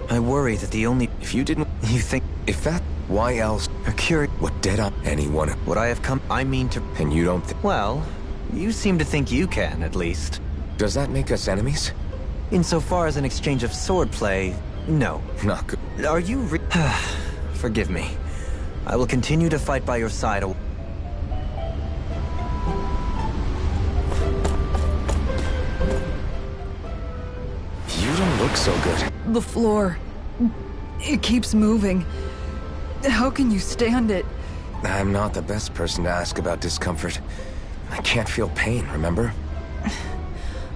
I worry that the only... If you didn't... You think... If that... Why else? A curious... What dead on anyone? Would I have come... I mean to... And you don't think... Well, you seem to think you can, at least. Does that make us enemies? Insofar as an exchange of swordplay, no. Not good. Are you Forgive me. I will continue to fight by your side. You don't look so good. The floor. It keeps moving. How can you stand it? I'm not the best person to ask about discomfort. I can't feel pain, remember?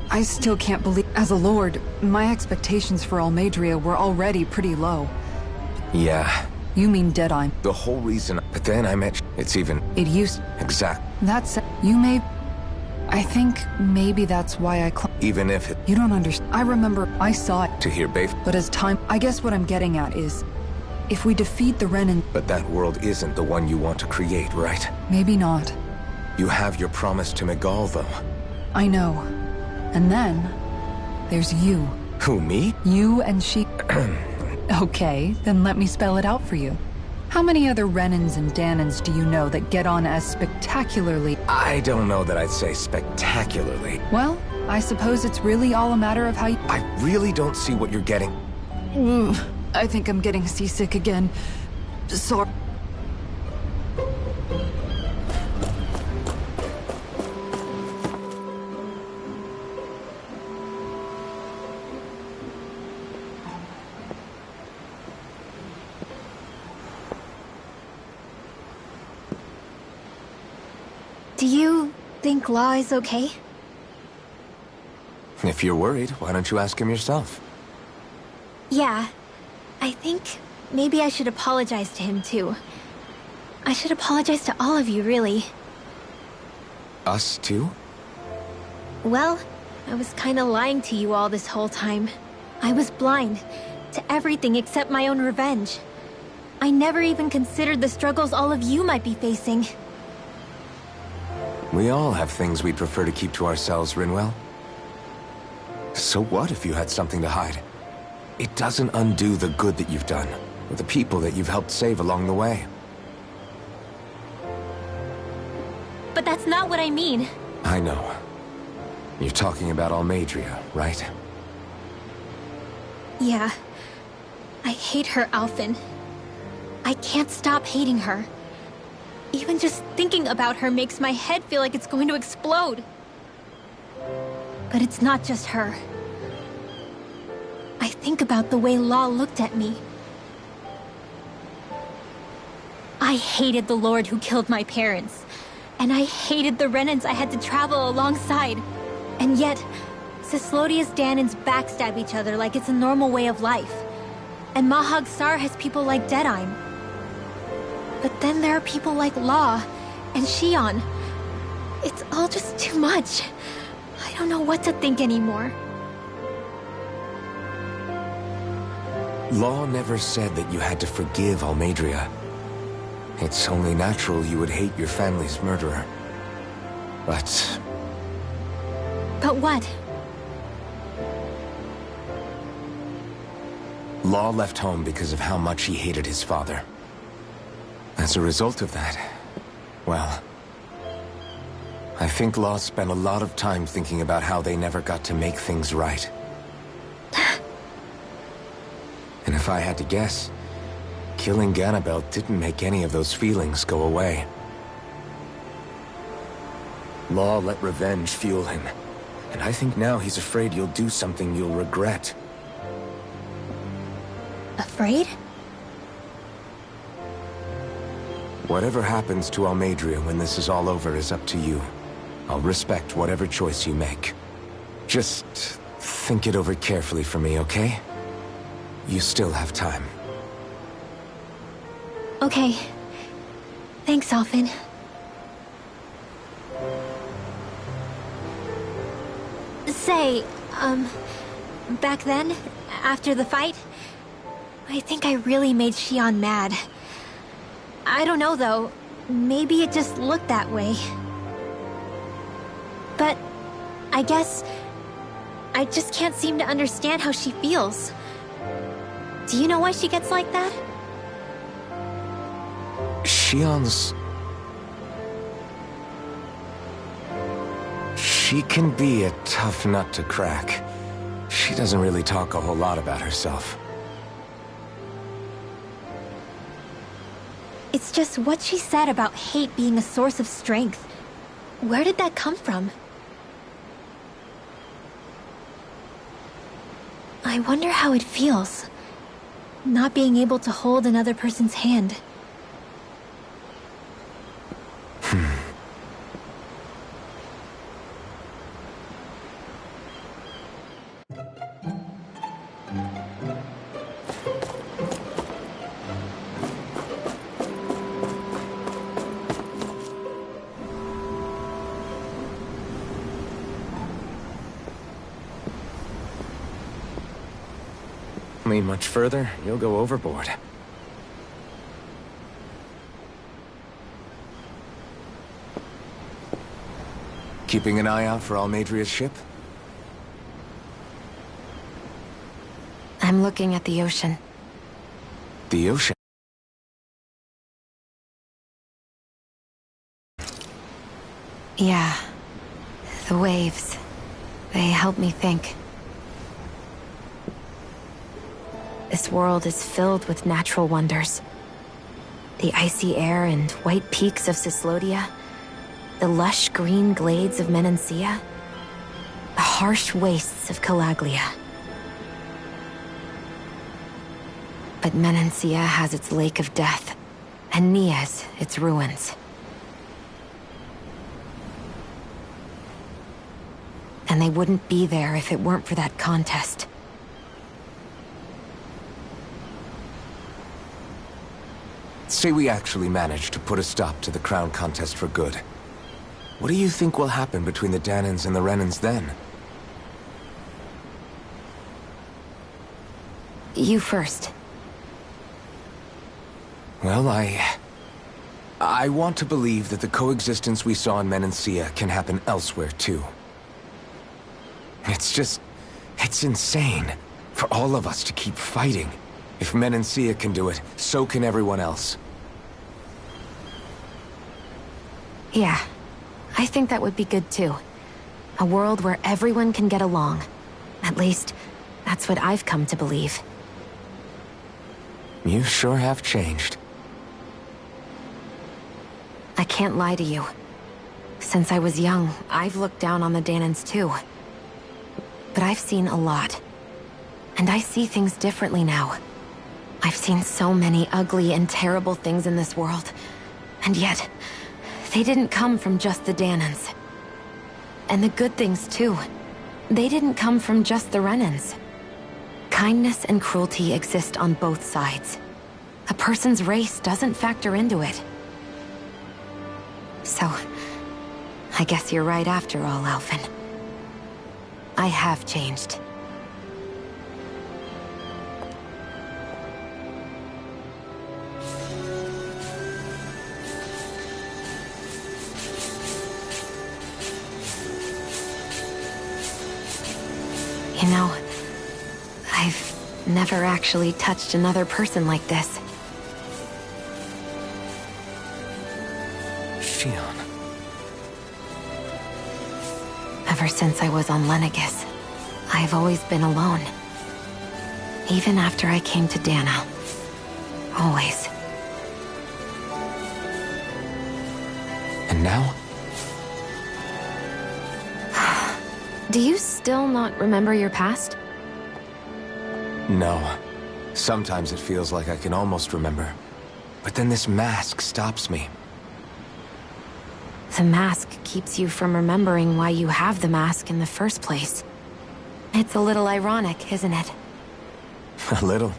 I still can't believe... As a lord, my expectations for Almeidrea were already pretty low. Yeah. You mean Deadeye. The whole reason... But then I met... It's even... It used... Exact. That's... You may... I think maybe that's why I... Even if it... You don't understand. I remember I saw it. To hear Baif... But as time... I guess what I'm getting at is... If we defeat the Renan... But that world isn't the one you want to create, right? Maybe not. You have your promise to Miguel, though. I know. And then... There's you. Who, me? You and she... Okay, then let me spell it out for you. How many other Renans and Danans do you know that get on as spectacularly... I don't know that I'd say spectacularly. Well, I suppose it's really all a matter of how you... I really don't see what you're getting. I think I'm getting seasick again. Sorry. Do you think Law is okay? If you're worried, why don't you ask him yourself? Yeah. I think maybe I should apologize to him too. I should apologize to all of you, really. Us too? Well, I was kinda lying to you all this whole time. I was blind to everything except my own revenge. I never even considered the struggles all of you might be facing. We all have things we'd prefer to keep to ourselves, Rinwell. So what if you had something to hide? It doesn't undo the good that you've done, or the people that you've helped save along the way. But that's not what I mean. I know. You're talking about Almeidrea, right? Yeah. I hate her, Alphen. I can't stop hating her. Even just thinking about her makes my head feel like it's going to explode. But it's not just her. I think about the way Law looked at me. I hated the Lord who killed my parents. And I hated the Renans I had to travel alongside. And yet, Cyslodia's Danans backstab each other like it's a normal way of life. And Mahag Saar has people like Deadeye. But then there are people like Law and Xion. It's all just too much. I don't know what to think anymore. Law never said that you had to forgive Almeidrea. It's only natural you would hate your family's murderer. But... But what? Law left home because of how much he hated his father. As a result of that, well... I think Law spent a lot of time thinking about how they never got to make things right. And if I had to guess, killing Ganabel didn't make any of those feelings go away. Law let revenge fuel him, and I think now he's afraid you'll do something you'll regret. Afraid? Whatever happens to Almeidrea when this is all over is up to you. I'll respect whatever choice you make. Just think it over carefully for me, okay? You still have time. Okay. Thanks, Alphen. Say, back then, after the fight, I think I really made Xion mad. I don't know, though. Maybe it just looked that way. But I guess I just can't seem to understand how she feels. Do you know why she gets like that? Shion's... She can be a tough nut to crack. She doesn't really talk a whole lot about herself. It's just what she said about hate being a source of strength. Where did that come from? I wonder how it feels, not being able to hold another person's hand. Lean much further, you'll go overboard. Keeping an eye out for Almeidria's ship? I'm looking at the ocean. The ocean? Yeah. The waves. They help me think. This world is filled with natural wonders. The icy air and white peaks of Cyslodia, the lush green glades of Menancia, the harsh wastes of Calaglia. But Menancia has its Lake of Death, and Nias its ruins. And they wouldn't be there if it weren't for that contest. Say we actually manage to put a stop to the crown contest for good. What do you think will happen between the Dahnans and the Renans then? You first. Well, I want to believe that the coexistence we saw in Menancia can happen elsewhere, too. It's insane for all of us to keep fighting. If Menancia can do it, so can everyone else. Yeah, I think that would be good too. A world where everyone can get along. At least, that's what I've come to believe. You sure have changed. I can't lie to you. Since I was young, I've looked down on the Dahnans too. But I've seen a lot. And I see things differently now. I've seen so many ugly and terrible things in this world. And yet, they didn't come from just the Dahnans. And the good things too. They didn't come from just the Renans. Kindness and cruelty exist on both sides. A person's race doesn't factor into it. So, I guess you're right after all, Alphen. I have changed. You know, I've never actually touched another person like this. Shion. Ever since I was on Lenegis, I've always been alone. Even after I came to Dahna. Always. And now? Do you still not remember your past? No. Sometimes it feels like I can almost remember. But then this mask stops me. The mask keeps you from remembering why you have the mask in the first place. It's a little ironic, isn't it? A little.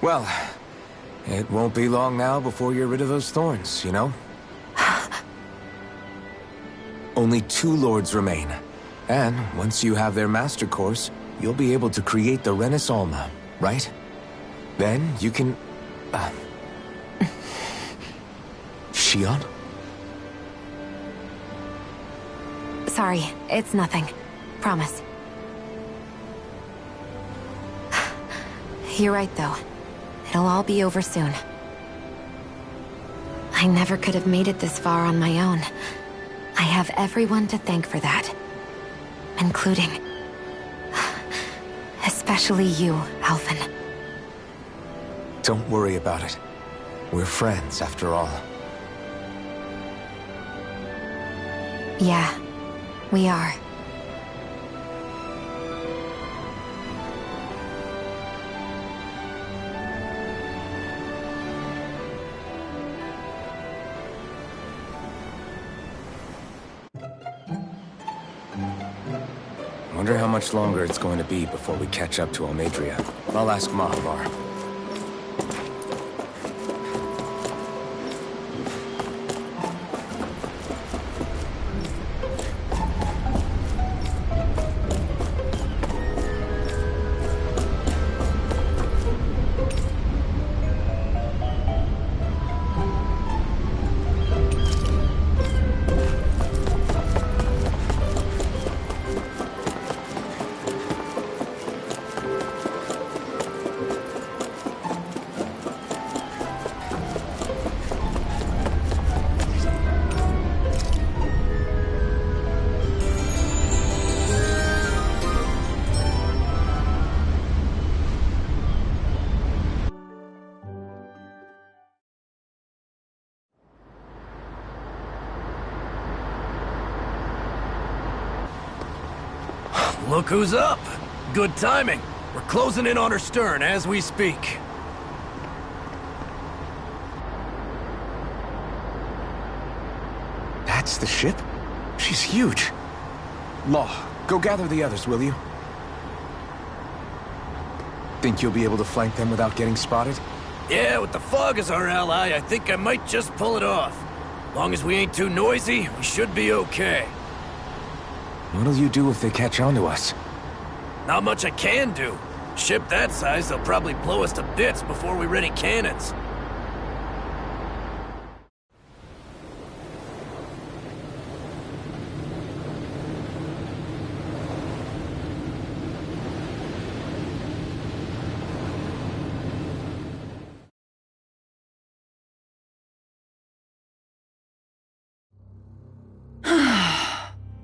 Well, it won't be long now before you're rid of those thorns, you know? Only 2 lords remain. And once you have their master course, you'll be able to create the Renis Alma, right? Then you can... Shion? Sorry, it's nothing. Promise. You're right, though. It'll all be over soon. I never could have made it this far on my own. I have everyone to thank for that. Including... especially you, Alvin. Don't worry about it. We're friends, after all. Yeah, we are. Wonder how much longer it's going to be before we catch up to Almeidrea. I'll ask Mahavar. Look who's up! Good timing. We're closing in on her stern as we speak. That's the ship? She's huge. Law, go gather the others, will you? Think you'll be able to flank them without getting spotted? Yeah, with the fog as our ally, I think I might just pull it off. Long as we ain't too noisy, we should be okay. What'll you do if they catch on to us? Not much I can do. Ship that size, they'll probably blow us to bits before we ready cannons.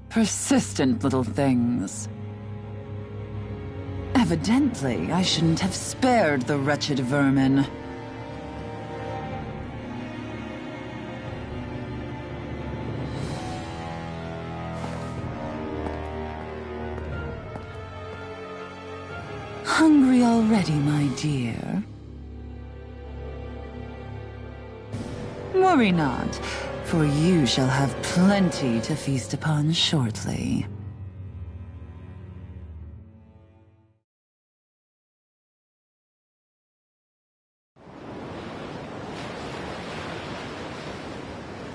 Persistent little things. Evidently, I shouldn't have spared the wretched vermin. Hungry already, my dear? Worry not, for you shall have plenty to feast upon shortly.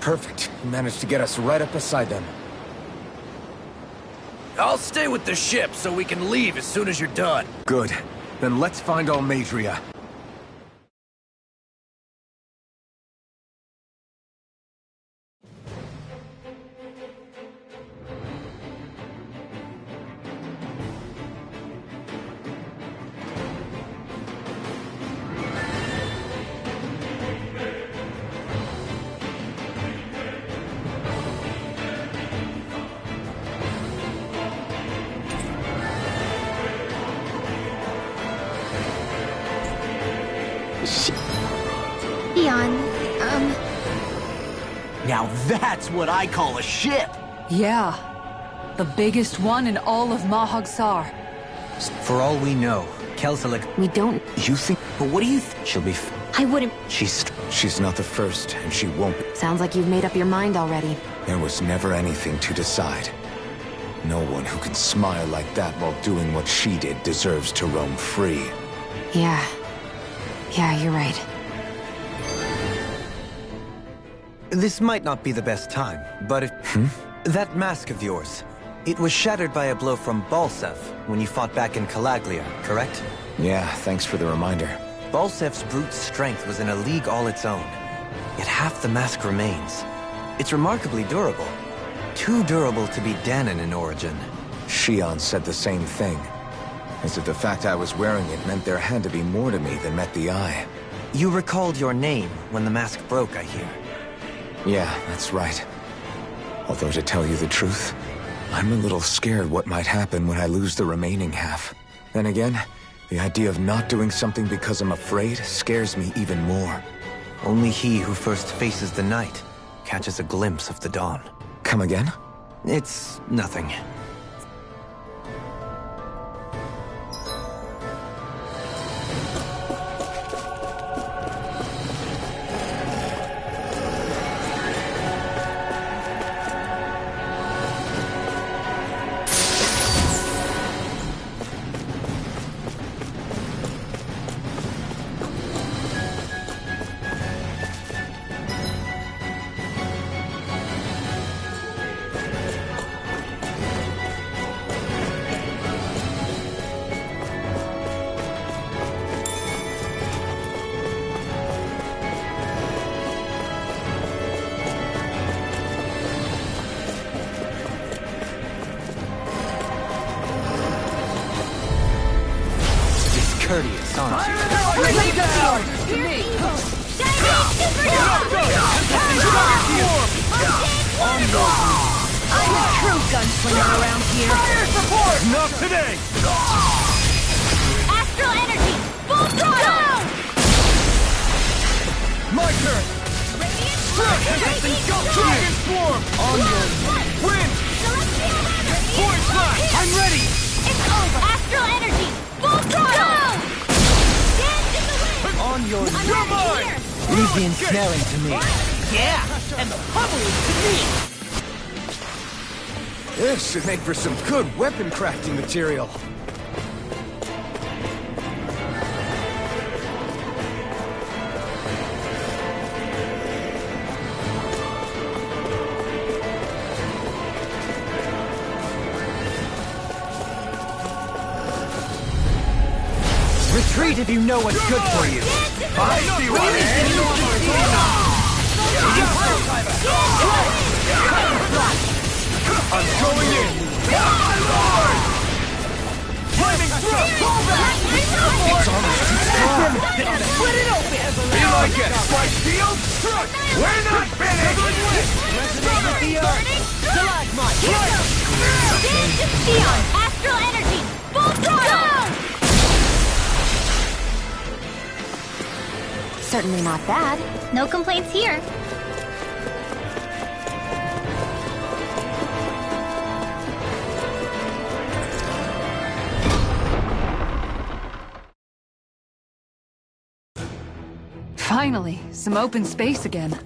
Perfect. You managed to get us right up beside them. I'll stay with the ship so we can leave as soon as you're done. Good. Then let's find Almeidrea. Leon, Now that's what I call a ship! Yeah. The biggest one in all of Mahag Saar. For all we know, Kelzalik... We don't... You think... But what do you She'll be... I wouldn't... She's not the first, and she won't be. Sounds like you've made up your mind already. There was never anything to decide. No one who can smile like that while doing what she did deserves to roam free. Yeah. Yeah, you're right. This might not be the best time, but if... That mask of yours, it was shattered by a blow from Balsev when you fought back in Calaglia, correct? Yeah, thanks for the reminder. Balsev's brute strength was in a league all its own, yet half the mask remains. It's remarkably durable. too durable to be Dahnan in origin. Shion said the same thing. As if the fact I was wearing it meant there had to be more to me than met the eye. You recalled your name when the mask broke, I hear. Yeah, that's right. Although to tell you the truth, I'm a little scared what might happen when I lose the remaining half. Then again, the idea of not doing something because I'm afraid scares me even more. Only he who first faces the night catches a glimpse of the dawn. Come again? It's nothing. Courteous, aren't you? Lay down! To me! I'm a true gunslinger around here. Fire support! Not today! Astral energy! Full throttle! My turn! Dragon Swarm! On your wind! Void Flash! I'm ready! It's over! Astral energy! Full throttle! Dance in the wind! On your I'm ready mind! here! Leave the ensnaring to me. Yeah, and the pummeling to me! This should make for some good weapon crafting material. Retreat if you know what's good for you. I see what I'm going in! My lord! Flaming throat! It's almost too strong. Split it open! Be like it! Strike field! Struck! We're not finished! Resonate with the earth! Dance in Sion! Astral energy! Full throttle! Certainly not bad. No complaints here. Finally, some open space again.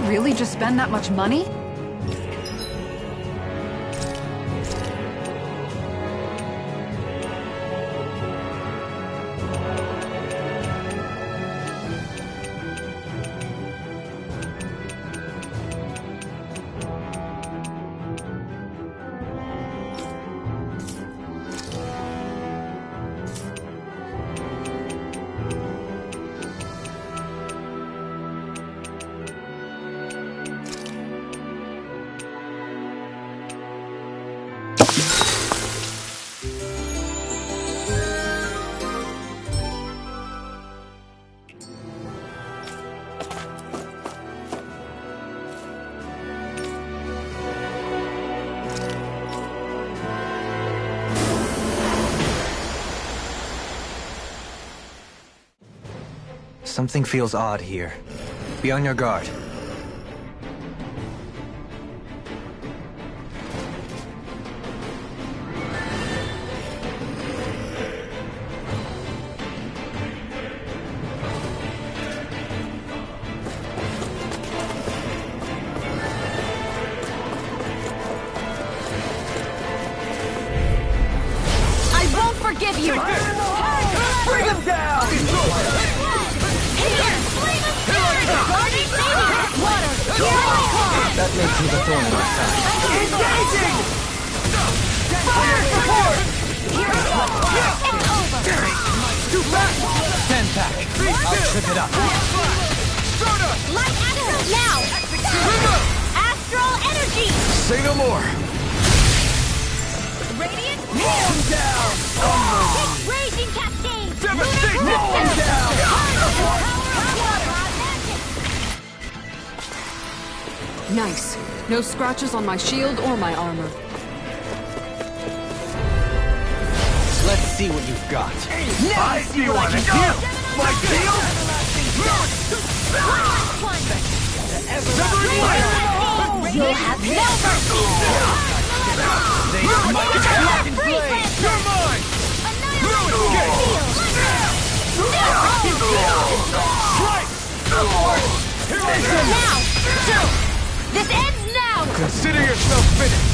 really just spend that much money? Something feels odd here. Be on your guard. I won't forgive you! Bring him down! That makes me the thorn in my side. Engaging! Fire support! It's over! Too fast! Stand back. I'll trip it up. Light astral now! Astral energy! Say no more! Radiant Mow him down! Raging cascade! Devastate! Mow him down! Nice. No scratches on my shield or my armor. Let's see what you've got. I see what I can do! My shield! You'll have no mercy! You're mine! Now! This ends now! Consider yourself finished!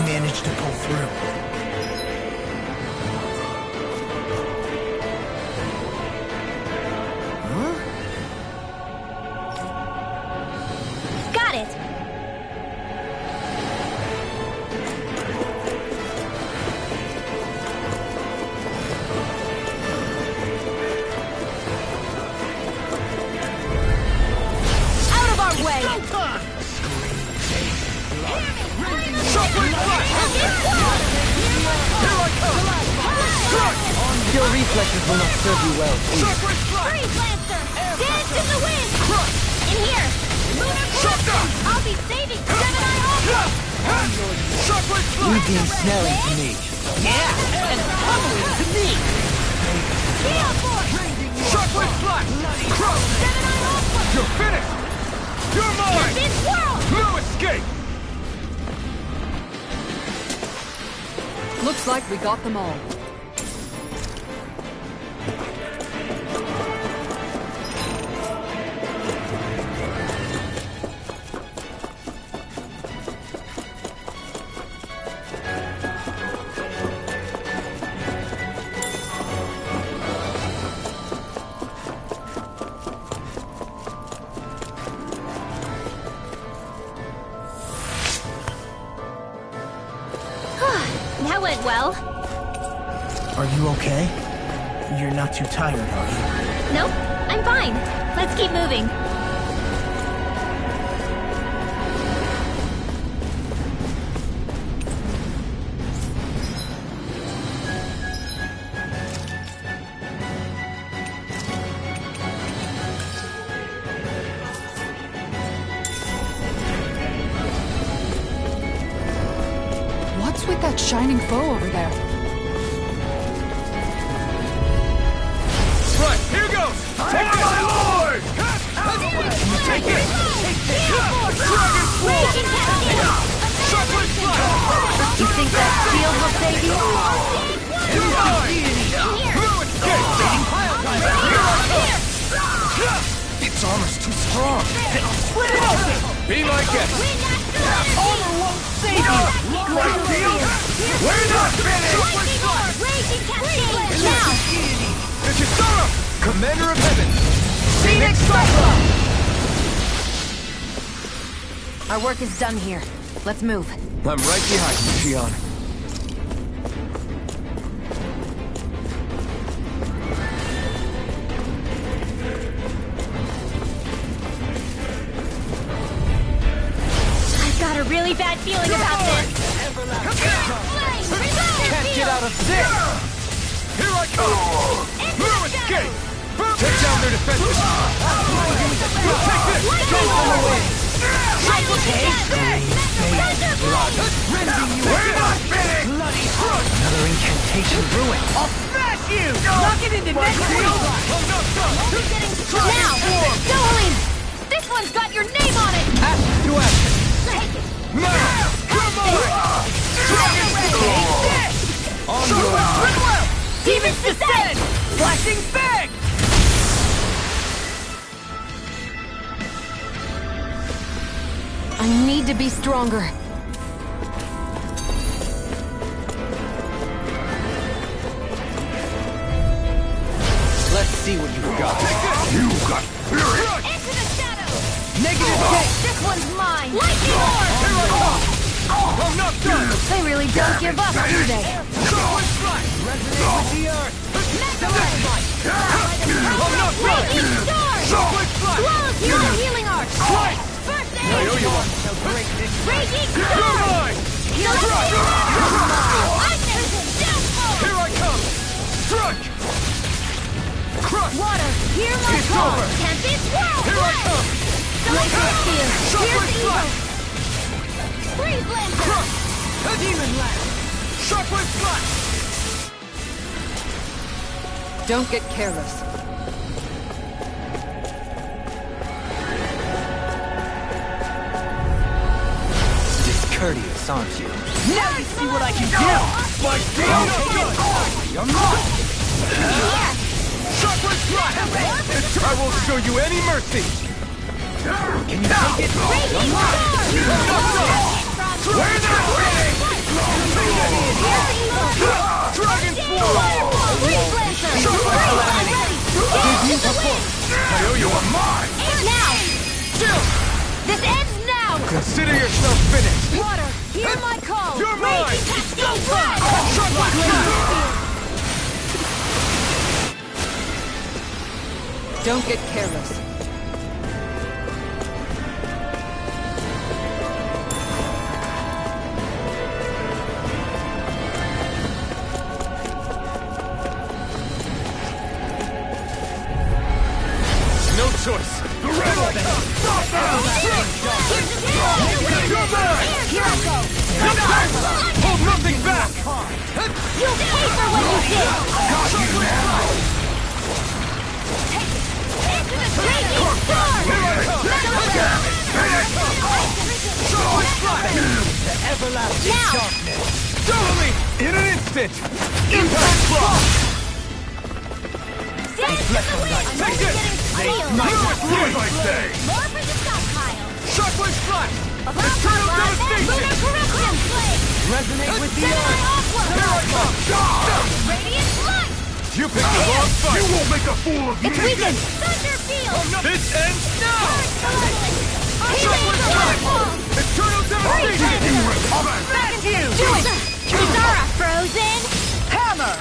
Managed to pull through. Got it! Out of our way! Your reflexes will not serve you well, either. Freeze Lancer! Dance in the Creepy and smelly to me. Yeah, and ugly to me. Shockwave Flash! Cross! You're finished! You're mine! No escape! Looks like we got them all. That went well. Are you okay? You're not too tired, are you? Nope, I'm fine. Let's keep moving. What's with that shining foe over there? Right, here goes! Take it! My lord! Take it! Dragon Sword! Shockwave Flash! You think that shield will save you? You're mine! No escape! Its armor's too strong. Split it open! Be my guest! Armor won't save you! My deal? We're not finished! Now! Kisara! Commander of Heaven! Phoenix Cyclone! Our work is done here. Let's move. I'm right behind you, Shion. I've got a really bad feeling about this. Can't get out of this! Here I come! No escape! Take down their defenses! Take this! Go for the win! We're not finished! Bloody another incantation ruin! I'll smash you! Knock it into next week! Now! Dolan! This one's got your name on it! Ask to action! Take it! Now! Come on! Dragon Sword! On your mark! Demon's Descent! Flashing Fang! I need to be stronger. Let's see what you've got. You got spirit! Into the shadows! Negative 6! This one's mine! Lightning Orb! Here I come! I'm not done! They really don't give up, do they? Shockwave Flash! Resonate with the earth! I'm not done! Raging Storm! Shockwave Flash! Flawless Hero Healing Arch! Slice! First I owe aid! you one! So break this Raging You're Storm! mine! Here I come! Strike! Crush! Water, hear my It's call! over. Tempest Whirl! Here I come! Glacial Spear! Shockwave Here's Flash! Evil! Freeze Lancer! Crush! A demon land! Shockwave Flash! Don't get careless. Discourteous, aren't you? Now you see what I can do! My deal! You're not! Shockwave Flash! I won't show you any mercy! Can you take it? Raging Storm! We're not finished! Dragon Sword! Freeze Lancer! Give me support! I owe you a mine! Now! Still! This ends now! Consider yourself finished! Water, hear my call! You're mine! Raging Cascade! Shockwave Flash! Don't get careless. No choice! The red light! Stop now! You're mine! Here I go! Hold You'll pay for what you did! Got you now! Into the Raging Storm! The everlasting Now. darkness. Double me! In an instant! Impact block! Stand to the wind! Take this! Sealed! What I say? More for the stockpile! Shockwave Slash! Eternal Eternal devastation! Lunar Corruption! Flame! Resonate with the Send my earth. aqua! Here I come! Radiant Light! You picked the wrong fight! You won't make a fool of It's weakened! Thunder Field! This ends now! Healing Waterfall! Eternal devastation! You recover! Back you! Do it! Kizara! Frozen! Hammer!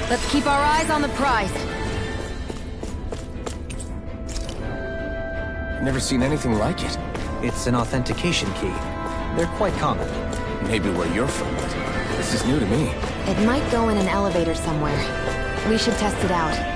Let's keep our eyes on the prize. Never seen anything like it. It's an authentication key. They're quite common. Maybe where you're from, but this is new to me. It might go in an elevator somewhere. We should test it out.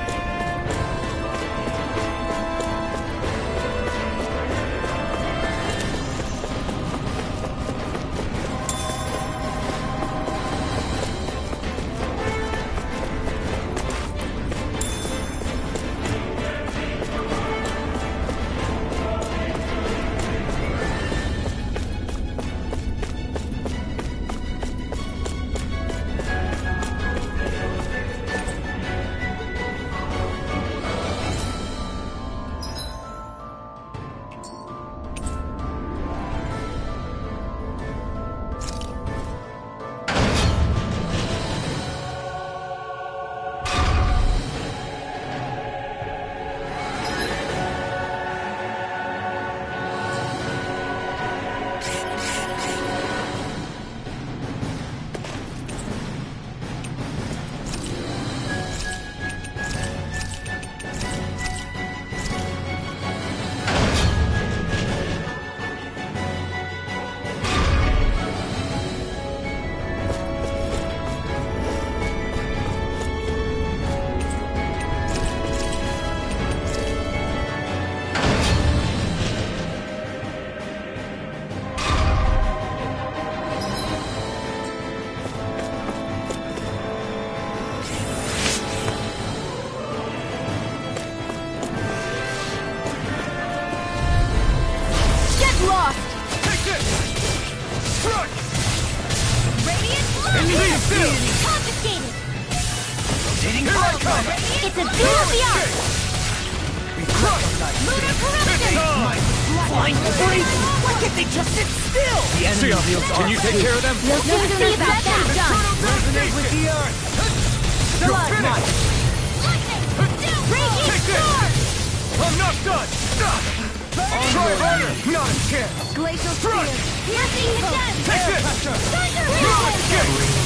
Confiscated! It's a duel of the arts! Lunar corruption! Flying debris! Why can't they just sit still? The enemy fields Can you take care of them? We'll soon see about that! resonate with the earth. Stalagmite! Raging Take this! Storm! I'm not done! Try harder! Not a chance! Glacial Spear! Piercing the depths! Take this! Thunder No Ribbon! escape!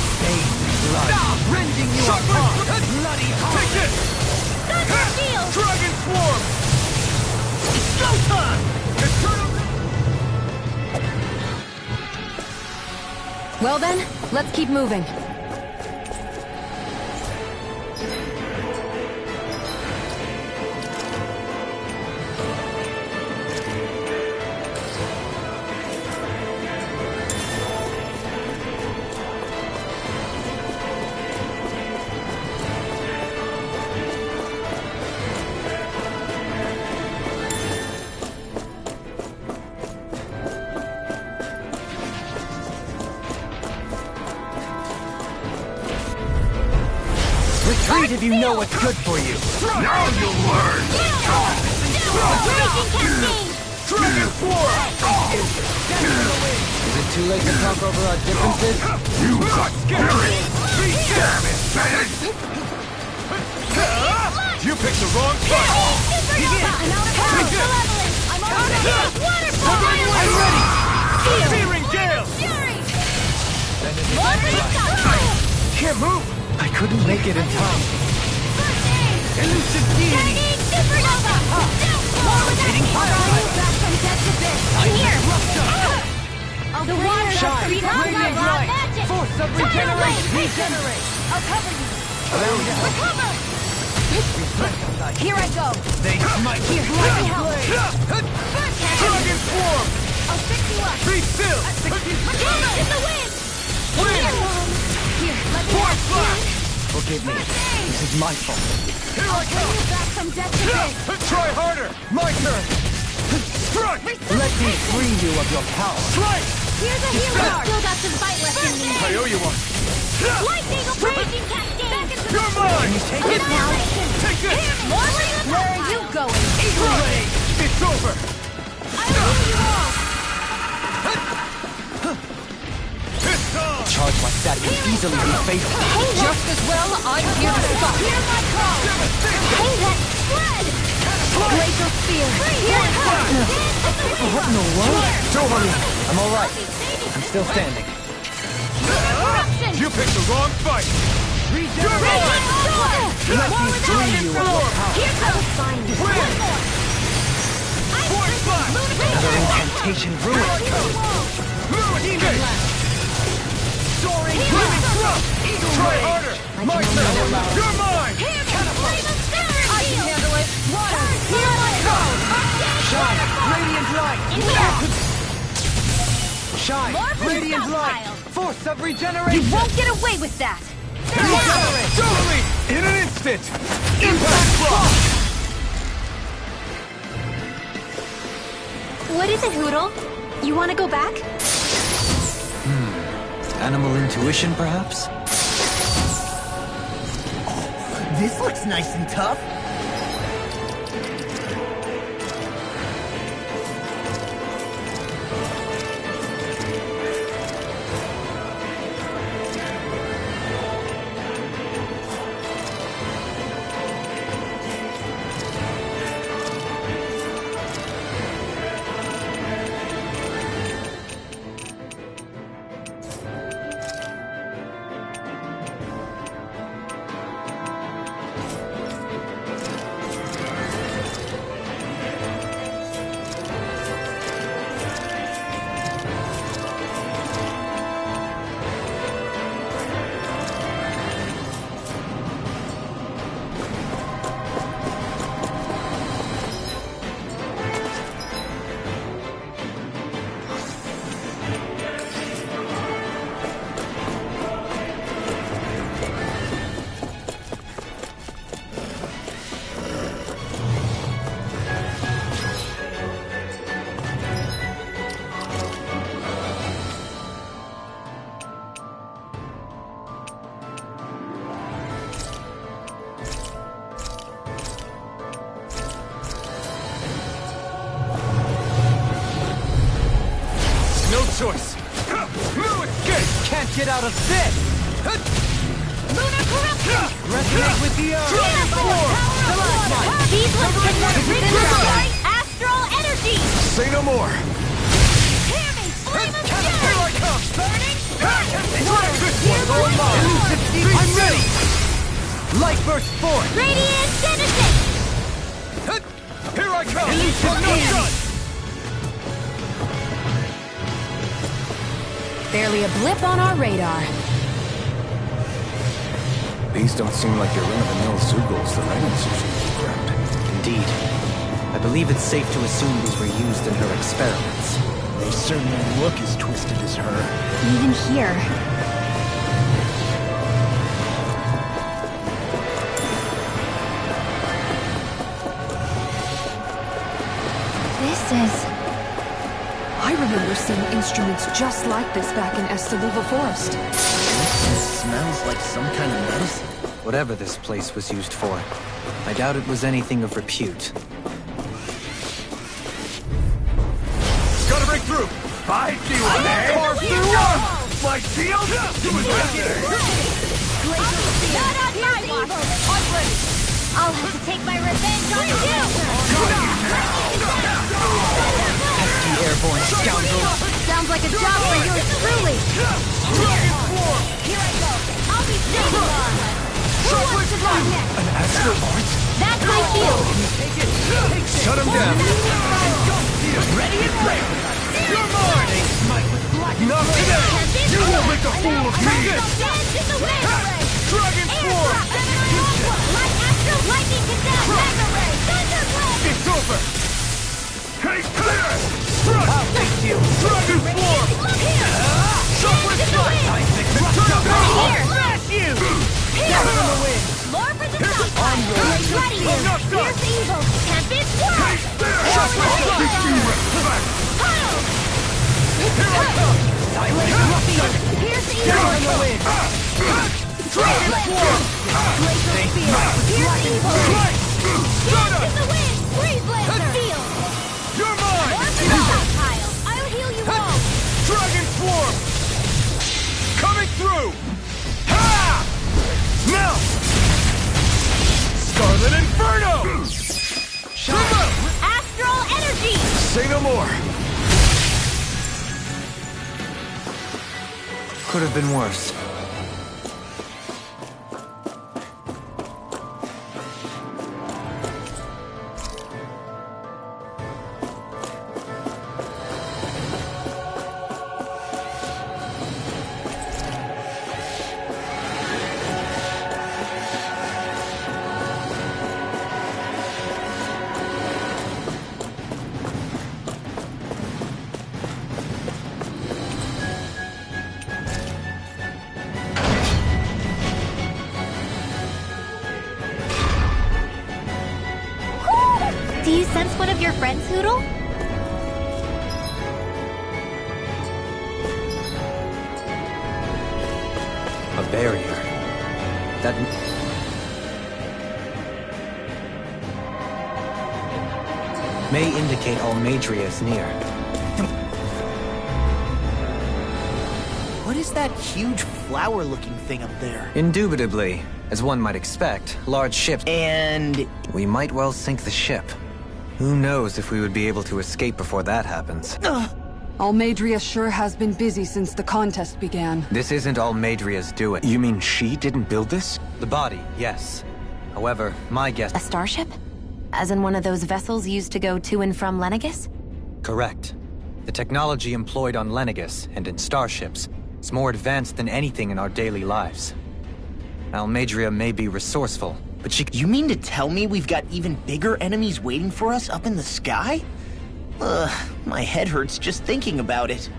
Rending you apart! Bloody Take this! Thunder Field! Dragon Swarm! go time! Eternal... Well then, let's keep moving. Retreat if you know what's good for you. Now you'll learn! Raging Cascade! Dragon Swarm! Is it too late to talk over our differences? You got scary! Damn it, man! You picked the wrong fight! Supernova! I'm out of power! Malevolent! I'm on the hit! Waterfall! I'm ready! Searing Gale! Fury! More for the stockpile! Can't move! I couldn't make it in time. First aid! Elusive deity! Turning Supernova! More with that back from death to this! I'm here! The water Shine! Radiant light! magic! Force of regeneration! Regenerate! I'll cover you! Recover! Here I go! They smite Here, let me help! Dragon Swarm! I'll fix you up. Be still! Dance in the wind! Wind! Here, let me Force flash! Forgive me. This is my fault. Here I bring come! you back from death to this. Try harder! My turn! Strike! Let me free you of your power. Strike! Here's a healer. Still got some fight left in me. I owe you one. Lightning raging cascade. Back into You're mine! Take it now. Take this! Where are you going? Eagle Ray! It's over! I'll heal you all. It's on! Charge like that can easily be faced. Just as well, I'm here to stop. Hear my call. Hey, that sled. Glacial spear. Here it comes. What in the world? Don't worry. I'm all right. I'm still standing. Corruption. You picked the wrong fight! You're mine! Let me free you of your power. Here comes one more. Force flash! Another incantation ruined. Lewis Gate! Soaring Living thrust! Try harder! My turn! You're mine! I can handle it. Water. Here I go. Shine, radiant light. Shine, radiant light. Force of regeneration. You won't get away with that. Totally! In an instant! Impact block! What is it, Hootle? You want to go back? Animal intuition, perhaps? This looks nice and tough. Choice! Lewis Gate! Can't get out of this. Lunar corruption! Resonate with the earth. These ones can work with astral energy! Say no more! Hear me! Flame of Here fury! I come! Burning! This one's all mine! I'm ready. Light burst forth. Radiant Genesis! Here I come! No shot! Barely a blip on our radar. These don't seem like your run-of-the-mill Zugals the Renans usually ground. Indeed. I believe it's safe to assume these were used in her experiments. They certainly look as twisted as her. Even here. This is... I remember seeing instruments just like this back in Esteliva Forest. This smells like some kind of medicine. Whatever this place was used for, I doubt it was anything of repute. Gotta break through! Fight you on there! Carve through one! My shield? Do it Not on my watch! I'm ready! I'll have to take my revenge on you! Pesky airborne scoundrel. Sounds like a job for yours truly! Here I go! I'll be saving on! Who wants to go next? An astral art? That's my field! Shut him down! Ready and ready. You're mine! Not today! You won't make a fool of me! Dance in the wind! Dragon Form! Light astral lightning condemn! Mega ray! Thunder blade! It's over! Hey, clear! Strike! I'll face you. Down in the wind! Dragon Swarm! Glacial Spear! Pierce evil! Dance in the wind! Freeze Lancer! Steel! You're mine! Stockpile! I'll heal you all! Dragon Swarm! Coming through! Ha! Now! Scarlet Inferno! Astral Energy! Say no more! Could have been worse. Do you sense one of your friends, Hootle? A barrier. That... may indicate Almeidrea is near. What is that huge flower-looking thing up there? Indubitably, as one might expect, large ships... And... We might well sink the ship. Who knows if we would be able to escape before that happens. Almeidrea sure has been busy since the contest began. This isn't Almeidrea's doing. You mean she didn't build this? The body, yes. However, my guess... A starship? As in one of those vessels used to go to and from Lenegis? Correct. The technology employed on Lenegis and in starships is more advanced than anything in our daily lives. Almeidrea may be resourceful, but she... You mean to tell me we've got even bigger enemies waiting for us up in the sky? My head hurts just thinking about it.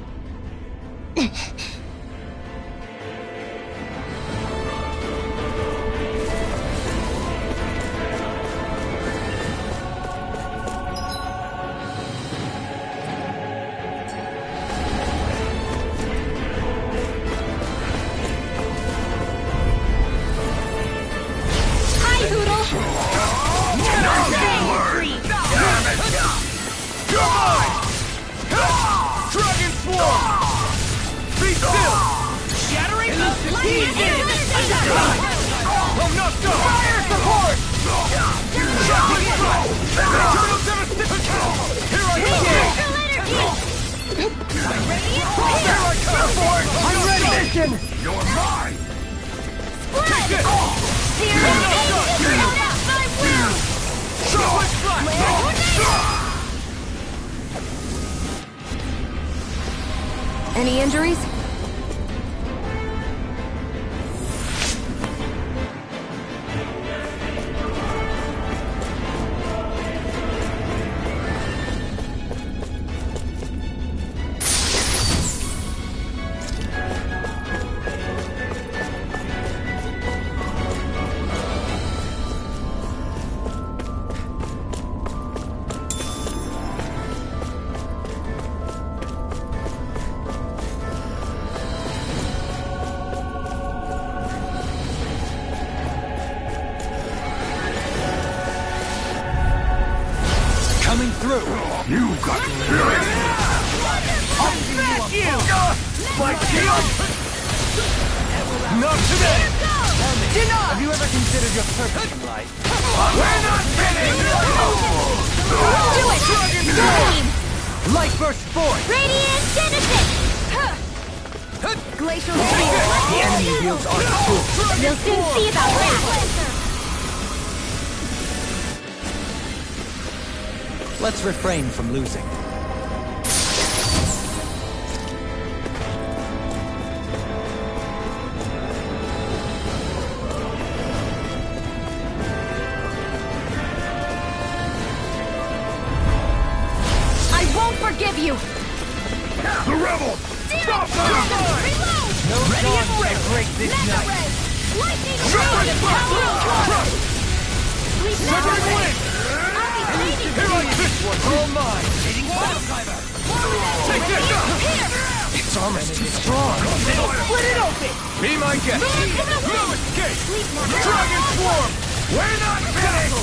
Dragon Swarm! Be still! Shattering the I'm not done! Fire support! Eternal devastation! Here I come! Here I come! I'm ready! Mission! You're mine! Take this! Chocolate Blast! Any injuries? Coming through! You got spirit! I'll smash you! My shield! Not today! Have you ever considered your purpose in life? We're not finished! Do it! Dragon! Light burst forth! Radiant Genesis! Glacial The enemy wields our tools. You'll soon see about that! Let's refrain from losing. I won't forgive you! The rebels! Stop them! No dawn can break this night! Lightning! Severing wind! Here I this one! All mine! Take this! It's armor's too strong. Split it open! Be my guest. No escape! Dragon Swarm! We're not finished!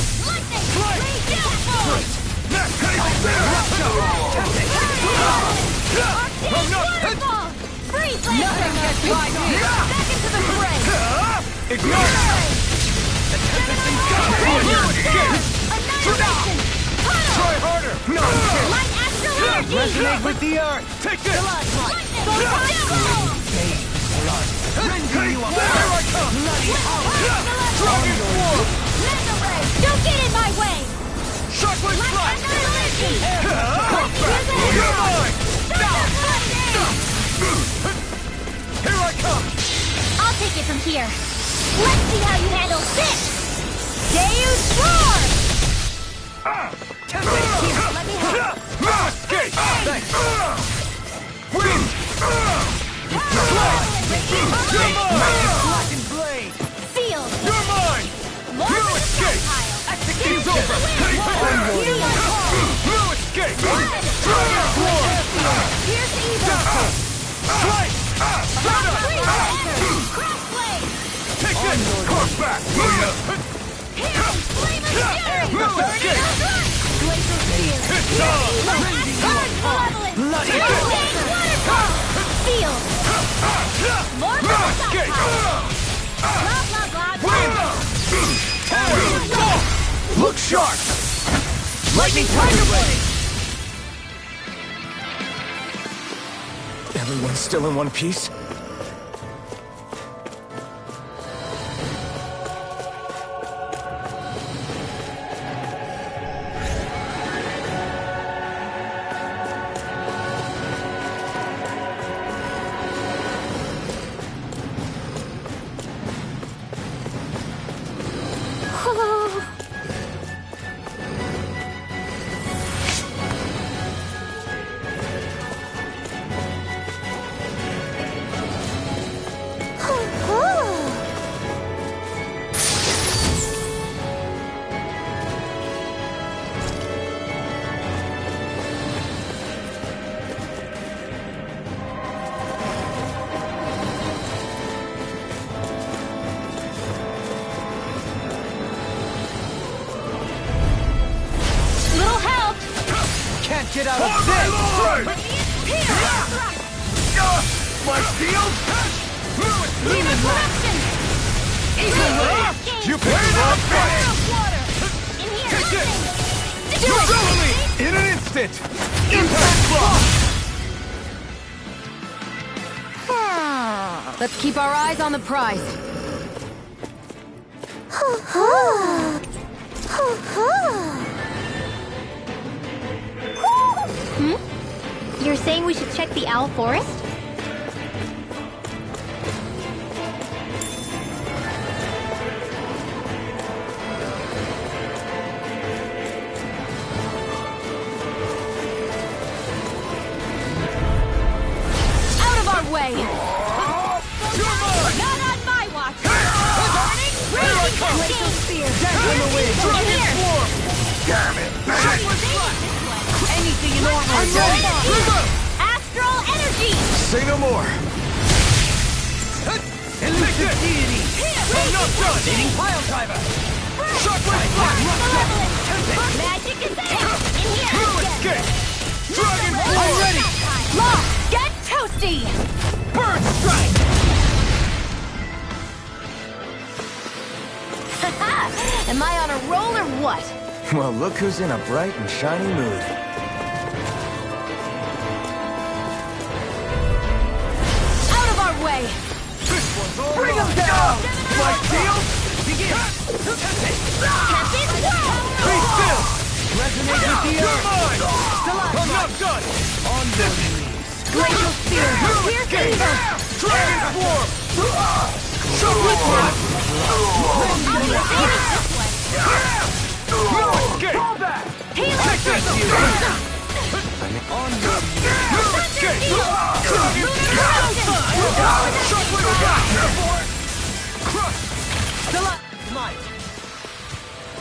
Freeze! Nothing gets by me! Back into the fray! Ignore it! The tempest engulfs! Annihilation! Try harder! No! Light astral energy! Resonate with the earth! Take this! There I come! Dragon Swarm! Don't get in my way! Shockwave Blast! Annihilation! You're mine! Here I come! I'll take it from here. Let's see how you handle this! Deus Roar! Let me help. No escape! Thanks! Wind! You're mine! Blade! Field! You're mine! No escape! Execute's over! No escape! Dragon Swarm! Here's evil! Strike! Crossblade! Take this! Cork back! No escape! Glacial Spear! It's on! Malevolence! Waterfall! Field! More No escape! Blah, blah, blah, Wind! Look sharp! Lightning Tiger Blade! Everyone's still in one piece? Get out of this! My shield? Demon Corruption! You picked the wrong fight! Take this! Do it! In an instant! Impact block! Let's keep our eyes on the prize. You're saying we should check the Owl Forest? Out of our way! Not on my watch! Glacial Spear! Damn it! Anything normal! I'm ready! Astral energy! Say no more! Elusive deity! I'm not done! Eating pile driver! Shockwave blast! Magic is there! In here! No escape! Dragon I'm Swarm! ready! Lock! Get toasty! Bird strike! Am I on a roll or what? Well, look who's in a bright and shiny mood. Out of our way! Bring him down! My shield? Begin! Tempest Whirl! Be still! Resonate with the You're earth! mine! I'm not done! On your knees! Glacial Spear! No Pierce escape! evil! Dragon Swarm! Shockwave blast! I'll be saving this one! No escape! Take this! On your knees! No escape! Dragon Shockwave blast! Crush! Smite!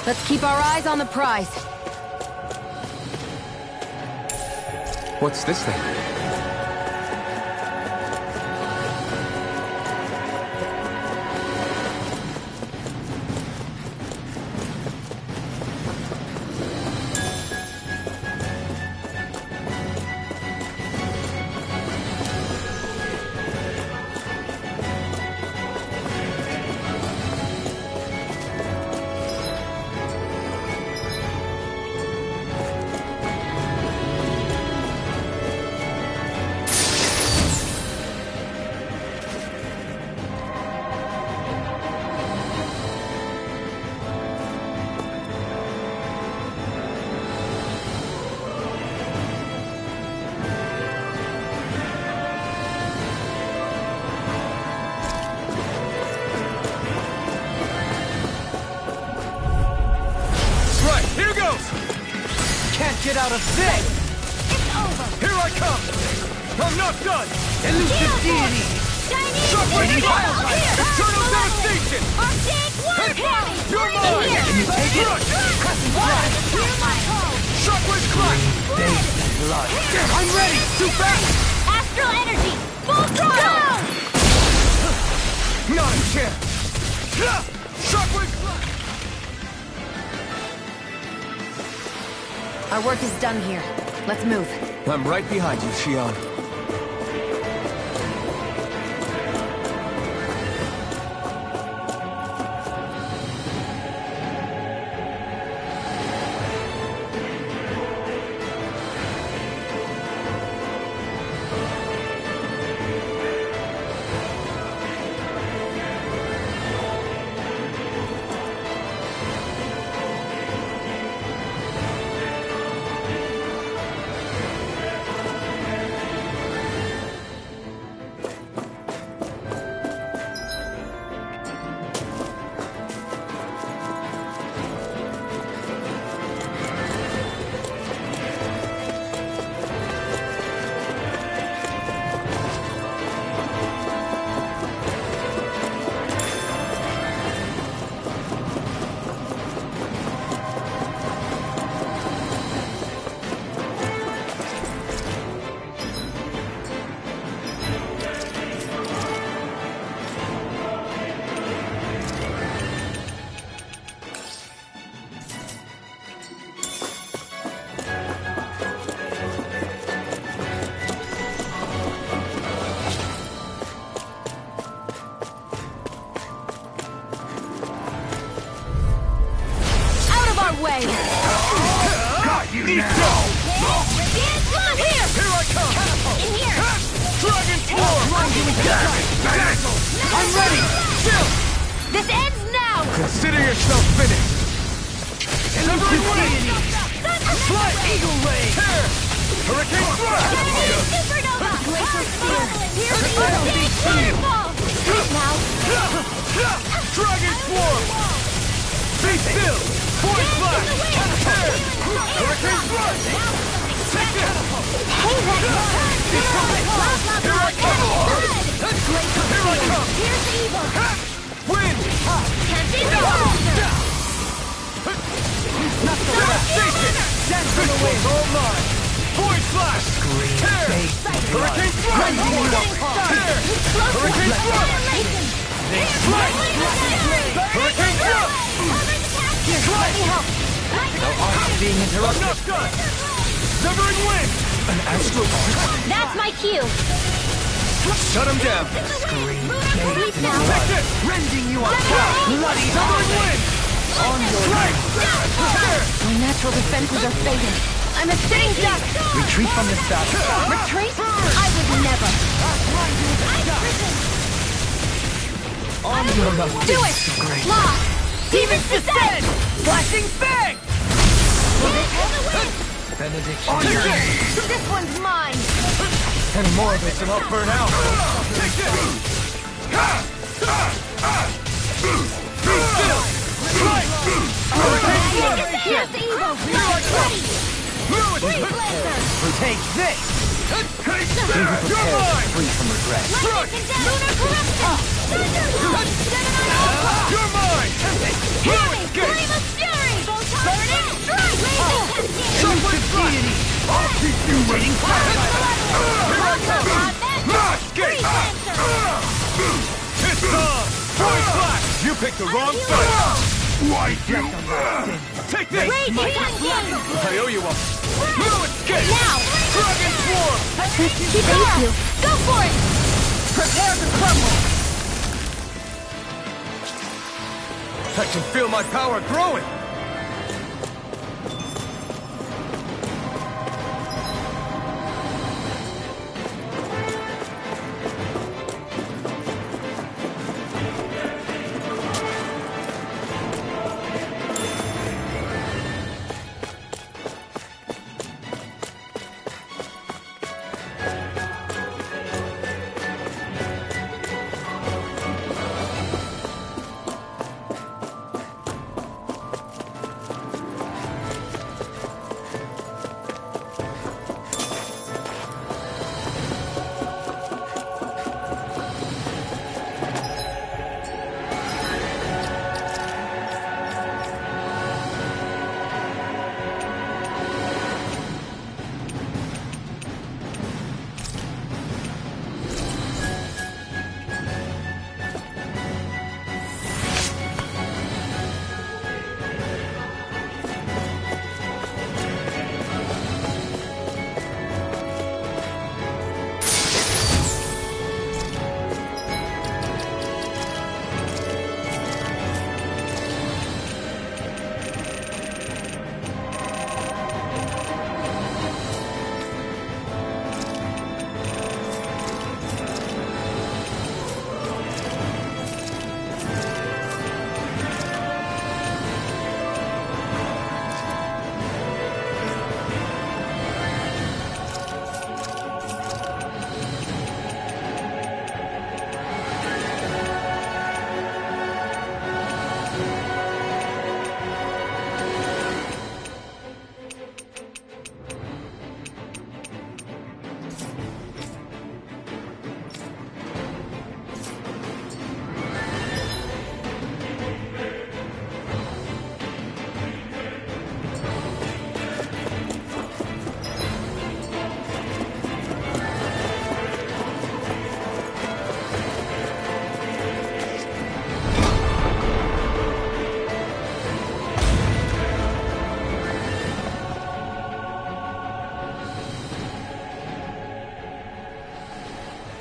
Let's keep our eyes on the prize. What's this thing? close! Can't get out of this! It's over! Here I come! I'm not done! Elusive deity! Chinese Shockwave energy! Blast! Here! Eternal devastation! Arctic warfare! You're mine! Here! Can you take it? Crescent flash! Hear my call! Shockwave Clash! Blood. I'm ready! Too fast! Astral energy! Full throttle! Not a chance! Shockwave Clash! Our work is done here. Let's move. I'm right behind you, Xion. Way. Got you now! Here! Here I come! In here! Dragon Swarm! Dazzle! I'm ready! Still! This ends now! Consider yourself finished! Severing Wing! Flight! Eagle Ray! Tear! Hurricane Thrust! Chinese supernova! Glacier Spear! Here's the Arctic waterfall! Sleep now! Dragon Swarm! Be still! Void Flash! Tear! Hurricane Thrust! Take this! Hey, that Here I come! Here I come! Here's the evil! Wind! Can't be wrong! Devastation! Dance from the wind! All mine! Void Flash! Tear! Hurricane Thrust! Tear! Hurricane Thrust! Flight! Hurricane Thrust! Let me help! Being interrupted. Not done! Severing Wind! An astral arc? That's my cue! Shut him down! Sleep now! Take this! Rending you up! Bloody Severing Wind! On your Strike! Tear! My natural defenses are fading. I'm a sitting duck! retreat from this battle. Retreat? I would never. On your love. Do it! Lock! Demons descend! Flashing fang! Benediction. On your knees! This one's mine! Any more of this and I'll burn out! Take this! Be still! Strike! Hurricane Here's the evil! Fluid! Take this! You're mine! Free from regret. Strike! Lunar corruption! You're mine! Fluid Gate! Flame of fury! Burning strike! Shockwave Deity! I'll keep you waiting! Here I come! Mash Gate! It's on! Void Flash! You picked the wrong side! Why you? Take this! I owe you one! Fluid Gate! Now! Dragon Swarm! Thank you! Go for it! Prepare to crumble! I can feel my power growing!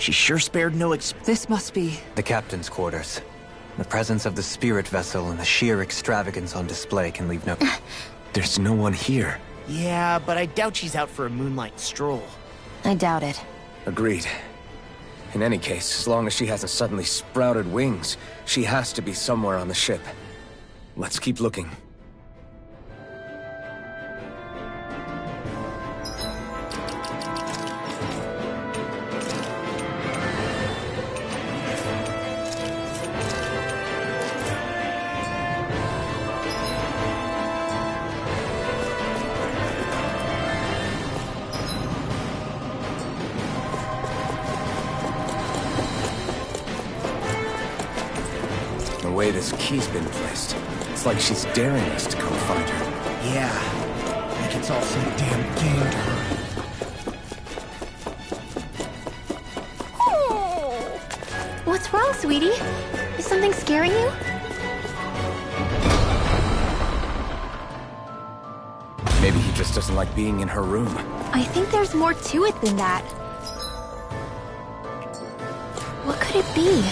She sure spared no This must be... The captain's quarters. The presence of the spirit vessel and the sheer extravagance on display can leave no... There's no one here. Yeah, but I doubt she's out for a moonlight stroll. I doubt it. Agreed. In any case, as long as she hasn't suddenly sprouted wings, she has to be somewhere on the ship. Let's keep looking. The way this key's been placed, it's like she's daring us to come find her. Yeah, like it's all some damn game to her. What's wrong, sweetie? Is something scaring you? Maybe he just doesn't like being in her room. I think there's more to it than that. What could it be?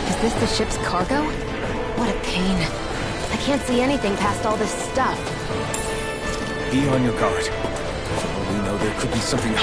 Is this the ship's cargo? What a pain. I can't see anything past all this stuff. Be on your guard. For all we know, there could be something...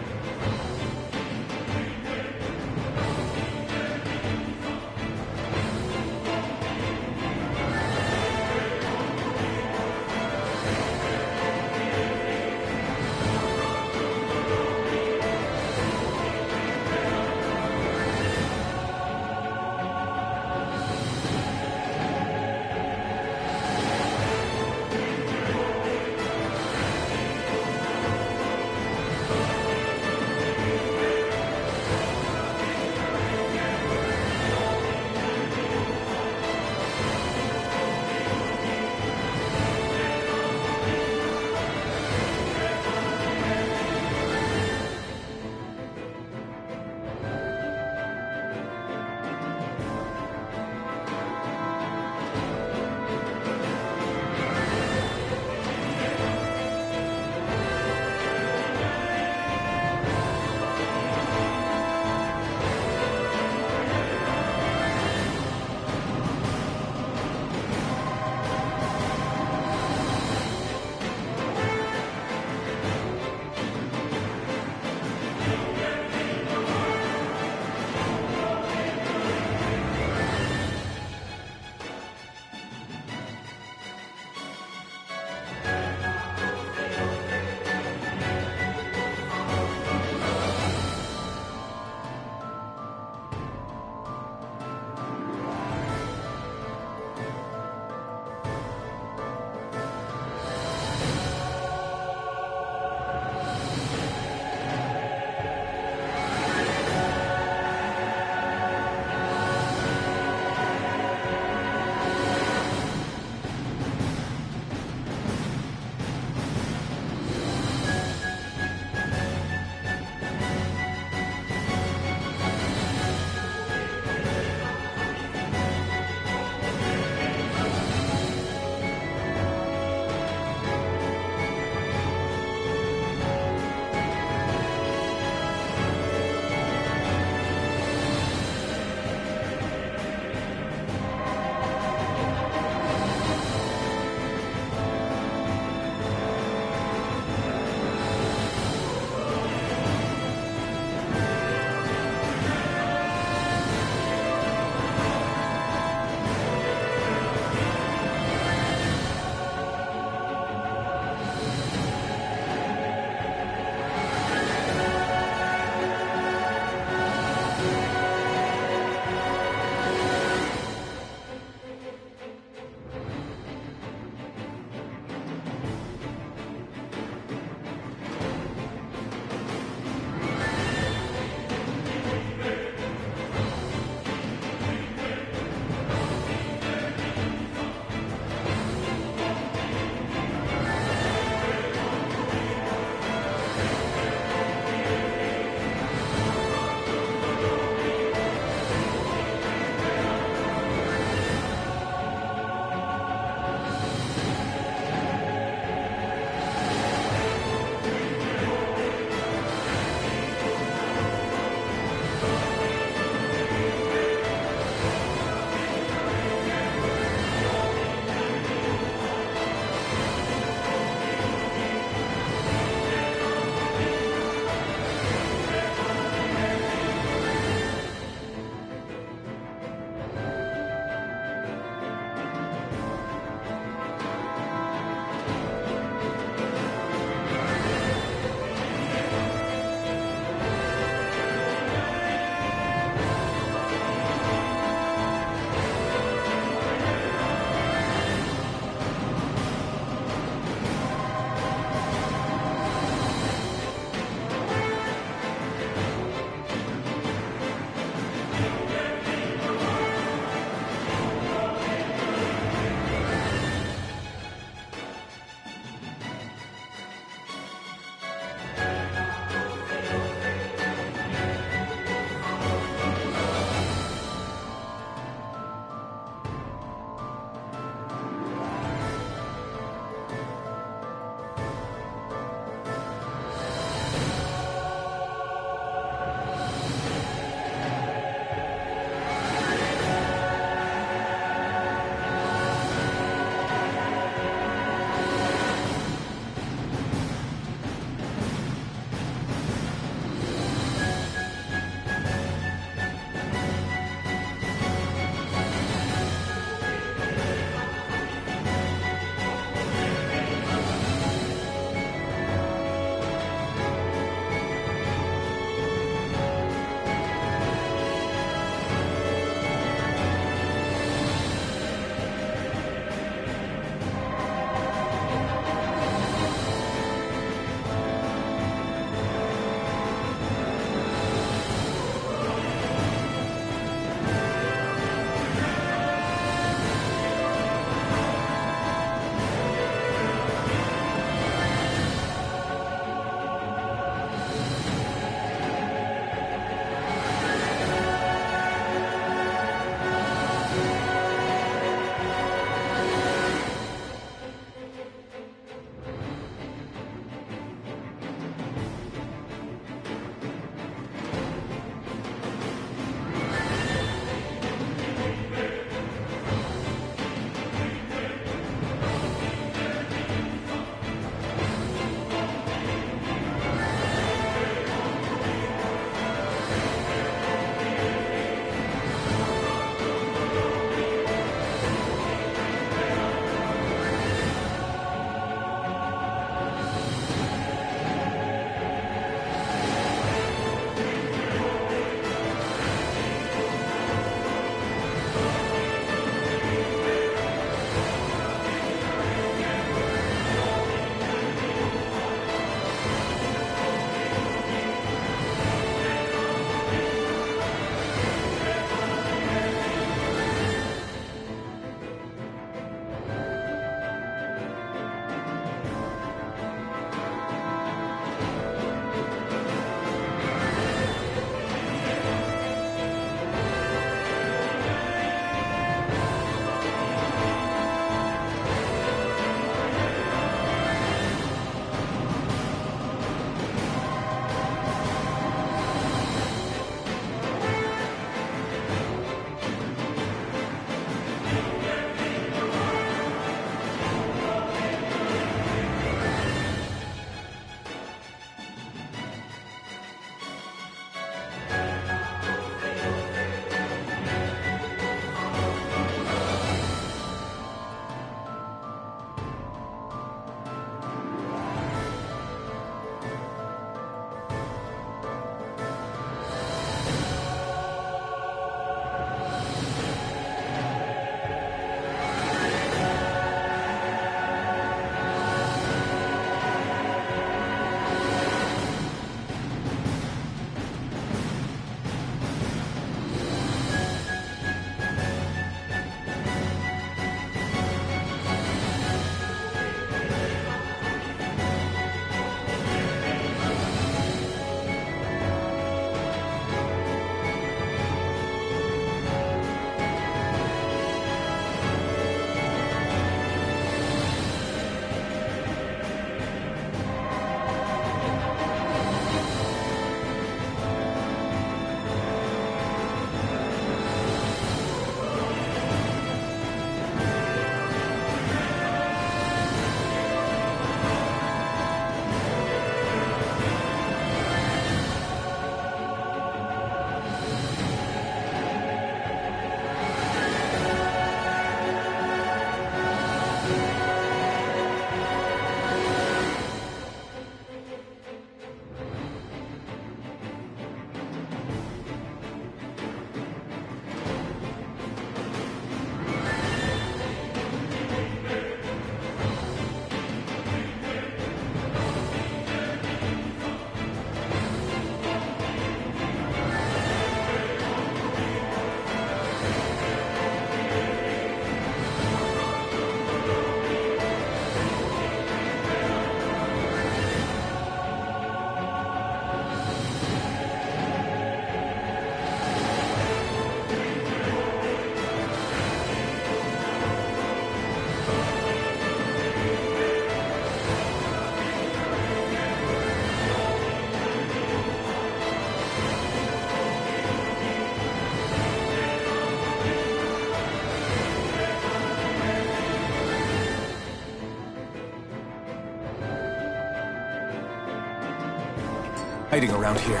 hiding around here.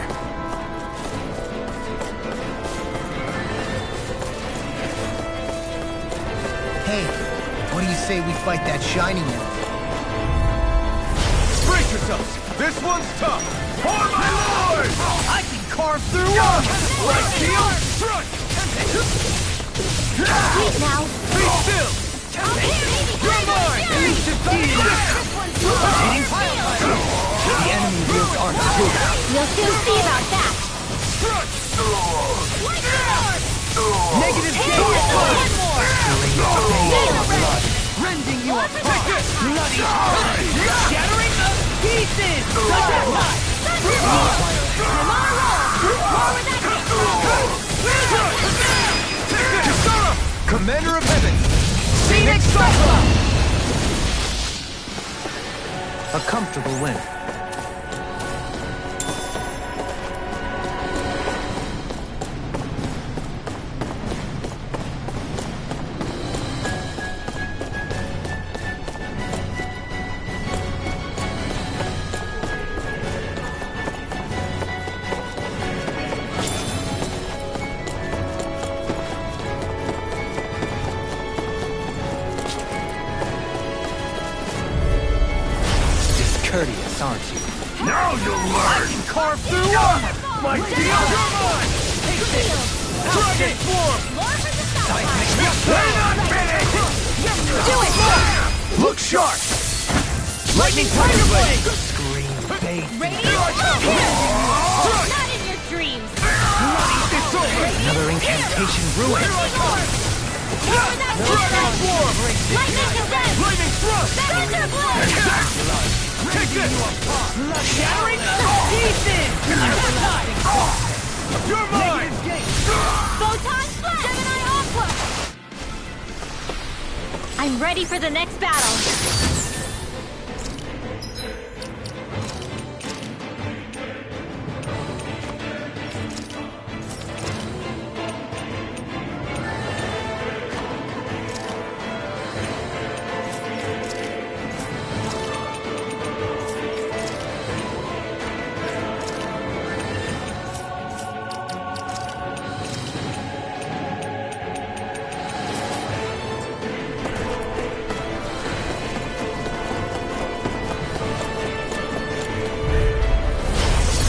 Hey, what do you say we fight that shiny one? Brace yourselves! This one's tough! For my lord! I can carve through one! Right heel! Strike! Wait now. Be still! You're mine! The enemy wields art too. You'll soon see about that. Negative One more. blood, rending you apart! Bloody hard! Shattering the pieces! I'm on a roll. More with that. Kisara! Commander of Heaven! Phoenix Cyclops! A comfortable win. Courteous, aren't you? Now you'll learn! Carve through armor! My deal! You're mine! Take this! Dragon Swarm! They're not finished! Do it. Look sharp! Lightning Tiger Blade! Scream, babe! Not in your dreams. It's over! Another incantation ruined! Dragon Swarm! Lightning Descent. Lightning Thrust! Thunder Blade. Take this! Shattering the pieces! You're mine! Photon Splash. Gemini Aqua. I'm ready for the next battle.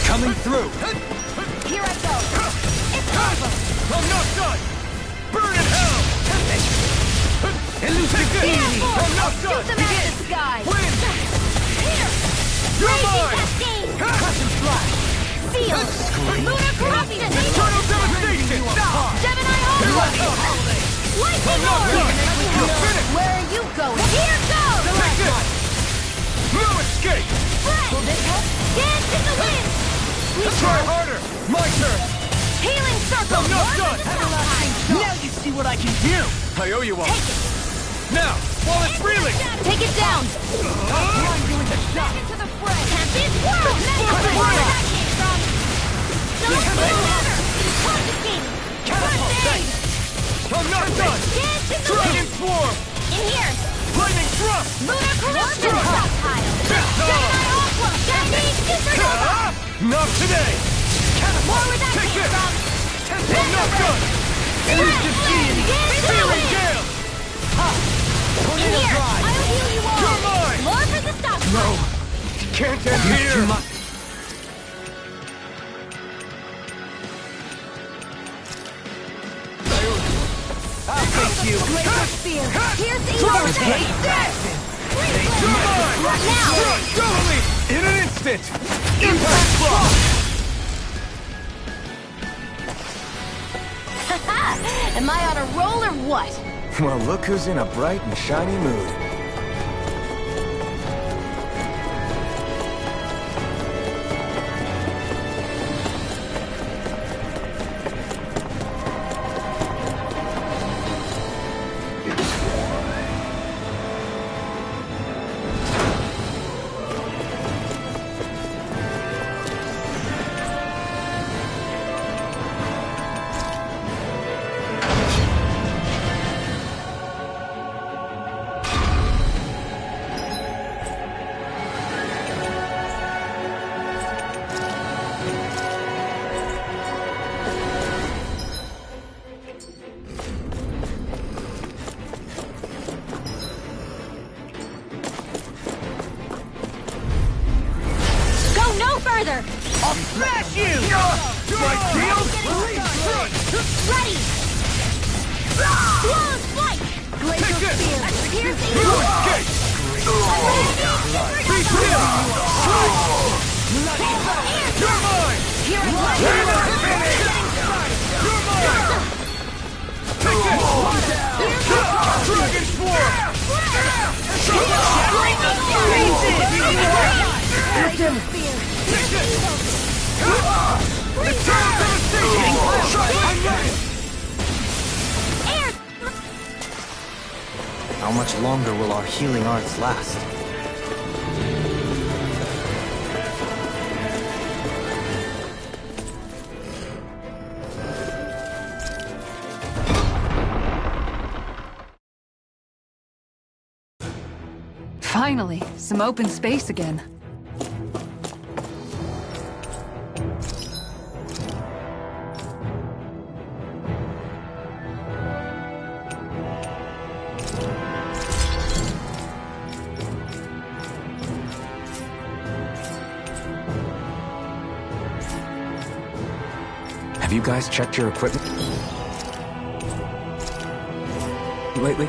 Coming through! Here I go. It's over. I'm not done! Burn in hell! Elusive Being! I'm not Shoot done! them out of the sky. Win! Here. You're Raging mine! Cascade. Custom Flash! Seal. Lunar Corruption. Eternal devastation! Gemini Aqua. Lightning Orb. You're finished! Where are you going? Here goes. Take this! No escape! Will this help? Dance in the wind. Try harder! My turn! Healing circle. I'm not North done. of the South. Now you see what I can do! I owe you one. Take it. Now, while it's reeling! Take it down. Blind you into shock! Into the fray. Tempest World. Cut the Where break. that came from. Never. Confiscating. First aid. I'm not done! Dance in the Dragon wind. Swarm! In here. Lightning Thrust! Lunar Corruption. Stockpile. That's Gemini Aqua. Chinese Supernova. Not today! More where that Take came this. from. I'm not done! Elusive Deity. Dance in the Feeling wind. gale! In here. I'll heal you all. You're mine. More for the stockpile. No! Can't end here! I'll face you! Laser Spear. Here's the Take that! You're mine! Now. Double me! In an instant! Impact block! Am I on a roll or what? Well, look who's in a bright and shiny mood. How much longer will our healing arts last? Finally, some open space again. Have you guys checked your equipment lately?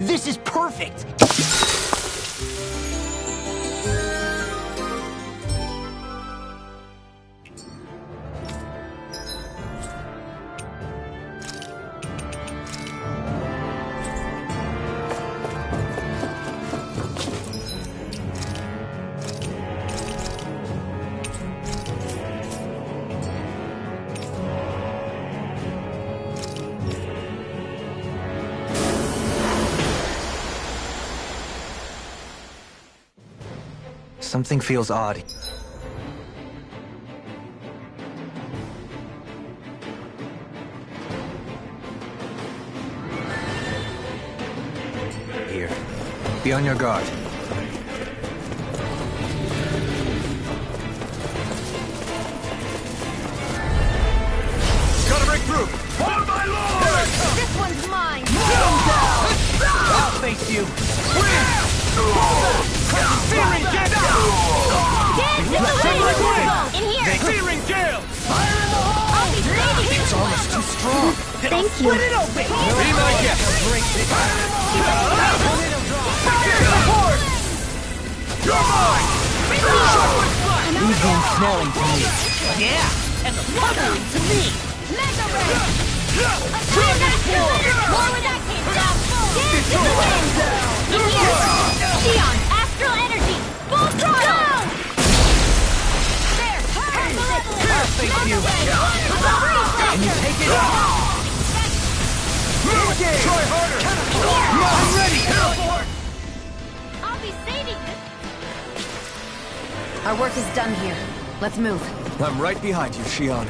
This is perfect! Something feels odd. Here. Be on your guard. Gotta break through! On my lord! This one's mine! I'll face you! Searing Gale! In here! Searing Gale! I'll be saving you! It's almost too strong! Thank you! Split it open! Be my guest! You're mine! Who's been smelling to me? Yeah! And the puzzling to me! Mega Ray! More where that came from! In here! Xion, astral energy! Full throttle! There! I'll face you! Can you take it? Try harder! I'm ready! I'll be saving this! Our work is done here. Let's move. I'm right behind you, Xion.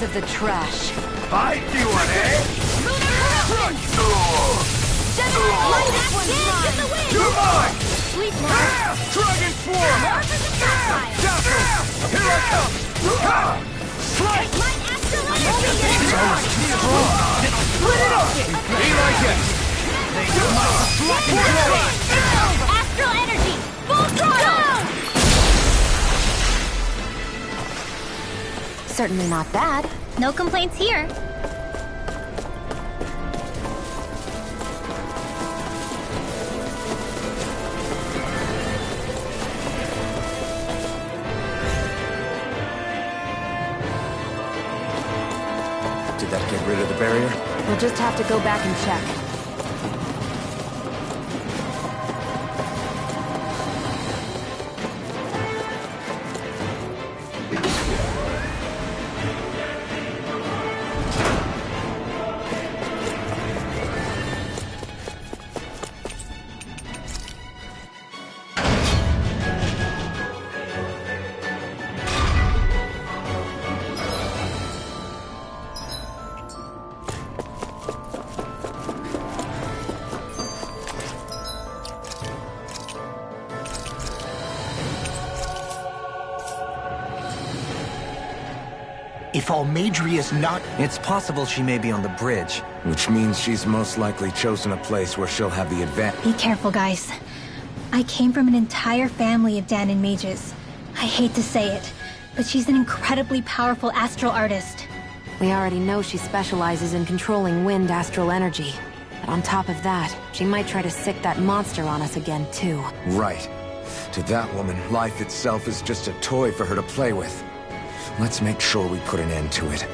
of the trash. Fight you want, eh? You're mine! Sweet now. Dragon Swarm! Here I come! Slice! Split it up! Be like it! Astral energy! Full throttle! Certainly not bad. No complaints here. Did that get rid of the barrier? We'll just have to go back and check. If Almadria's not... It's possible she may be on the bridge. Which means she's most likely chosen a place where she'll have the advantage. Be careful, guys. I came from an entire family of Dahnan mages. I hate to say it, but she's an incredibly powerful astral artist. We already know she specializes in controlling wind astral energy. But on top of that, she might try to sick that monster on us again, too. Right. To that woman, life itself is just a toy for her to play with. Let's make sure we put an end to it.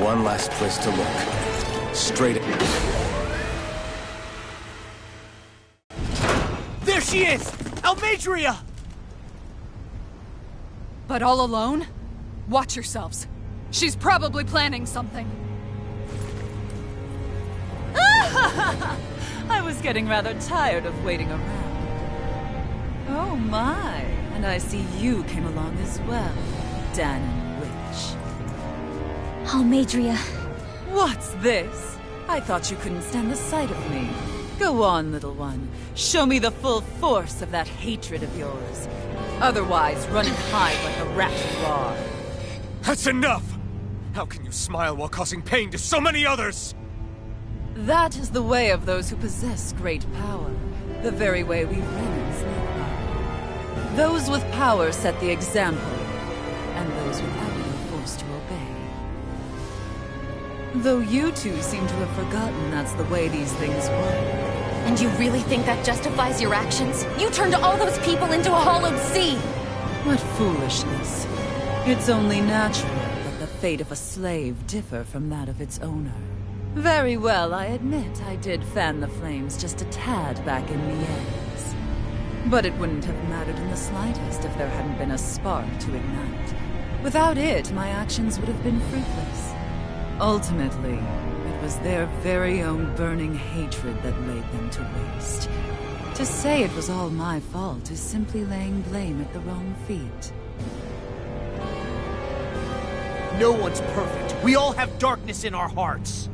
one last place to look. Straight... There she is! Almeidrea! But all alone? Watch yourselves. She's probably planning something. I was getting rather tired of waiting around. Oh my, and I see you came along as well, Dahnan Witch. Almeidrea. What's this? I thought you couldn't stand the sight of me. Go on, little one. Show me the full force of that hatred of yours. Otherwise, run and hide like the rat you are. That's enough! How can you smile while causing pain to so many others? That is the way of those who possess great power. The very way we Renans live by. Those with power set the example, and those without are forced to obey. Though you two seem to have forgotten that's the way these things work. And you really think that justifies your actions? You turned all those people into a hollowed sea! What foolishness. It's only natural that the fate of a slave differ from that of its owner. Very well, I admit I did fan the flames just a tad back in Miez. But it wouldn't have mattered in the slightest if there hadn't been a spark to ignite. Without it, my actions would have been fruitless. Ultimately, it was their very own burning hatred that laid them to waste. To say it was all my fault is simply laying blame at the wrong feet. No one's perfect. We all have darkness in our hearts.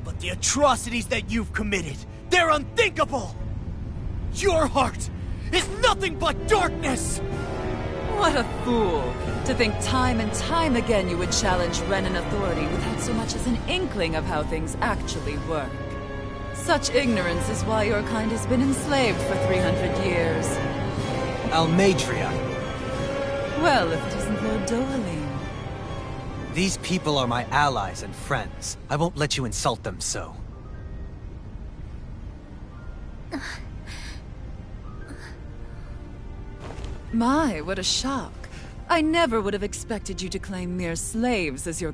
But the atrocities that you've committed, they're unthinkable! Your heart is nothing but darkness! What a fool! To think time and time again you would challenge Renan authority without so much as an inkling of how things actually work. Such ignorance is why your kind has been enslaved for 300 years. Almeidrea. Well, if it isn't Lord Dohalim. These people are my allies and friends. I won't let you insult them so. My, what a shock. I never would have expected you to claim mere slaves as your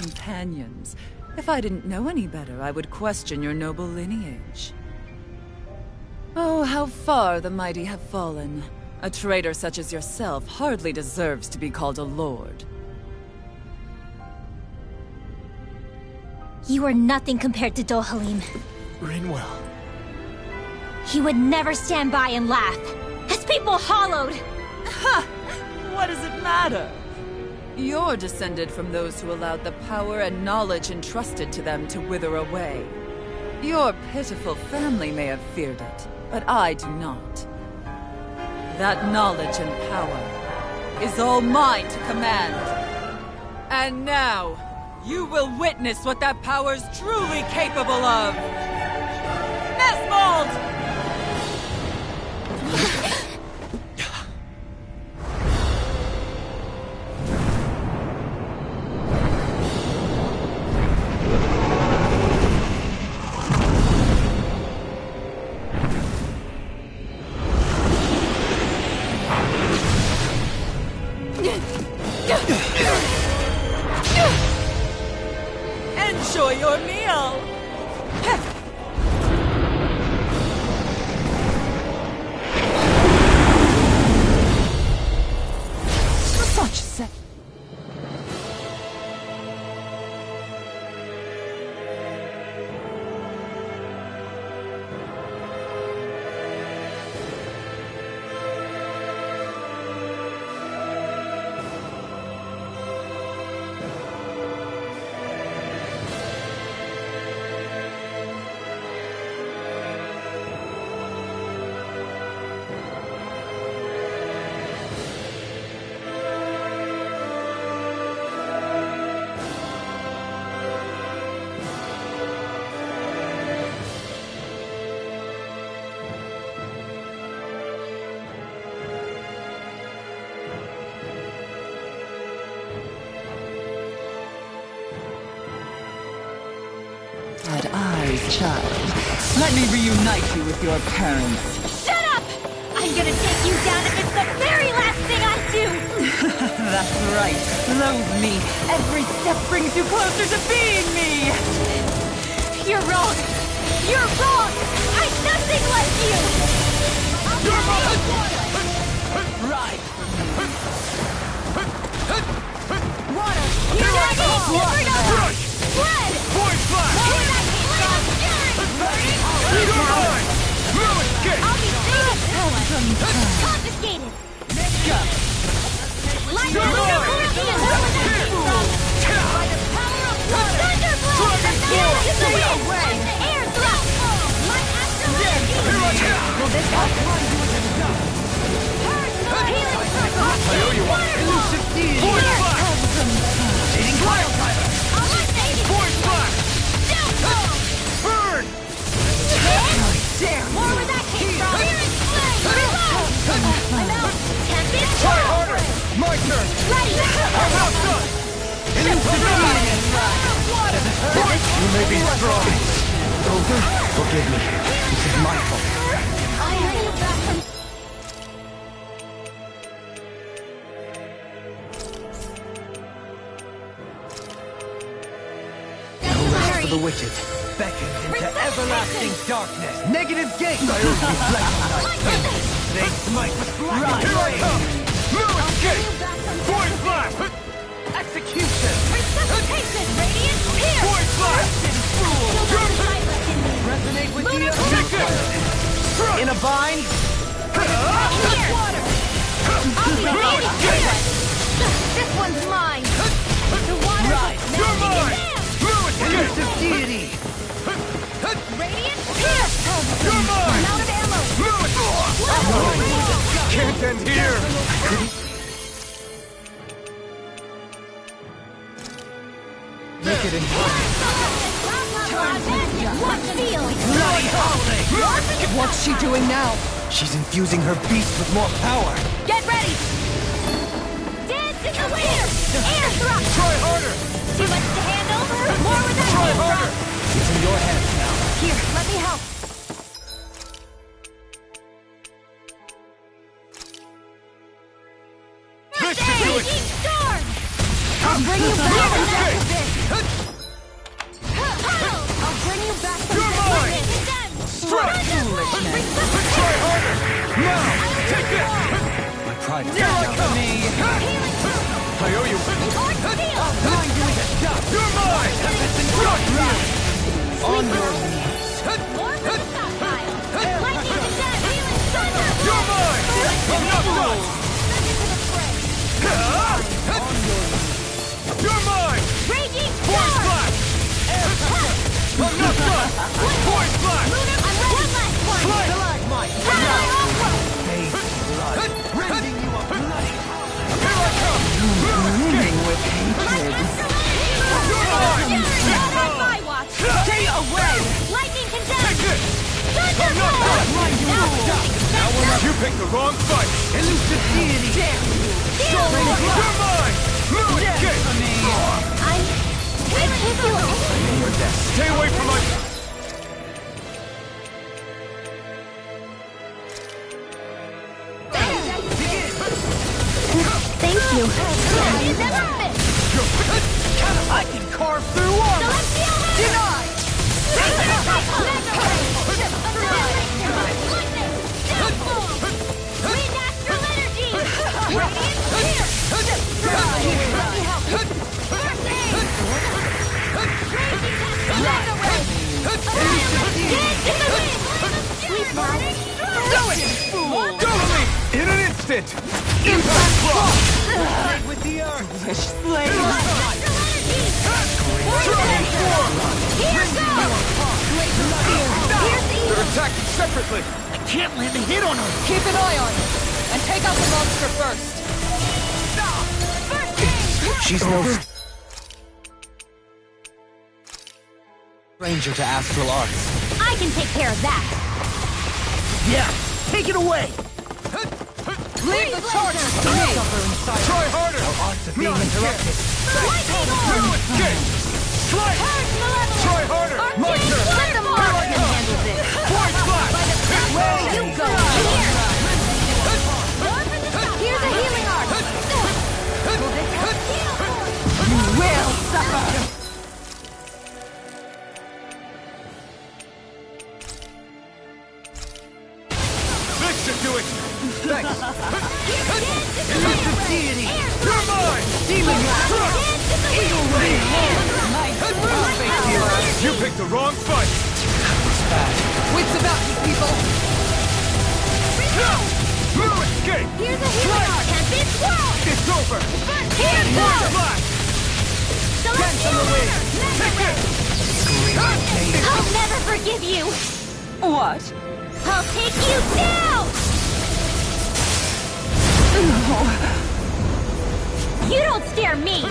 companions. If I didn't know any better, I would question your noble lineage. Oh, how far the mighty have fallen. A traitor such as yourself hardly deserves to be called a lord. You are nothing compared to Dohalim. Rinwell. He would never stand by and laugh. His people hollowed! Ha! What does it matter? You're descended from those who allowed the power and knowledge entrusted to them to wither away. Your pitiful family may have feared it, but I do not. That knowledge and power is all mine to command. And now, you will witness what that power's truly capable of! Nesmold! Enjoy your meal! Such se- Had eyes, child. Let me reunite you with your parents. Shut up! I'm gonna take you down if it's the very last thing I do! That's right. Loathe me. Every step brings you closer to being me! You're wrong! You're wrong! I'm nothing like you! Right. Water! Hear that? Supernova! Blood! Void flash! Hear that? Flame! You're mine! Lewis, get! I'll be safe! Confiscated! Light You're down! mine! Corinthian! Where was that came from? By the power of blood! Thunderblast! Dragon Annihilate the Force! wind! Air thrust! My astral energy! Will this help? Healing circle! I owe you one! Elusive deity! Void flash! Eating Cryotyler! I'll let David Void flash! Burn! More where that came from! Spirit flame! Reload! I'm out! Tempest Try harder! My turn! Ready! I'm outdone! You may be strong. Ogre, forgive me. This is my fault. I'll bring you back from... For the wicked, beckoned into everlasting darkness. Negative gate. They smite with black. Here I come! Lewis, gate! Void flash! Execution. Resuscitation! Radiant pierce! Void flash! Resonate with Lunar the Strike! in a bind. Water! I'll be radiant pierce! This one's mine! The water Right. You're mine! Lewis, gate! Elusive deity. Radiant pierce! You're mine! I'm out of ammo! Lewis! Can't end here! Make it in What field? bloody howling. What's she doing now? She's infusing her beast with more power. Get ready! Dance in the wind! Air thrust! Try harder! Too much to handle? More with that Try came harder! from! It's in your hands now. Here, let me help. This should do it! Each storm! I'll bring you back Lewis, after gate! this! I'll bring you back from You're mine! Strike! Try harder! Now! Take this! My pride is Here I down. come! I owe you! You're mine! Rock me! On your knees. You're mine! I'm not done! You're mine! Force Flash! I'm not done! Force Flash! Rending you a bloody Here I come! Brimming with hatred. Stay away! Lightning Take condemned! this! I'm not done! You picked the wrong fight! elusive deity! You're mine! Move! Escape! I can't do anything. Stay away from my... Thank you. I can carve through armor! Denied! In an instant! Impact block! With the earth! Foolish slave. They're attacking separately! I can't land a hit on her! Keep an eye on him. And take out the monster first. She's no stranger to astral arts. I can take care of that. Yeah! Take it away! Leave the charges to me. Try harder! Not interrupted! No escape! Strike! Try harder! My turn! Here I come! Force Flash! Where you go? Here! Here's a healing art! You will suffer. This should do it! Thanks! Elusive deity! You're mine! Demon Wrath! Eagle Ray! You picked the wrong fight! Wits about you, people. No escape! Here's a healing art! Tempest Swirl! It's over! Here's Force go! Flash! Celestial Letter! Take this! I'll never forgive you! What? I'll take you down! You don't scare me!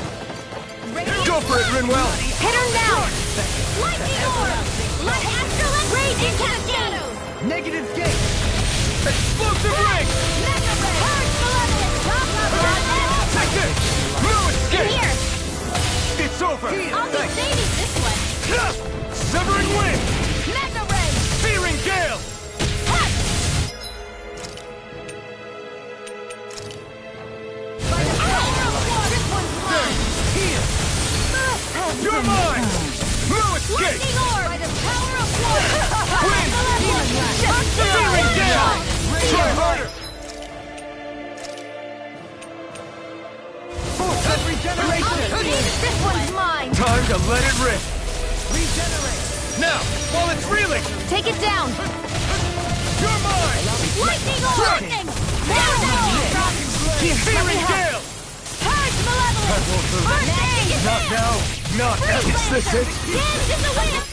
Go for it, Rinwell! Hit her now! Lightning Orb! Light Astral Raging Shadows! Negative gate! Explosive ring! Mega Ray! Purge Malevolence! Take this! No escape! Here! It's over! I'll be saving this one! Severing wind! Mega Ray! Searing gale! You're mine! No escape! Lightning Orb! By the power of water! Wind! Searing gale! Try harder! Force of regeneration! This one's mine! Time to let it rip! Regenerate! Now, while it's reeling! Take it down! You're mine! Lightning Orb! Searing gale! Purge Malevolence! First aid! Not now! Not now! Is this it? Dance in the wind!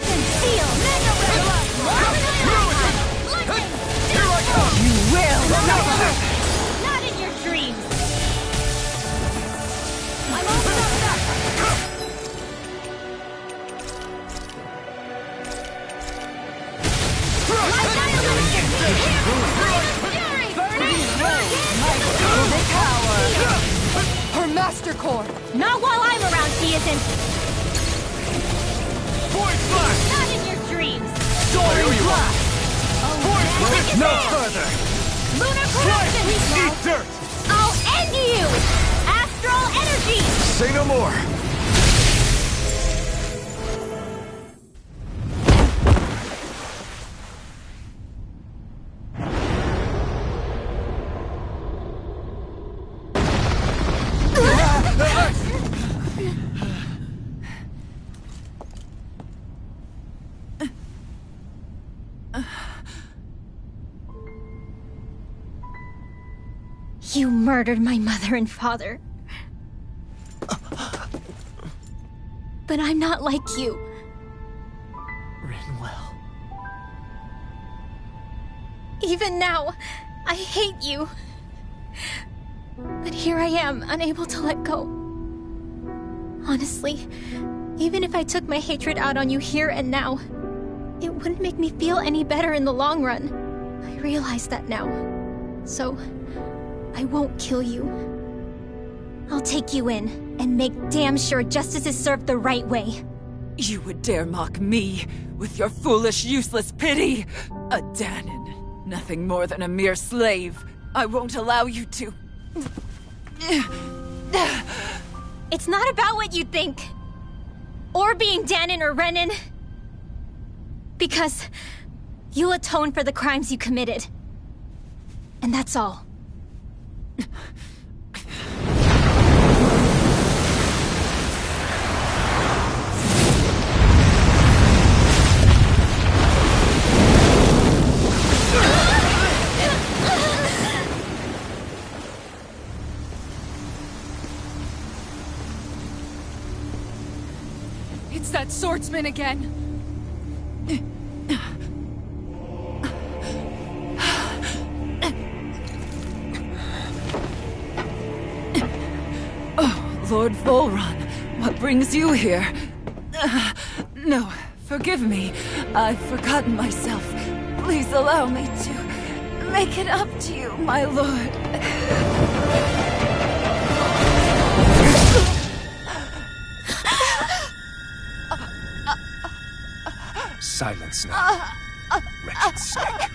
Conceal! Mega Ray! Lightning! Here I come! You will suffer. Not in your dreams! I'm all fucked up! Her master core. Not while I'm around, she isn't! Void Flash! Not in your dreams! Soaring blast! Void Flash! No further! Lunar corruption! Eat dirt! I'll end you! Astral energy! Say no more! You murdered my mother and father. But I'm not like you. Rinwell. Even now, I hate you. But here I am, unable to let go. Honestly, even if I took my hatred out on you here and now, it wouldn't make me feel any better in the long run. I realize that now. So, I won't kill you. I'll take you in and make damn sure justice is served the right way. You would dare mock me with your foolish, useless pity? A Dahnan, nothing more than a mere slave. I won't allow you to... It's not about what you think. Or being Dahnan or Renan. Because you'll atone for the crimes you committed. And that's all. It's that swordsman again. Lord Volron, what brings you here? No, forgive me. I've forgotten myself. Please allow me to make it up to you, my lord. Silence now, wretched snake.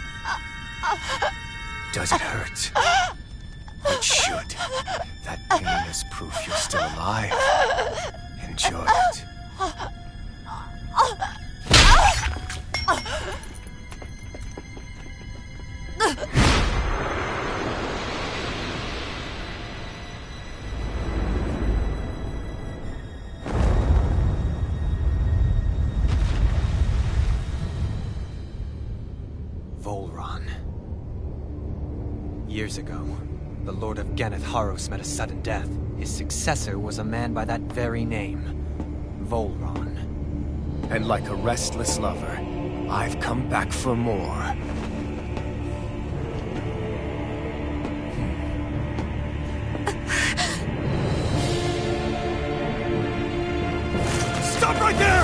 Does it hurt? It should. That pain is proof you're still alive. Enjoy it. Volron. Years ago, the Lord of Ganath Haros met a sudden death. His successor was a man by that very name, Volron. And like a restless lover, I've come back for more. Stop right there!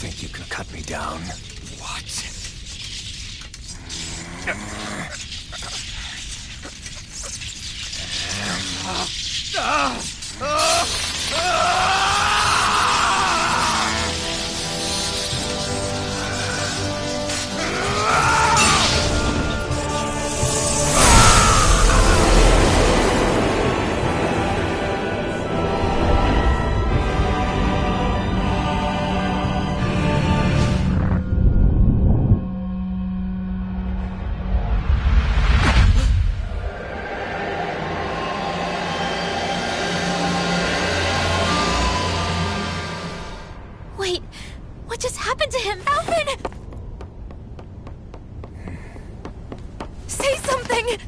Think you can cut me down? What? Wait, what just happened to him? Alvin! Say something!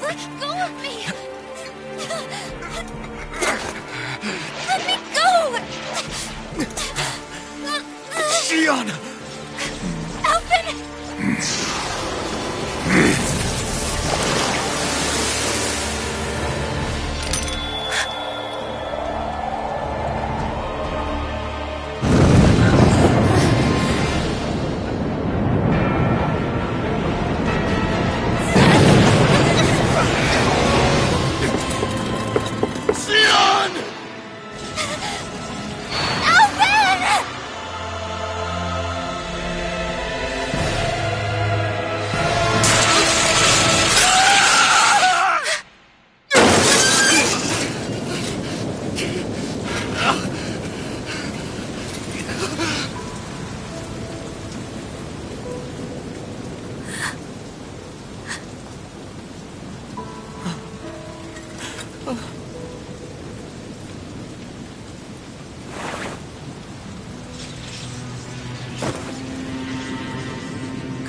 Let go of me! Let me go! Shion! Alvin!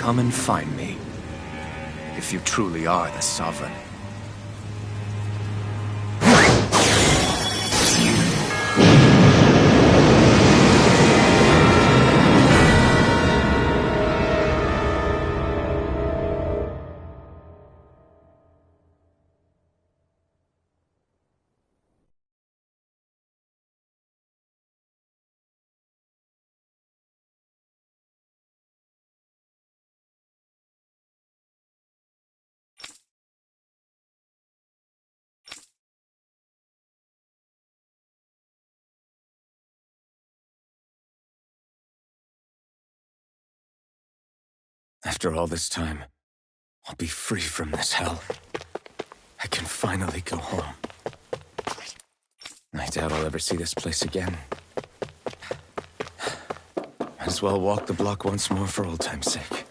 come and find me. If you truly are the Sovereign. After all this time, I'll be free from this hell. I can finally go home. I doubt I'll ever see this place again. Might as well walk the block once more for old time's sake.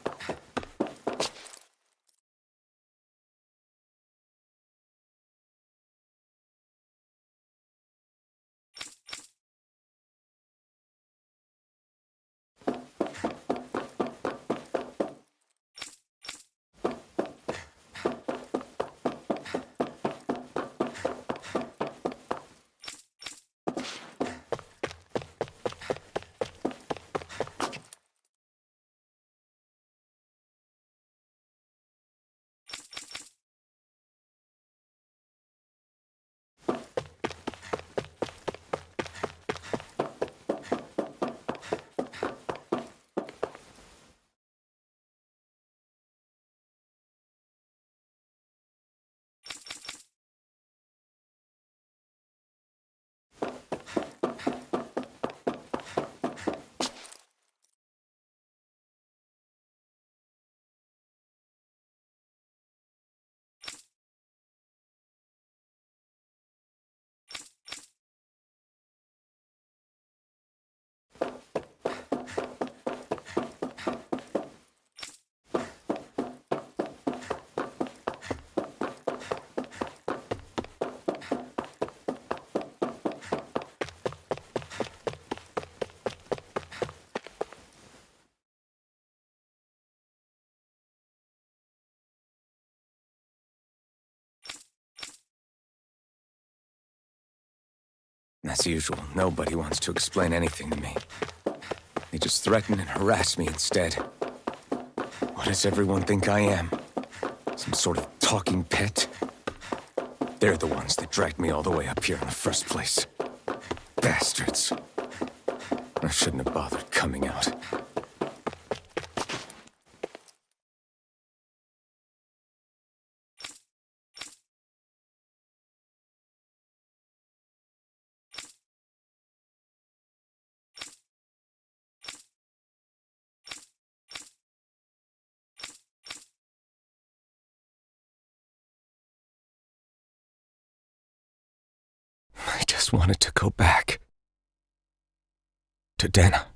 As usual, nobody wants to explain anything to me. They just threaten and harass me instead. What does everyone think I am? Some sort of talking pet? They're the ones that dragged me all the way up here in the first place. Bastards. I shouldn't have bothered coming out. I just wanted to go back. To Dahna.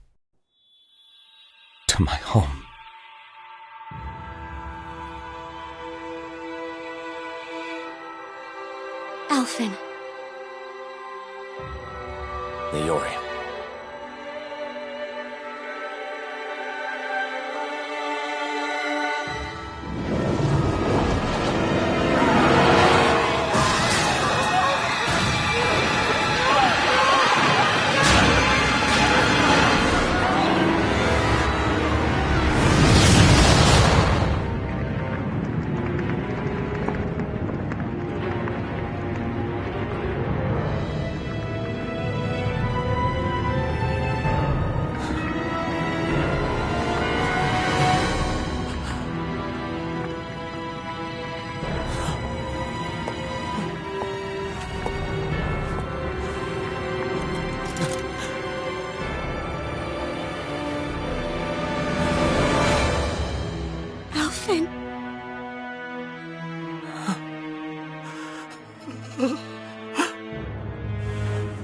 To my home. Alphen. Leori.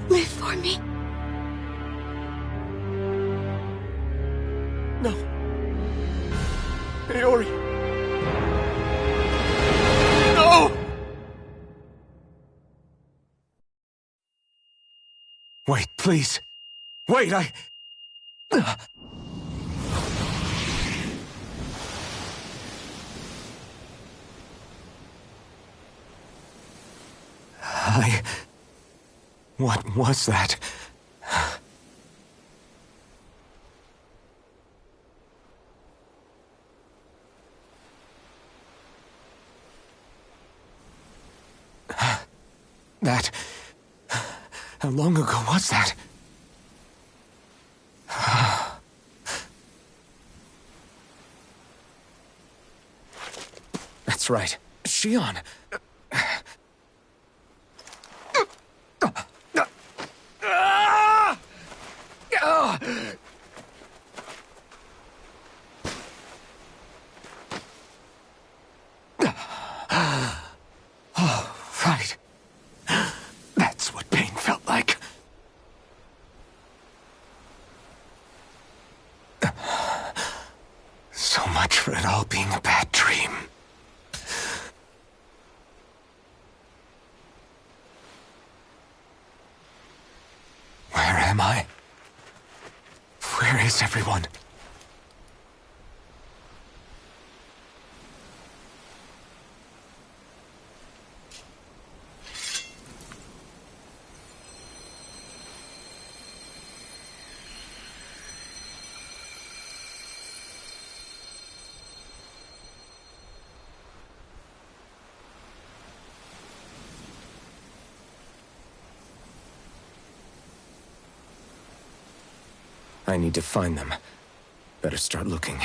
Live for me. No. Leori. No! Wait, please. Wait, What was that? That... How long ago was that? That's right. Shion! Oh, right. That's what pain felt like. So much for it all being a bad dream. Where am I? Where is everyone? I need to find them. Better start looking.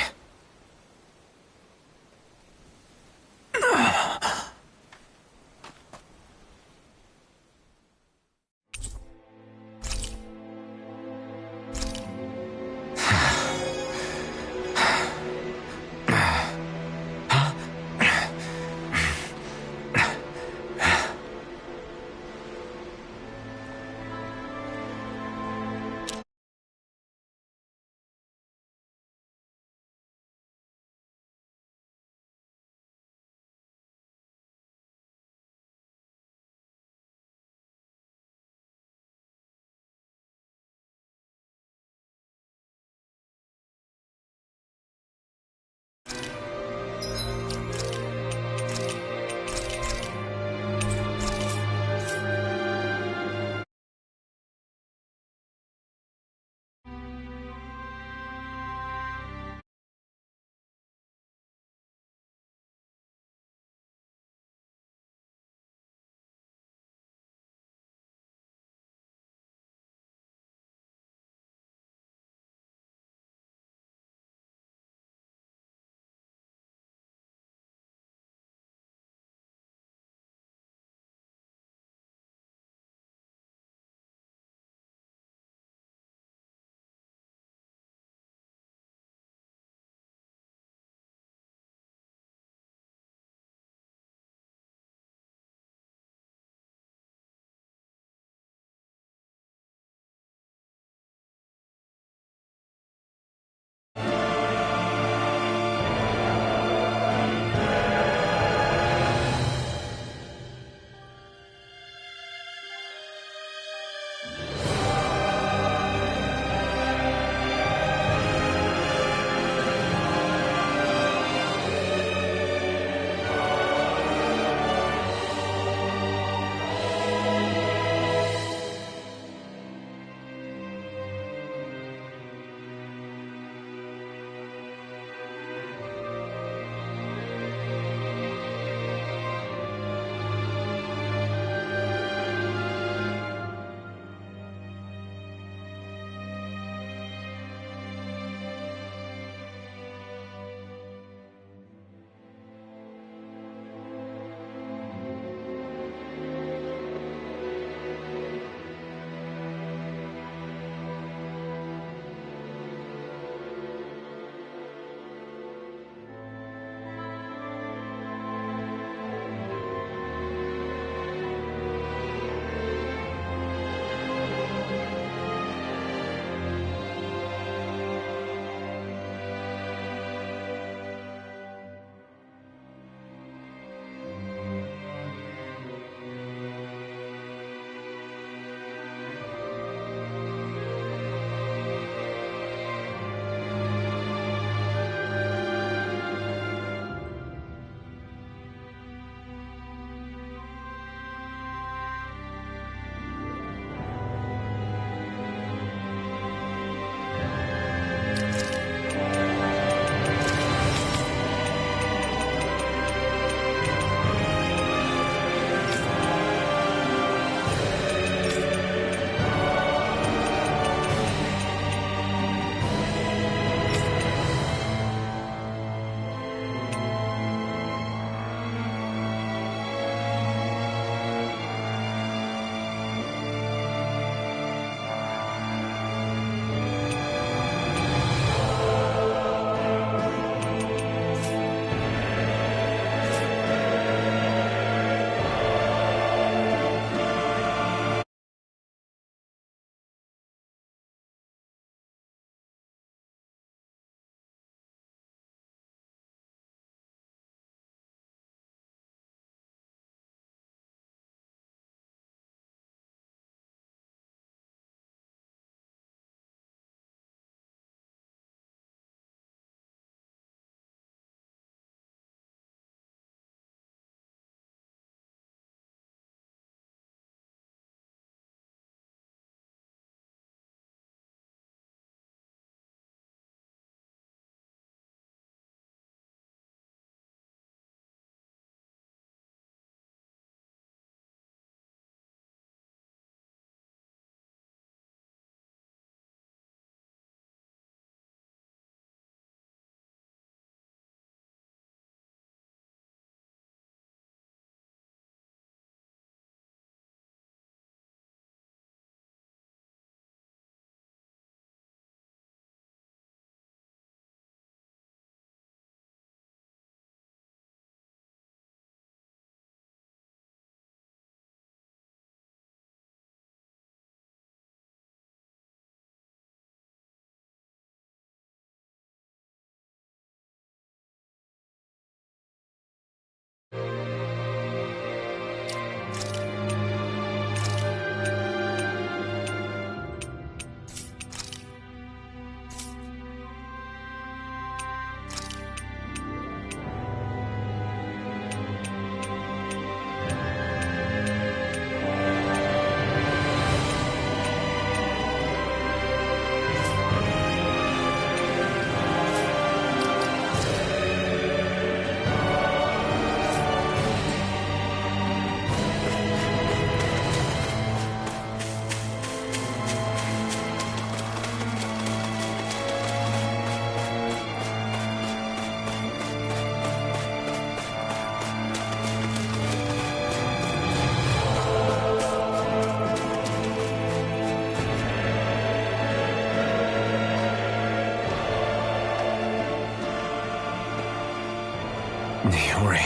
Yori.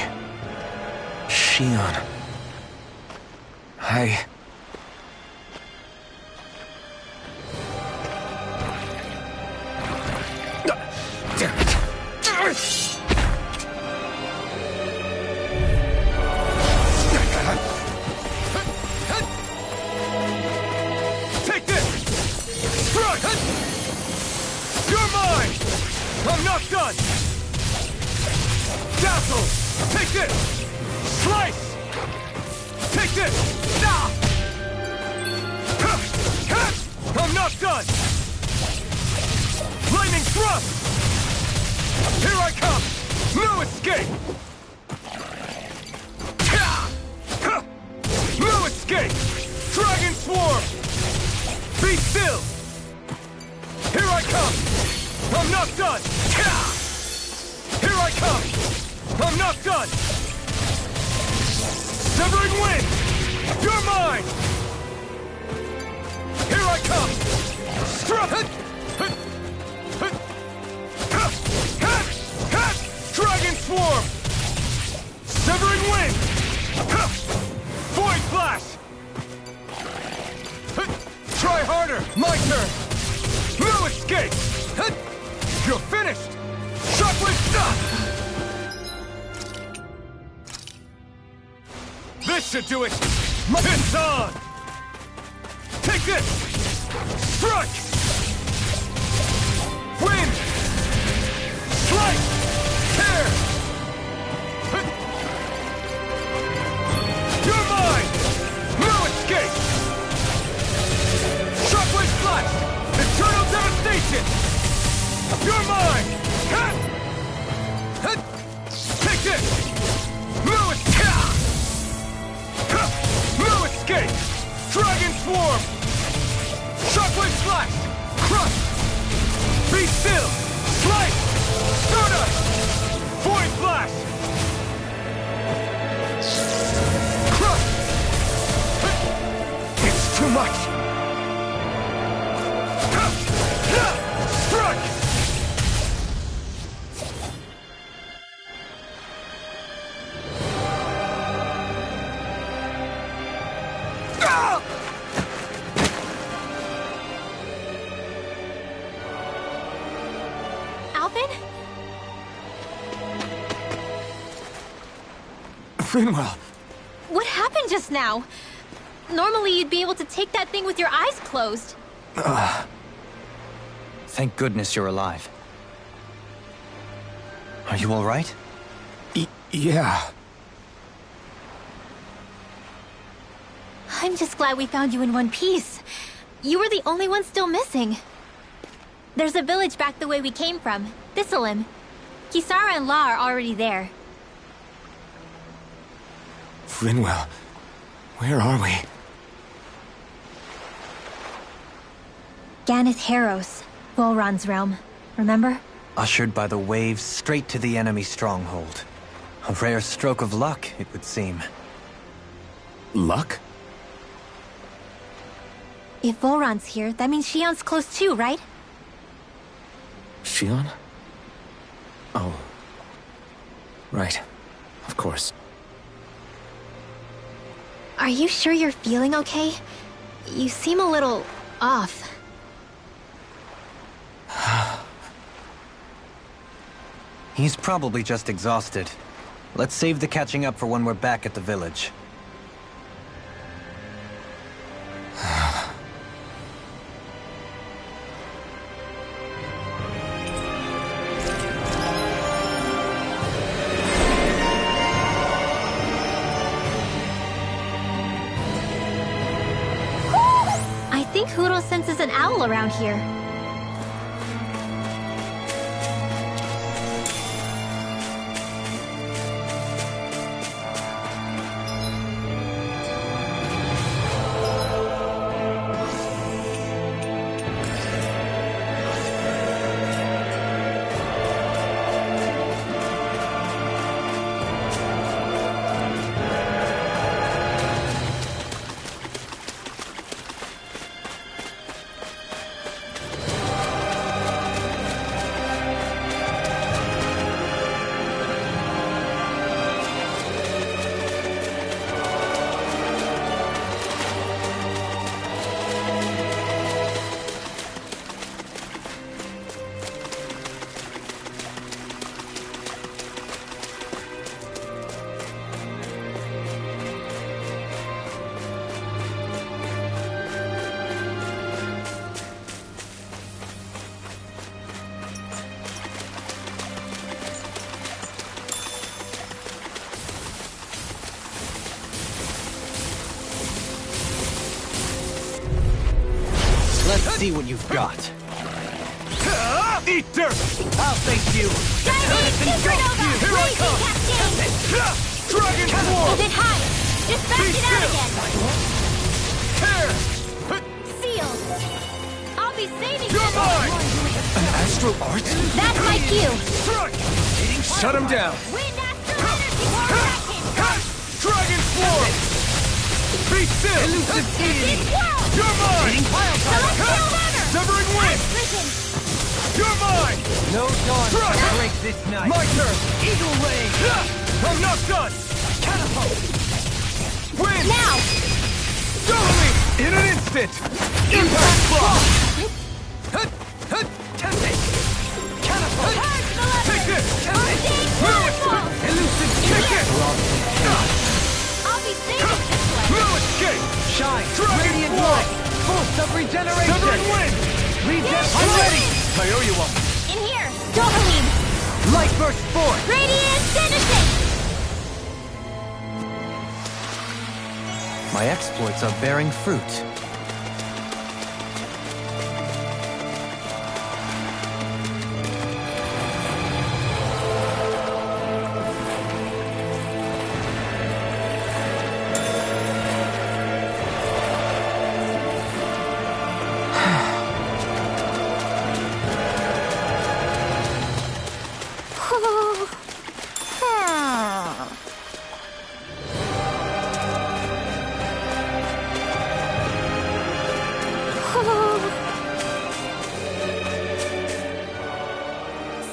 Shion. Damn it! Take this! Strike! You're mine! I'm not done! Dazzle! Take this! Slice! Take this! Ah! I'm not done! Lightning thrust! Here I come! No escape! No escape! Dragon swarm! Be still! Here I come! I'm not done! Here I come! I'm not done! Severing wind! You're mine! Here I come! Struck! Dragon swarm! Severing wind! Void flash! Try harder! My turn! No escape! You're finished! Shockwave stop! This should do it! It's on! Take this! Strike! Wind! Slice! Tear! You're mine! No escape! Shockwave flash! Eternal devastation! You're mine! Take this! No escape! No escape! Dragon swarm! Shockwave slash! Crush! Be still! Slice! Stardust! Void flash! Crush! It's too much! Struck! Alvin? Rinwell! What happened just now? Normally you'd be able to take that thing with your eyes closed. Thank goodness you're alive. Are you all right? Yeah. I'm just glad we found you in one piece. You were the only one still missing. There's a village back the way we came from, Thistleim. Kisara and La are already there. Rinwell, where are we? Ganeth Haros, Volron's realm. Remember? Ushered by the waves straight to the enemy stronghold. A rare stroke of luck, it would seem. Luck? If Volron's here, that means Shion's close too, right? Shion? Oh. Right. Of course. Are you sure you're feeling okay? You seem a little off. He's probably just exhausted. Let's save the catching up for when we're back at the village. I think Huro senses an owl around here. Let's see what you've got. Eat dirt! I'll face you! Chinese Supernova! Here I Blazing come! Cascade! Dragon Swarm! Hold it high! Dispatch it out again! Tear! Sealed! I'll be saving You're them! mine! An astral art? That's my cue! Strike! Shut him down! Wind Astral Energy for attacking! Dragon Swarm! Be still! Elusive deity! You're mine! Celestial Runner! Severing Wind! Prison! You're mine! No dawn Strike! can break this night. My turn! Eagle Ray! I'm not done! Catapult! Wind! Now! Dominate! In an instant! Impact Block! Tempest! Catapult! Purge Malevolence! Take this! Ordained Move it! Waterfall! Elusive Kick it! I'll be saving this way! No escape! Shine! Dragon Radiant Swarm! light! Pulse of regeneration! Severing Wind! I'm ready! I owe you one. In here! Dohaline! Light burst forth! Radiant Citizen! My exploits are bearing fruit.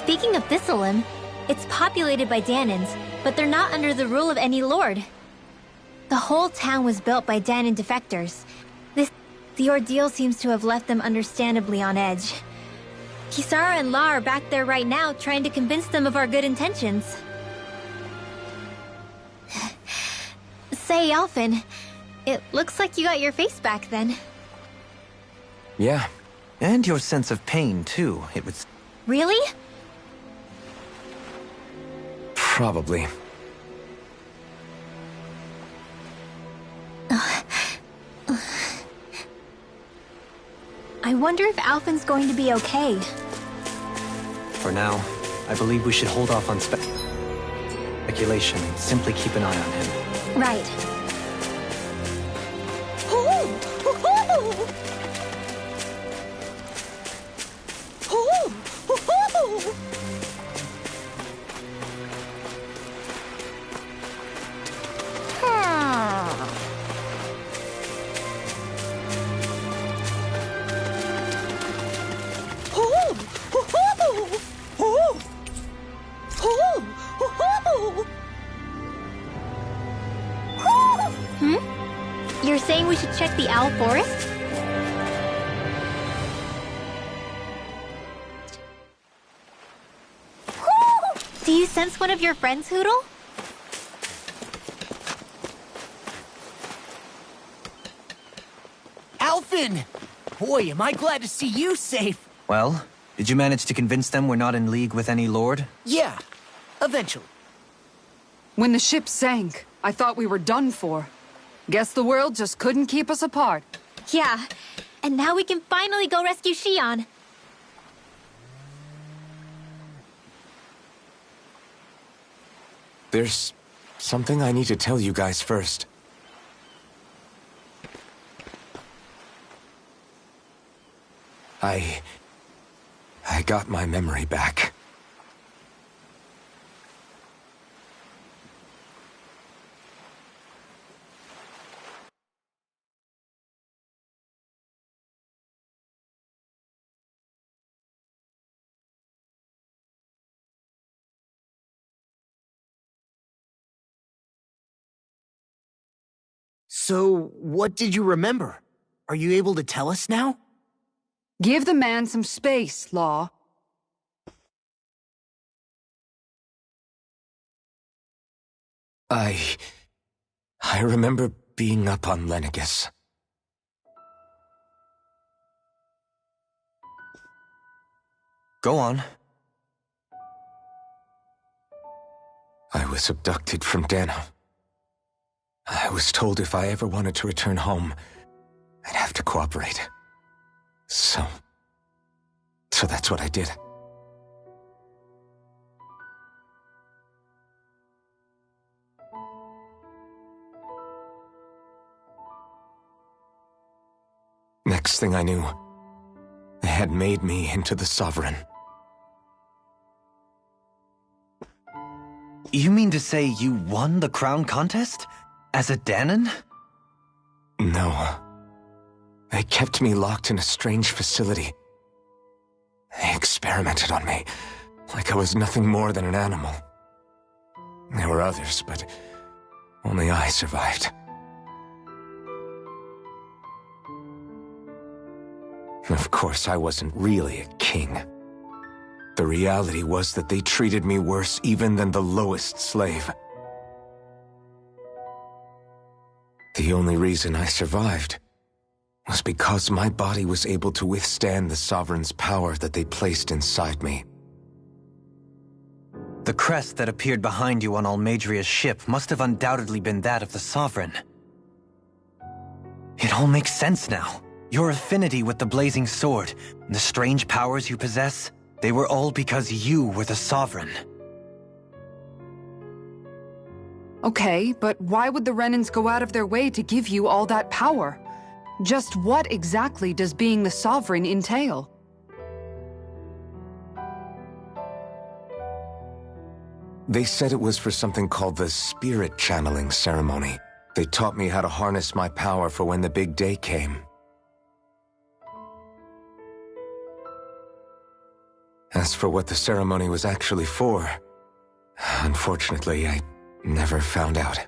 Speaking of Thistlelim, it's populated by Danans, but they're not under the rule of any lord. The whole town was built by Danan defectors. The ordeal seems to have left them understandably on edge. Kisara and La are back there right now trying to convince them of our good intentions. Say, Alphen, it looks like you got your face back then. Yeah. And your sense of pain, too. It was... Really? Probably. I wonder if Alphen's going to be okay. For now, I believe we should hold off on speculation and simply keep an eye on him. Right. You're saying we should check the Owl Forest? Do you sense one of your friends, Hootle? Alphen! Boy, am I glad to see you safe. Well, did you manage to convince them we're not in league with any lord? Yeah, eventually. When the ship sank, I thought we were done for. Guess the world just couldn't keep us apart. Yeah, and now we can finally go rescue Xion. There's something I need to tell you guys first. I got my memory back. So, what did you remember? Are you able to tell us now? Give the man some space, Law. I remember being up on Lenegis. Go on. I was abducted from Dana. I was told if I ever wanted to return home, I'd have to cooperate. So that's what I did. Next thing I knew, they had made me into the Sovereign. You mean to say you won the crown contest? As a Dahnan? No. They kept me locked in a strange facility. They experimented on me, like I was nothing more than an animal. There were others, but only I survived. Of course, I wasn't really a king. The reality was that they treated me worse even than the lowest slave. The only reason I survived was because my body was able to withstand the Sovereign's power that they placed inside me. The crest that appeared behind you on Almeidria's ship must have undoubtedly been that of the Sovereign. It all makes sense now. Your affinity with the Blazing Sword, and the strange powers you possess, they were all because you were the Sovereign. Okay, but why would the Renans go out of their way to give you all that power? Just what exactly does being the Sovereign entail? They said it was for something called the Spirit Channeling Ceremony. They taught me how to harness my power for when the big day came. As for what the ceremony was actually for, unfortunately, I never found out.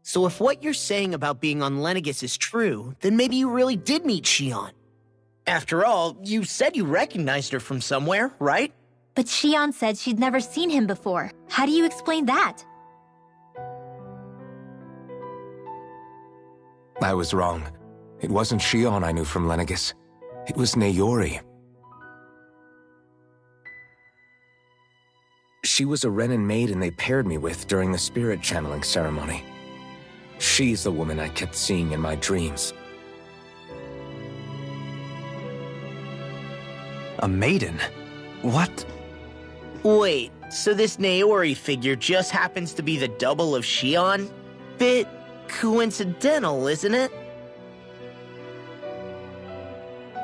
So if what you're saying about being on Lenegis is true, then maybe you really did meet Shionne. After all, you said you recognized her from somewhere, right? But Shionne said she'd never seen him before. How do you explain that? I was wrong. It wasn't Shionne I knew from Lenegis. It was Naori. She was a Renan maiden they paired me with during the spirit channeling ceremony. She's the woman I kept seeing in my dreams. A maiden? What? Wait, so this Naori figure just happens to be the double of Shionne? Bit coincidental, isn't it?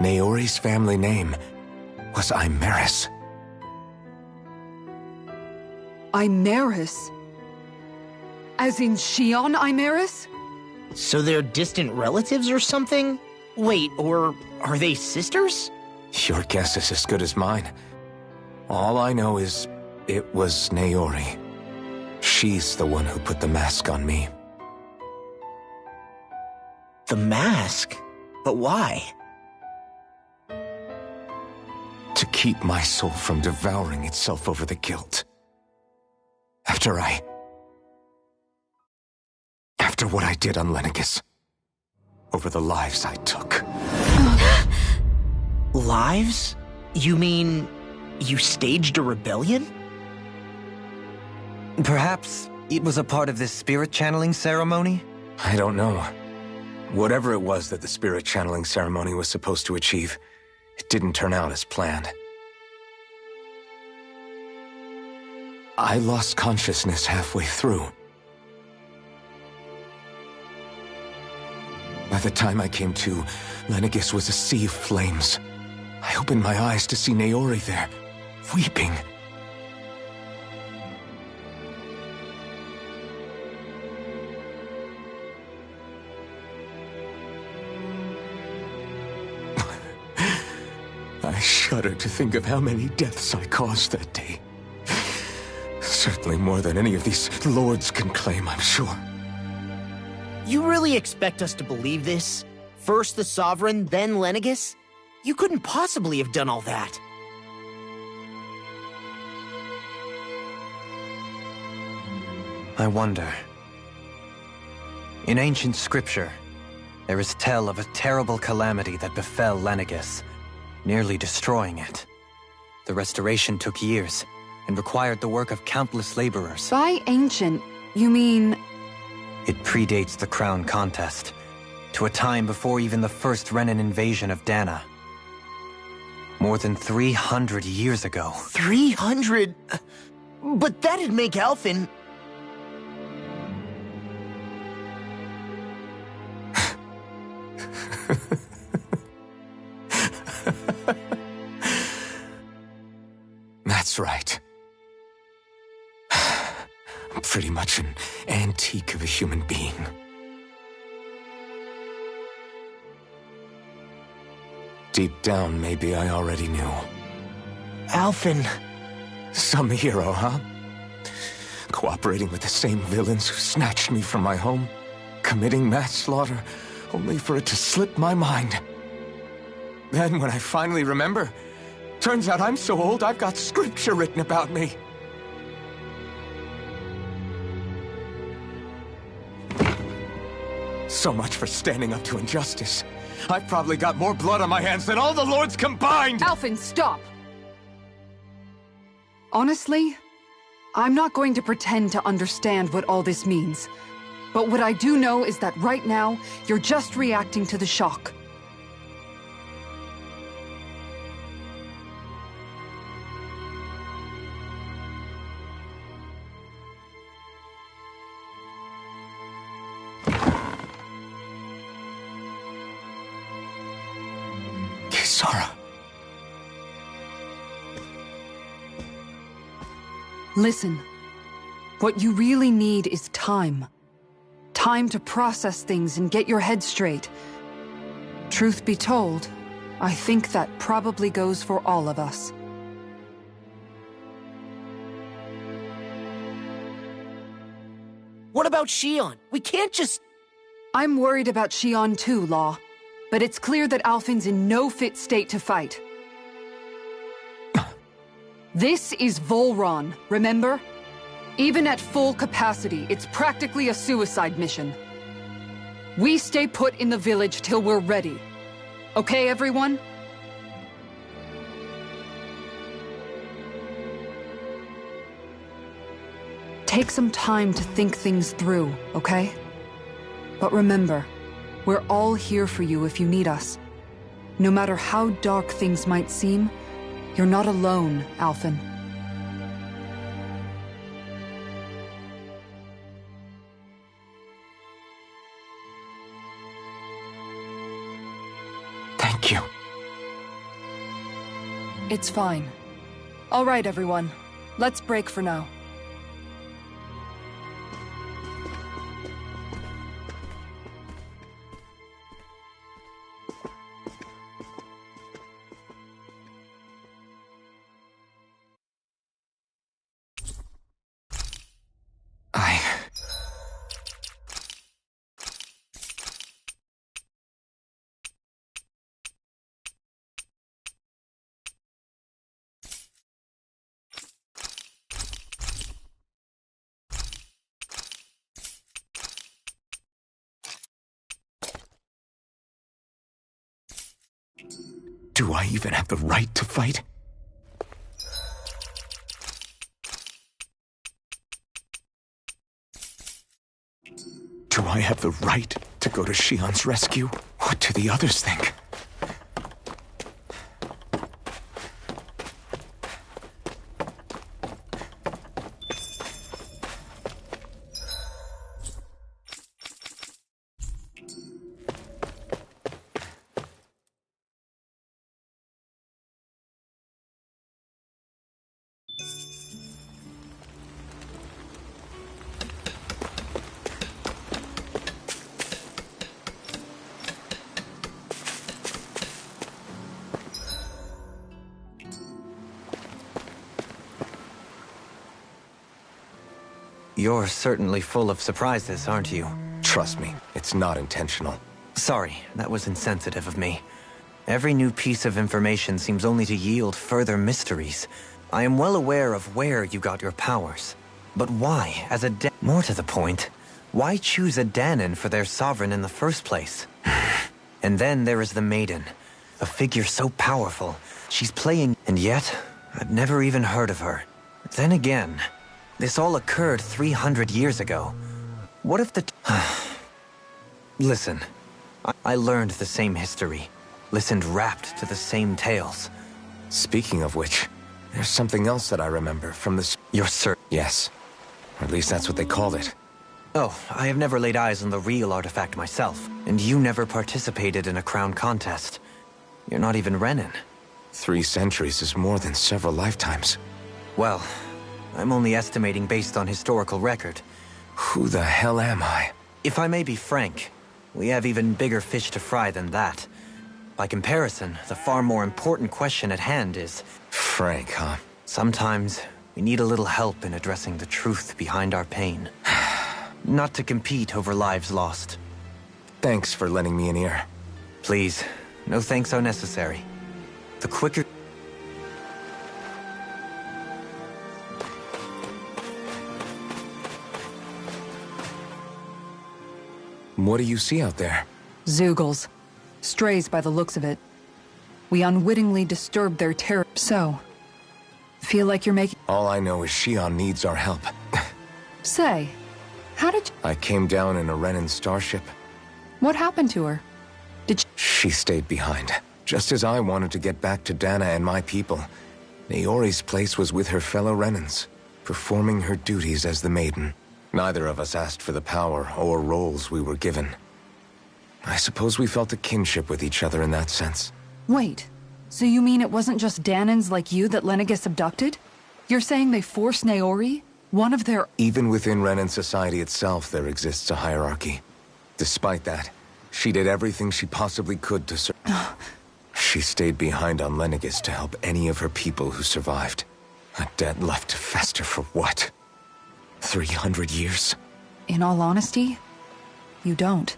Naori's family name was Imerys. Imerys? As in Shionne Imerys? So they're distant relatives or something? Wait, or are they sisters? Your guess is as good as mine. All I know is it was Naori. She's the one who put the mask on me. The mask? But why? To keep my soul from devouring itself over the guilt. After what I did on Lenegis. Over the lives I took. Lives? You mean you staged a rebellion? Perhaps it was a part of this spirit channeling ceremony? I don't know. Whatever it was that the spirit channeling ceremony was supposed to achieve, it didn't turn out as planned. I lost consciousness halfway through. By the time I came to, Lenegis was a sea of flames. I opened my eyes to see Naori there, weeping. I shudder to think of how many deaths I caused that day. Certainly more than any of these lords can claim, I'm sure. You really expect us to believe this? First the Sovereign, then Lenegis? You couldn't possibly have done all that. I wonder. In ancient scripture, there is tell of a terrible calamity that befell Lenegis, nearly destroying it. The restoration took years, and required the work of countless laborers. By ancient, You mean... It predates the crown contest, to a time before even the first Renan invasion of Dana. More than 300 years ago. 300? But that'd make Alphen... That's right. I'm pretty much an antique of a human being. Deep down, maybe I already knew. Alphen... Some hero, huh? Cooperating with the same villains who snatched me from my home, committing mass slaughter, only for it to slip my mind. Then, when I finally remember, turns out I'm so old I've got scripture written about me. So much for standing up to injustice. I've probably got more blood on my hands than all the lords combined! Alphen, stop! Honestly, I'm not going to pretend to understand what all this means. But what I do know is that right now, you're just reacting to the shock. Kisara. Listen, what you really need is time. Time to process things and get your head straight. Truth be told, I think that probably goes for all of us. What about Shion? We can't just... I'm worried about Shion too, Law. But it's clear that Alphen's in no fit state to fight. This is Volron, remember? Even at full capacity, it's practically a suicide mission. We stay put in the village till we're ready. Okay, everyone? Take some time to think things through, okay? But remember, we're all here for you if you need us. No matter how dark things might seem, you're not alone, Alphen. Thank you. It's fine. All right, everyone. Let's break for now. Do I even have the right to fight? Do I have the right to go to Shion's rescue? What do the others think? You're certainly full of surprises, aren't you? Trust me, it's not intentional. Sorry, that was insensitive of me. Every new piece of information seems only to yield further mysteries. I am well aware of where you got your powers. But why, as a more to the point, why choose a Danan for their sovereign in the first place? And then there is the Maiden, a figure so powerful. She's playing, and yet, I've never even heard of her. Then again, This all occurred 300 years ago. What if the... Listen, I learned the same history, listened rapt to the same tales. Speaking of which, there's something else that I remember from this... Your sir... Yes. Or at least that's what they called it. Oh, I have never laid eyes on the real artifact myself, and you never participated in a crown contest. You're not even Renan. 3 centuries is more than several lifetimes. Well, I'm only estimating based on historical record. Who the hell am I? If I may be frank, we have even bigger fish to fry than that. By comparison, the far more important question at hand is... Frank, huh? Sometimes, we need a little help in addressing the truth behind our pain. Not to compete over lives lost. Thanks for lending me an ear. Please, no thanks are necessary. The quicker... What do you see out there? Zeugles. Strays by the looks of it. We unwittingly disturbed their terror. So, feel like you're making... All I know is Shion needs our help. Say, how did you... I came down in a Renan starship. What happened to her? Did She stayed behind. Just as I wanted to get back to Dana and my people, Naori's place was with her fellow Renans, performing her duties as the Maiden. Neither of us asked for the power or roles we were given. I suppose we felt a kinship with each other in that sense. Wait, so you mean it wasn't just Danans like you that Lenegis abducted? You're saying they forced Naori? One of their... Even within Renan society itself, there exists a hierarchy. Despite that, she did everything she possibly could to survive. She stayed behind on Lenegis to help any of her people who survived. A debt left to fester for what? 300 years? In all honesty, you don't.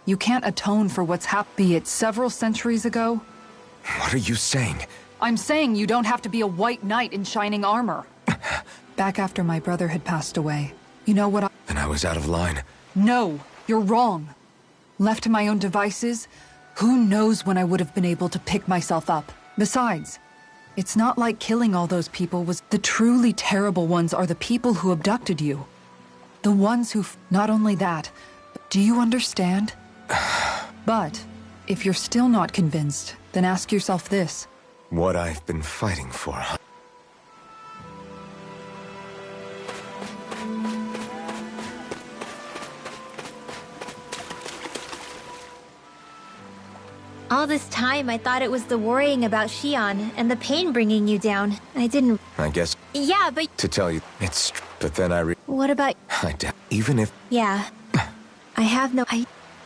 You can't atone for what's happened, be it several centuries ago. What are you saying? I'm saying you don't have to be a white knight in shining armor. Back after my brother had passed away, you know what Then I was out of line. No, you're wrong. Left to my own devices, who knows when I would have been able to pick myself up. Besides, it's not like killing all those people was... The truly terrible ones are the people who abducted you. The ones who... Not only that, but do you understand? But, if you're still not convinced, then ask yourself this. What I've been fighting for, huh? All this time, I thought it was the worrying about Shion and the pain bringing you down. I didn't... I guess... Yeah, but... To tell you, it's... But then What about... Even if... Yeah. I have no...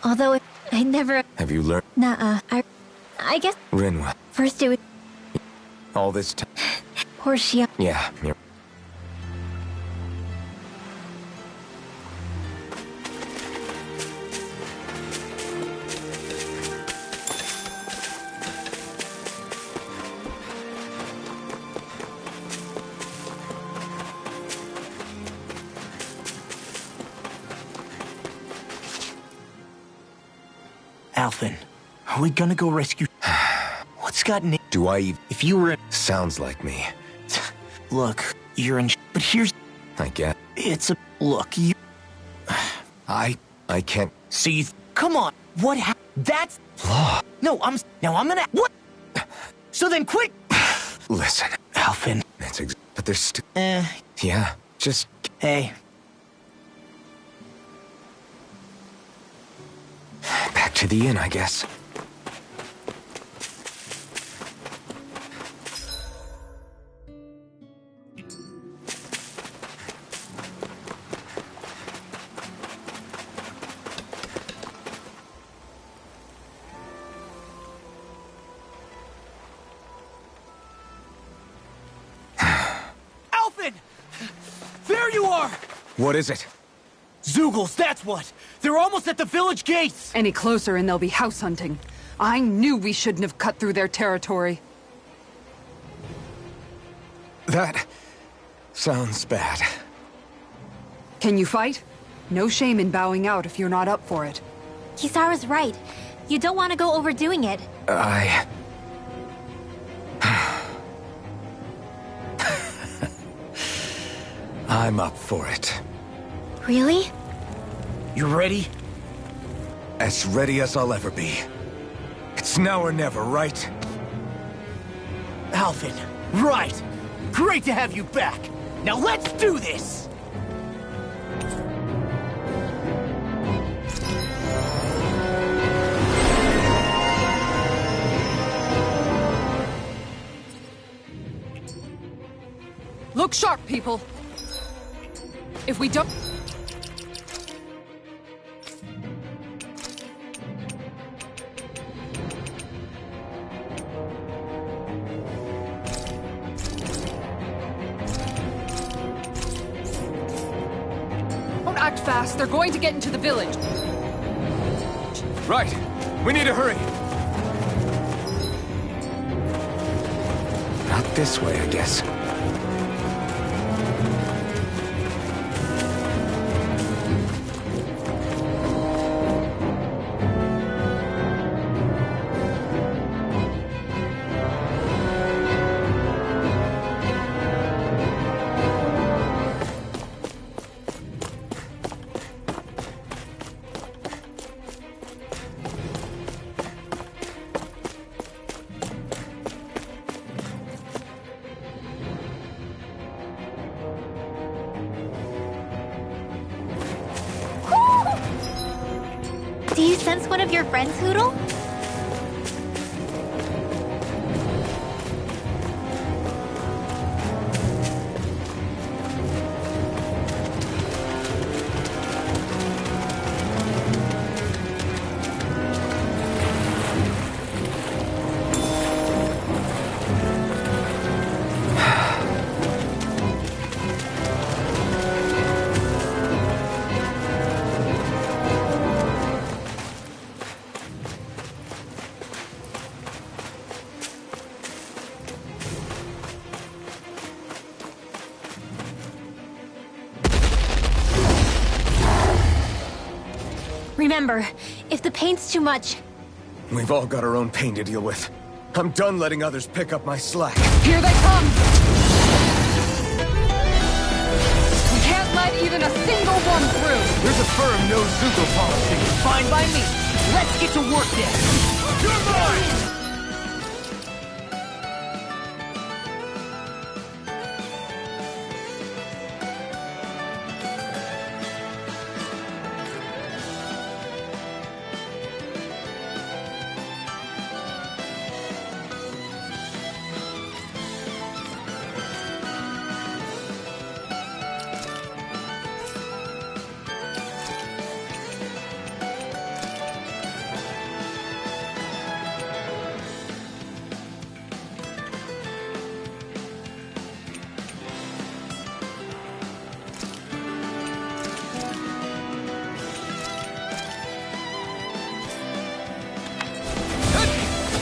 Although I never... Have you learned... Nuh-uh. I guess... Rinwa. First it would... All this time... Poor Shion. Yeah, you're... Alphen, are we gonna go rescue... What's gotten... Do I even... If you were... Sounds like me. Look, you're in... But here's... I get... It's a... Look, you... I can't... See, come on. What That's... Law. No, Now I'm gonna... What? So then quit... Listen. Alphen. But there's still... Yeah, just... Hey. Back to the inn, I guess. Alphen! There you are! What is it? Zeugles, that's what! They're almost at the village gates! Any closer and they'll be house hunting. I knew we shouldn't have cut through their territory. That... sounds bad. Can you fight? No shame in bowing out if you're not up for it. Kisara's right. You don't want to go overdoing it. I'm up for it. Really? You ready? As ready as I'll ever be. It's now or never, right? Alvin, right! Great to have you back! Now let's do this! Look sharp, people. If we don't... Don't act fast. They're going to get into the village. Right. We need to hurry. Not this way, I guess. Do you sense one of your friends, Hootle? Remember, if the pain's too much... We've all got our own pain to deal with. I'm done letting others pick up my slack. Here they come! We can't let even a single one through! There's a firm no-Zuko policy. Fine by me. Let's get to work then. You're mine!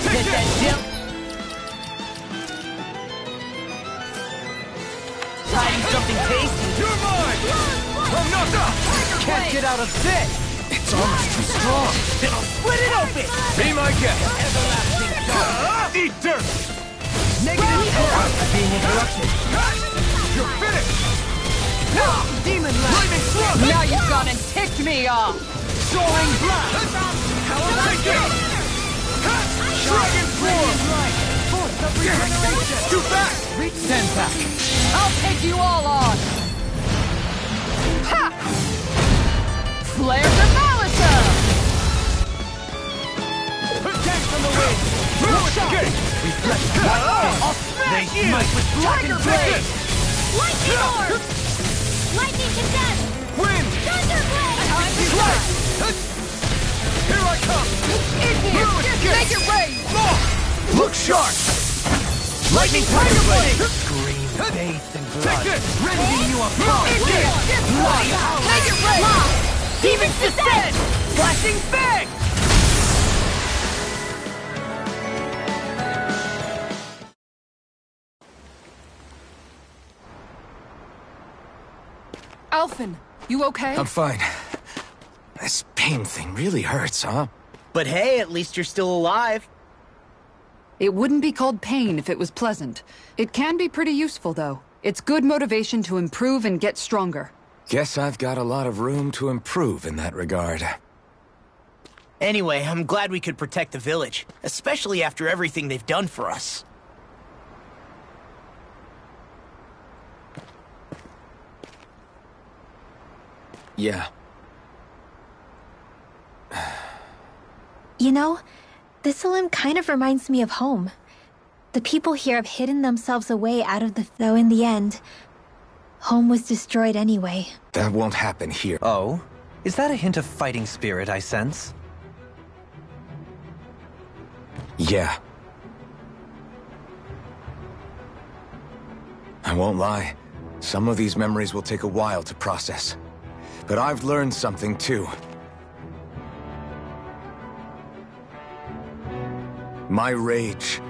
Get that jump. Trying something tasty. You're mine! I'm not done! Can't get out of this. It's almost too strong. Then I'll split it open. Be my guest. Everlasting dark. Eat dirt! Negative power. Being interrupted. You're finished! Demon Blast. Lightning thrust! Now you've gone and ticked me off! Soaring Blast. Take it! Dragon form! Force of regeneration. Too fast! Reach Senpak. I'll take you all on! Ha! Flare the Malita! Protect from the wind. Escape! Reflect light. I'll smash you with Dragon Blade. Lightning Orb! Lightning Condemn! Wind! Thunderblade! Here I come! In here! Make it rain! Look sharp! Lightning Tiger Blade. Green bathed in blood. Take this! Rending you apart. Blood! Make it rain! Demon's Descent. Flashing Fang. Alphen, you okay? I'm fine. This pain thing really hurts, huh? But hey, at least you're still alive. It wouldn't be called pain if it was pleasant. It can be pretty useful, though. It's good motivation to improve and get stronger. Guess I've got a lot of room to improve in that regard. Anyway, I'm glad we could protect the village, especially after everything they've done for us. Yeah. You know, Thistleum kind of reminds me of home. The people here have hidden themselves away out of the... Though in the end, home was destroyed anyway. That won't happen here. Oh? Is that a hint of fighting spirit I sense? Yeah. I won't lie. Some of these memories will take a while to process. But I've learned something too. My rage,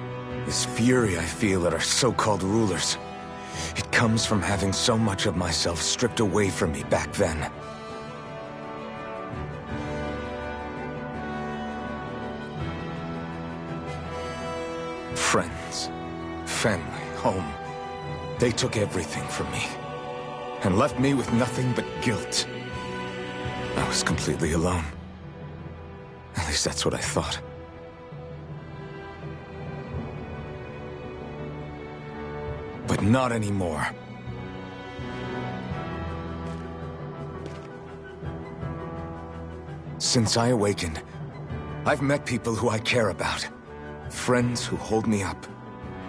this fury I feel at our so-called rulers, it comes from having so much of myself stripped away from me back then. Friends, family, home. They took everything from me, and left me with nothing but guilt. I was completely alone. At least that's what I thought. But not anymore. Since I awakened, I've met people who I care about. Friends who hold me up.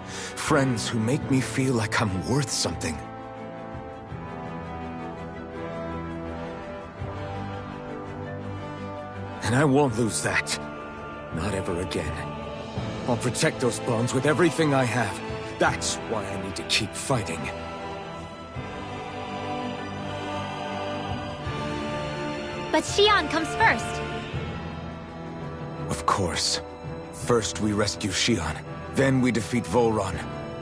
Friends who make me feel like I'm worth something. And I won't lose that. Not ever again. I'll protect those bonds with everything I have. That's why I need to keep fighting. But Xion comes first. Of course. First we rescue Xion, then we defeat Volron,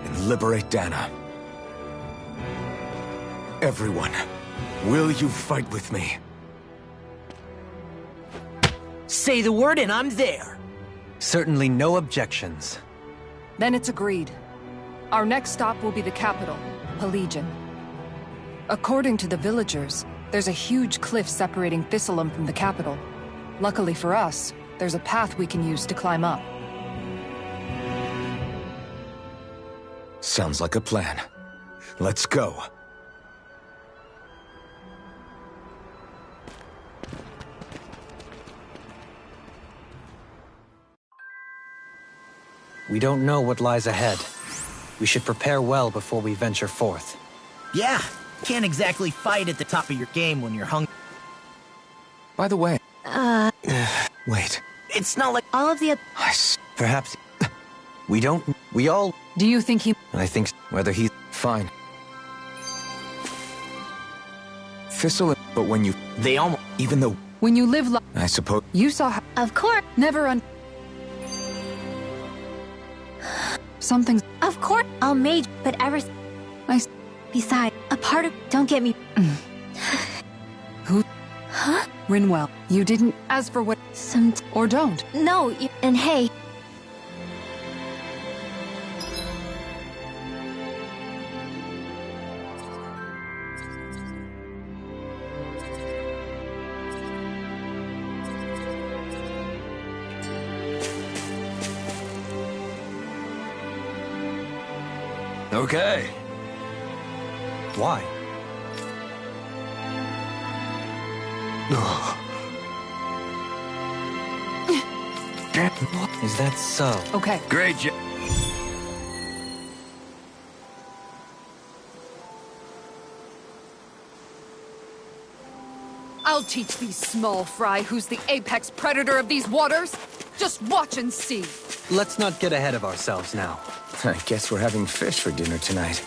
and liberate Dana. Everyone, will you fight with me? Say the word and I'm there. Certainly no objections. Then it's agreed. Our next stop will be the capital, Pelegion. According to the villagers, there's a huge cliff separating Thistleum from the capital. Luckily for us, there's a path we can use to climb up. Sounds like a plan. Let's go. We don't know what lies ahead. We should prepare well before we venture forth. Yeah, can't exactly fight at the top of your game when you're hungry. By the way... Wait. It's not like All of the... Perhaps... We don't... We all... Do you think he... I think whether he's... Fine. Thistle, but when you... They almost... Even though... When you live I suppose... You saw how... Of course. Never Something's... Of course. I'll mage, but ever... Besides, a part of... Don't get me... Who? Huh? Rinwell, you didn't... As for what... Or don't. No, and hey... Okay. Why? Is that so? Okay. Great job. I'll teach these small fry who's the apex predator of these waters. Just watch and see. Let's not get ahead of ourselves now. I guess we're having fish for dinner tonight.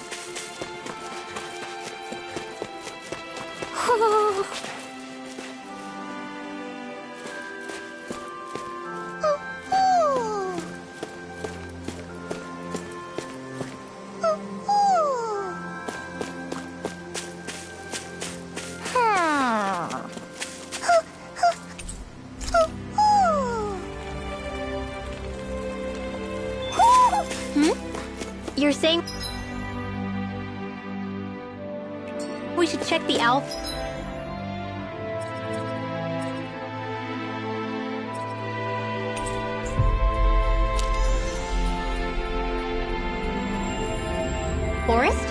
You're saying... We should check the Alf. Forest?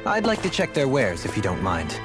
I'd like to check their wares if you don't mind.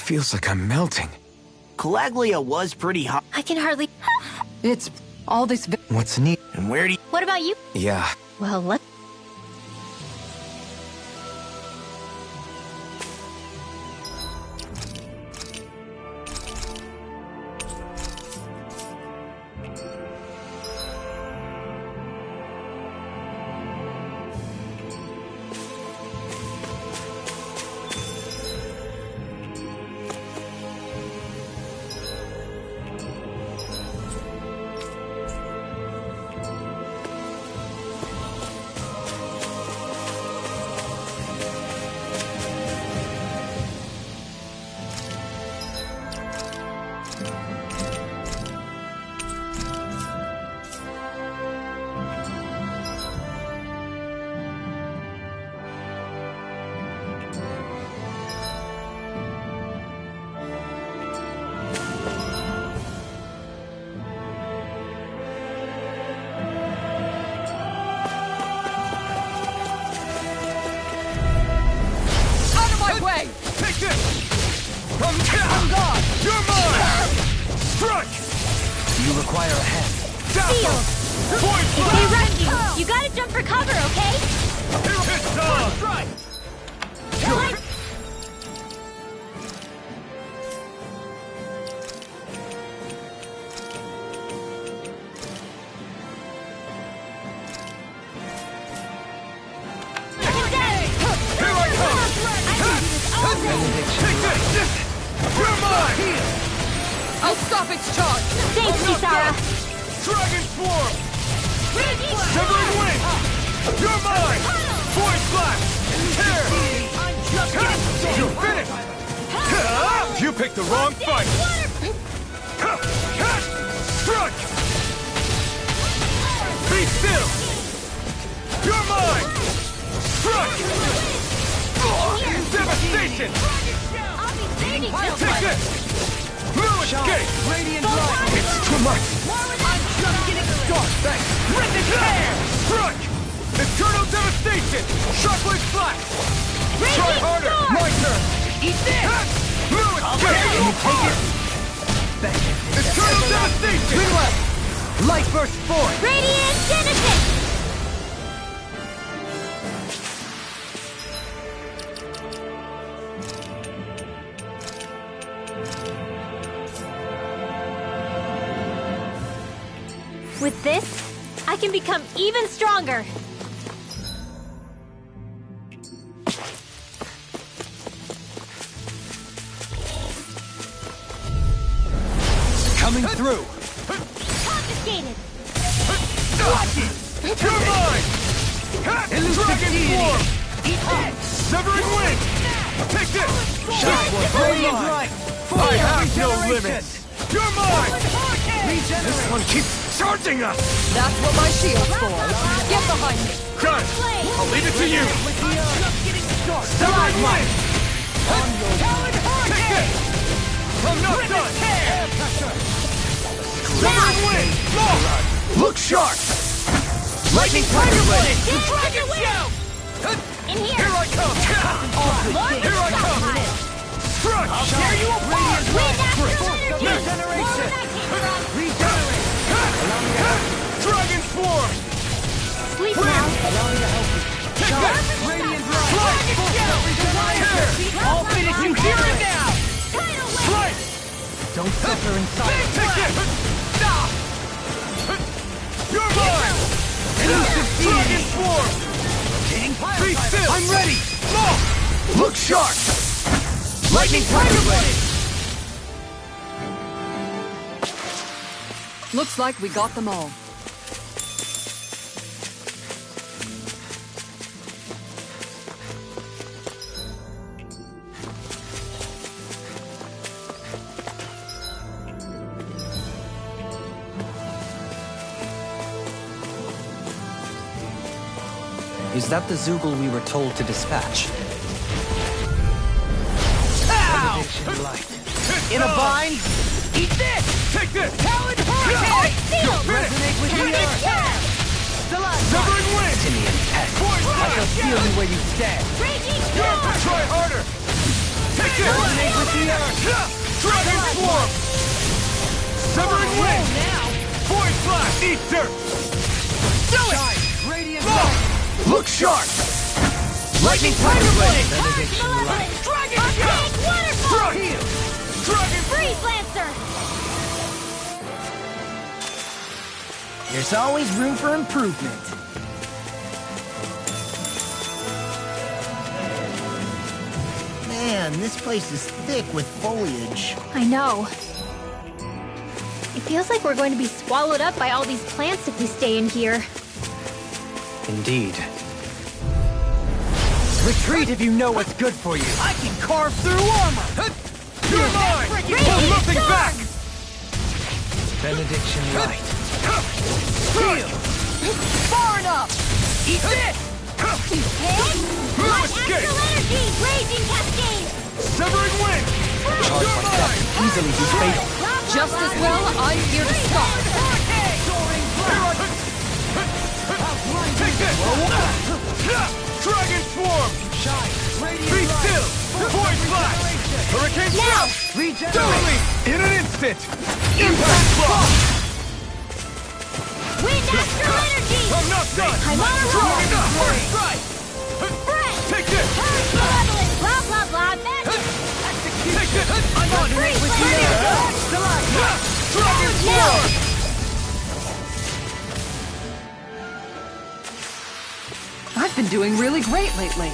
Feels like I'm melting. Calaglia was pretty hot. I can hardly... It's all this... What's neat? And where do you... What about you? Yeah. Well, let's... You require a hand. Field! They run you! You gotta jump for cover, okay? I'll stop its charge! Thanks, Kisara! Dragon Swarm! Severing Wing! You're mine! Void Blast! Tear! You're finished! You picked the wrong fight! Strike! Be still! You're mine! Strike! escape! Radiant light! It's too much! I'm just getting started! Thanks! Rip and tear! Strike! Eternal devastation! Shockwave flash! Try harder! Sword! My turn! Eat this! No escape! Can you take it? Eternal devastation! Twin left! Light burst forth! Radiant Genesis! With this, I can become even stronger. Coming through! Confiscated! Watch it! You're mine! Dragon form! Eat this! Severing wind! Take this! Radiant light! I have no Regeneration! limits! You're mine! This Regenerate! one keeps charging us! That's what my shield's for. Get behind me. Done! I'll leave it to you! With the just getting started! Severing wind! Talon Take Hurricane! this! I'm not done! Air pressure! Severing wind! Look sharp! Lightning Tiger Blade! Dragon Show! In here! Here I come! Here I come! Strike! I'll tear you apart! Wind Astral Energy! Regeneration! More where that came from! Regenerate! Dragon swarm! Sleep now! Allow me to help you. Take this! Radiant Strike! Regeneration! I'll finish you here and now! Tidal Wave! Strike! Don't suffer in silence! Take this! You're mine! Elusive Dragon deity! swarm! Be still! I'm ready! Look sharp! Lightning Tiger Blade! Looks like we got them all. Is that the Zoogle we were told to dispatch? Ow! Benediction light. In a bind? Eat this! Take this! Talon Hurricane! Field! Resonate with the earth! Severing wind! Tinian pest. I shall feel you where you stand! Raging Try Storm! harder! Take this! Resonate with the earth! Dragon swarm! Severing wind! Now! Void flash! Eat dirt! Do it! Radiant light! Look sharp! Lightning Tiger Blade! Benediction light! Dragon Arcane Waterfall! Heal! Dragon! Freeze Lancer! There's always room for improvement. Man, this place is thick with foliage. I know. It feels like we're going to be swallowed up by all these plants if we stay in here. Indeed. Retreat if you know what's good for you. I can carve through armor. You're mine! Radiant Hold nothing Storm! back! Benediction light. Heal. Far enough. Eat this. Hit! Light escape! Astral Energy! Raging Cascade! Severing wind! Charge You're like that mine! could easily be fatal. Just as well, I'm here to stop. Take this! Dragon swarm! Be still! Void flash! Hurricane Now! Regenerate! In an instant! Impact block! Wind Astral Energy! I'm not done! I'm on a roll! Dragon First strike. Breath! Take this! Malevolent! Blah blah blah! Magic! Take this! I'm on Freeze with the Lancer! earth. Dragon Now! swarm! I've been doing really great lately.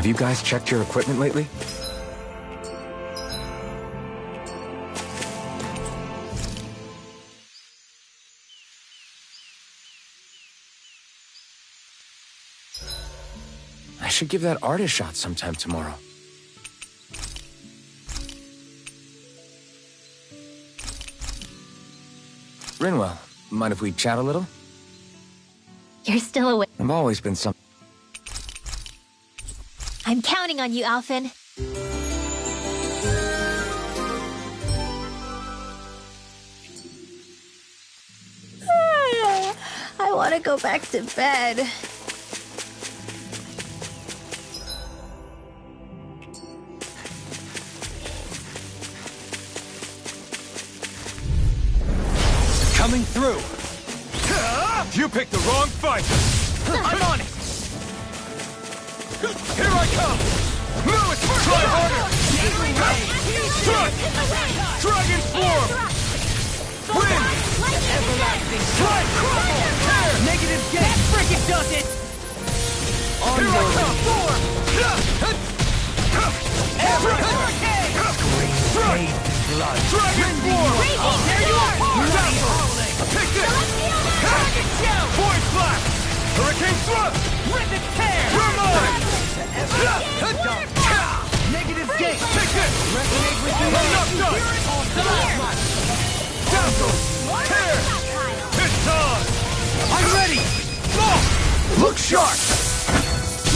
Have you guys checked your equipment lately? I should give that art a shot sometime tomorrow. Rinwell, mind if we chat a little? You're still awake. I've always been some... I'm counting on you, Alphen. I want to go back to bed. Coming through. You picked the wrong fight! I'm on it! Here I come! Lewis, try harder! Thrust! Dragon Swarm! Win! Everlasting Strike! Tear! negative gate! Frickin' does it! Here I come! Hurricane! Blood! Dragon Swarm! There you are! Take this! Dragon Shell! Void Blast! Hurricane Thrust! Rip and tear! You're mine! Negative gate! Take this! Resonate with I'm me! not done! Dazzle! Tear! It's time! I'm ready! Look sharp!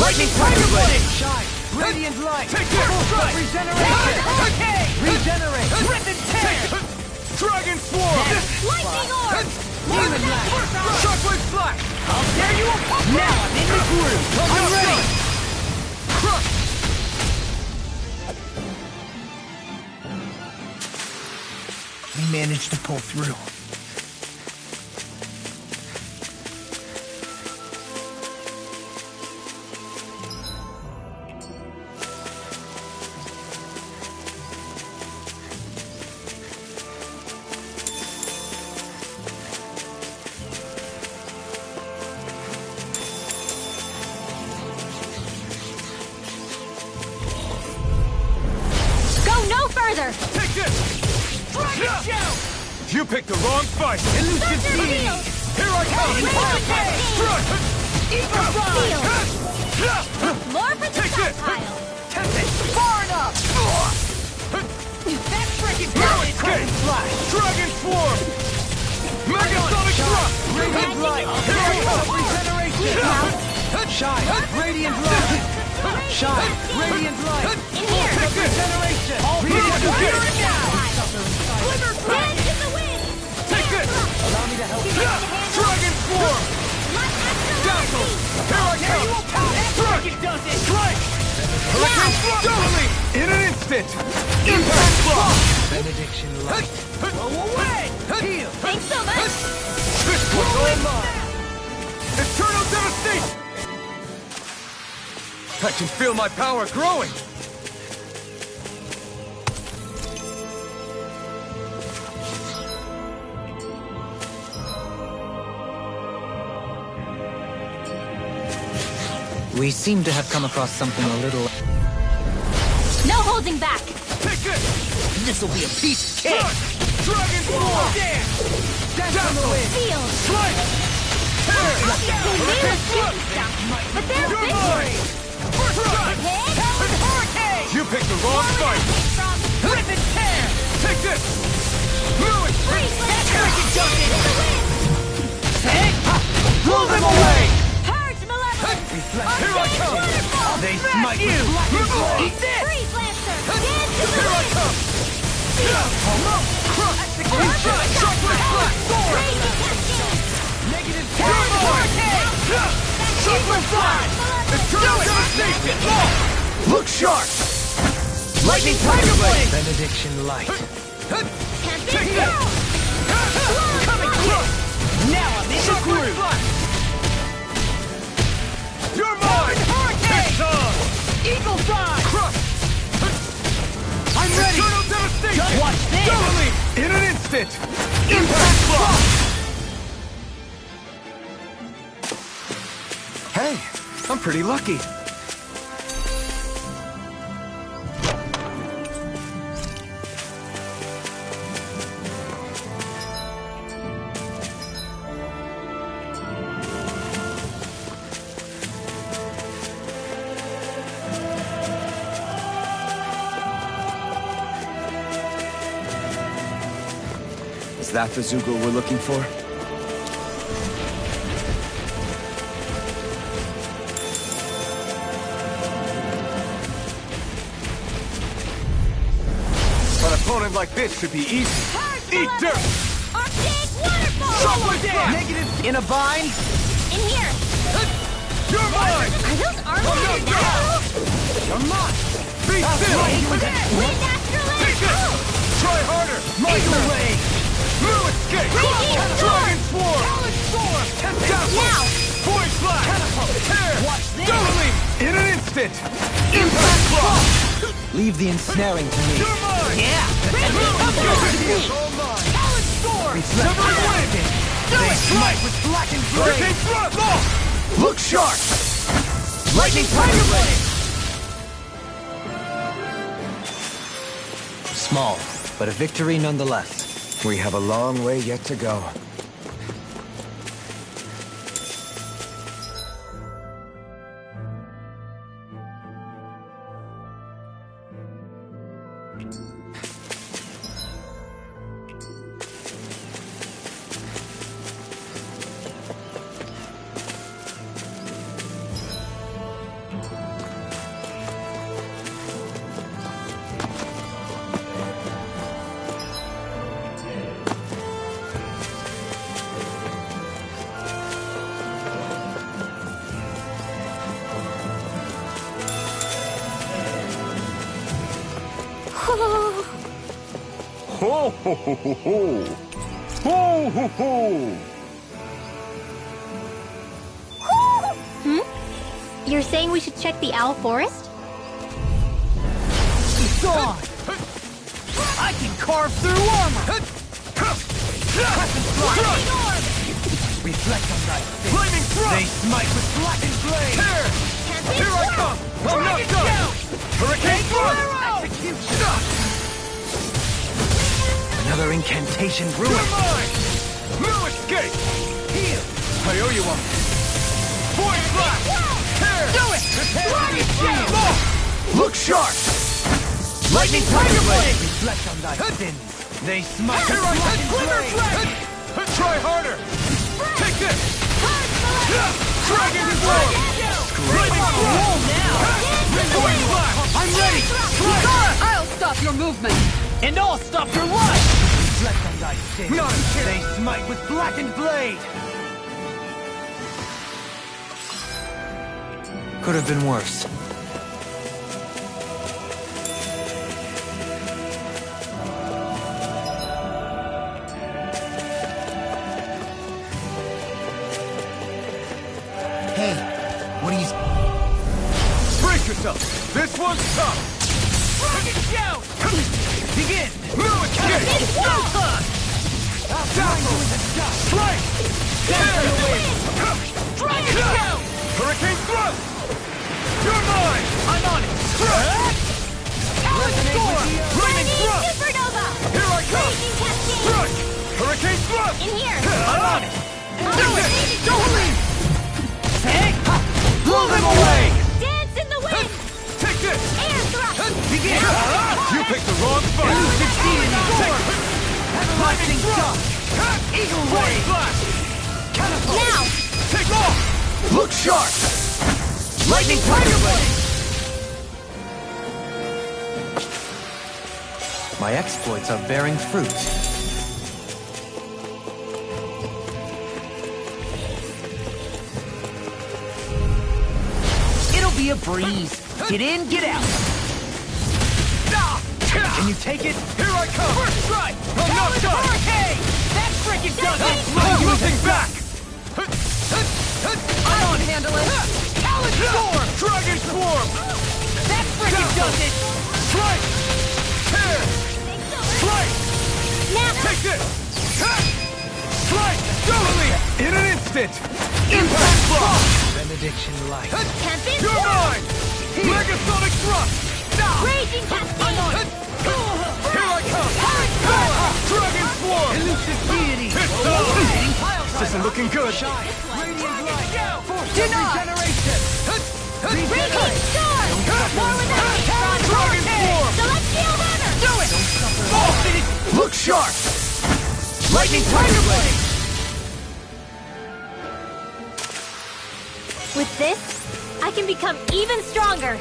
Lightning Tiger Blade! Shine! Radiant light! Take this! Strike! Regeneration! Hey! Regenerate! Rip and tear! Dragon Swarm! Lightning Orb! Demon Blast! Shockwave Flash! I'll tear you apart! Now I'm in the groove! I'm ready! Crush! We managed to pull through. Go no further! Take this! Dragon Shell! You picked the wrong fight! Elusive Beam! Here I come! Strike! Eagle Field! More for the Take this! stockpile! Tempest! Far enough! That frickin' Balance Dragon Gate! Flash! Dragon Swarm! Megasonic Thrust! Radiant light! Here I come! Regeneration! Shine! Radiant light! Shine! Radiant light! In here! Take this! Regeneration! Radiant Here Gate! and now! Dance in the wind! Take this! Allow me to help you. Dragon Swarm! Dazzle! Here I come! Strike! It does it! Strike! Hurricane Thrust! Doubly! In an instant! Impact Block! Benediction light! Go away! Heal! Thanks so much! This one's all mine! Eternal Devastation! I can feel my power growing! We seem to have come across something a little... No holding back! Take this! This'll be a piece of cake! Dragon Swarm! Dazzle! Field! Strike! Tear! They made us Thrust! stuff, but they're You're victory! mine! First strike! Hurricane! You picked the wrong fight! Rip and tear! Take this! Lewis! That frickin' does it! Hey! Blow them away! Purge Malevolence! Here I come! They smite you! Eat this! Freeze Lancer! Dance to the Here I wind! come! Crush! Shockwave Flash! Raging Cascade! Negative Hurricane! Shockwave Flash! Eternal Devastation! Look sharp! Lightning Tiger Blade! Benediction light. Can't Take be that! Coming crush! Now I'm in the Shockwave groove! Flash! You're mine! Hurricane! It's on! Eagle Fly! Crush! I'm ready! Eternal Devastation! Watch this! Doubly! In an instant! Impact Block! Hey, I'm pretty lucky. Is that the Zeugle we're looking for? An opponent like this should be easy. Eat dirt! Arctic waterfall! Shockwave blast! Negative in a bind? In here! You're mine! Are those armors now? You're mine! Be still! Wind Astrolabe! Take this! Try harder! Either way! Blue escape! Raging Dragon Swarm! Talon Storm! Dazzle! Now! Void Flash! Tear! Watch this! Doubling! In an instant! Impact Block! Leave the ensnaring to me. You're mine! Yeah! It's all mine! Talon Storm! Never win! They smite with blackened blade! Hurricane Thrust! Look sharp! Lightning Tiger Blade! Small, but a victory nonetheless. We have a long way yet to go. Ho ho ho ho ho! Ho ho ho! You're saying we should check the Owl Forest? It's on! I can carve through armor! Reflect on thy fate. Flaming Thrust! They smite with blackened blade! Tear! Here I come! I'm not done! Hurricane Thrust! Execution! Another incantation ruined! You're mine! No escape! Heal! I owe you one! Void Flash! Tear! Do it! Dragon Shield! Look sharp! Lightning Tiger Blade! Reflect on thy sins! They smite Here with I come! blackened Glimmer blade! Flash! Try harder! Take this! Dragon Sword! Lightning Thrust! Void Flash! I'm ready! I'll stop your movement! And I'll stop your life! Reflect on thy sins! Not a chance. They smite with blackened blade! Could have been worse. Hey, what are you... Brace yourself! This one's tough! Rocket shout! Begin! No escape! Dazzle! Strike! Tear! Dragon shout! Hurricane Thrust! You're mine! I'm on it! Talon Storm! Flaming Chinese Thrust! Supernova! Here I come! Raging Cascade! Strike! Hurricane Thrust! In here! I'm on it! Do it! Don't leave! Hey! Blow them away! Dance in the wind! Take this! Air thrust! Begin! You picked the wrong fight! Elusive Deity! Take this! Everlasting Shock! Eagle Void Wave! Flash! Catapult! Now! Take off! Look sharp! Lightning Tiger Blade! My exploits are bearing fruit. It'll be a breeze. Get in, get out. Can you take it? Here I come! First strike! I'm not done! Hurricane! That freaking does it! I'm looking back! I don't handle it! Talon Storm! Dragon Swarm! That freaking does it! Strike! Tear! Strike! Now! Take this! Strike! Doubling! In an instant! Impact Block! Benediction Light. Tempest! You're mine! Megasonic Thrust! Raging Cascade! Here I come! Dragon Swarm! Elusive Deity! It's on! Hitting pile This isn't looking good! Radiant Light! Force Deny! regeneration! Raging Storm! More with us! Dragon Swarm! Celestial Runner! Do it! Look sharp! Lightning Tiger Blade! With this, I can become even stronger.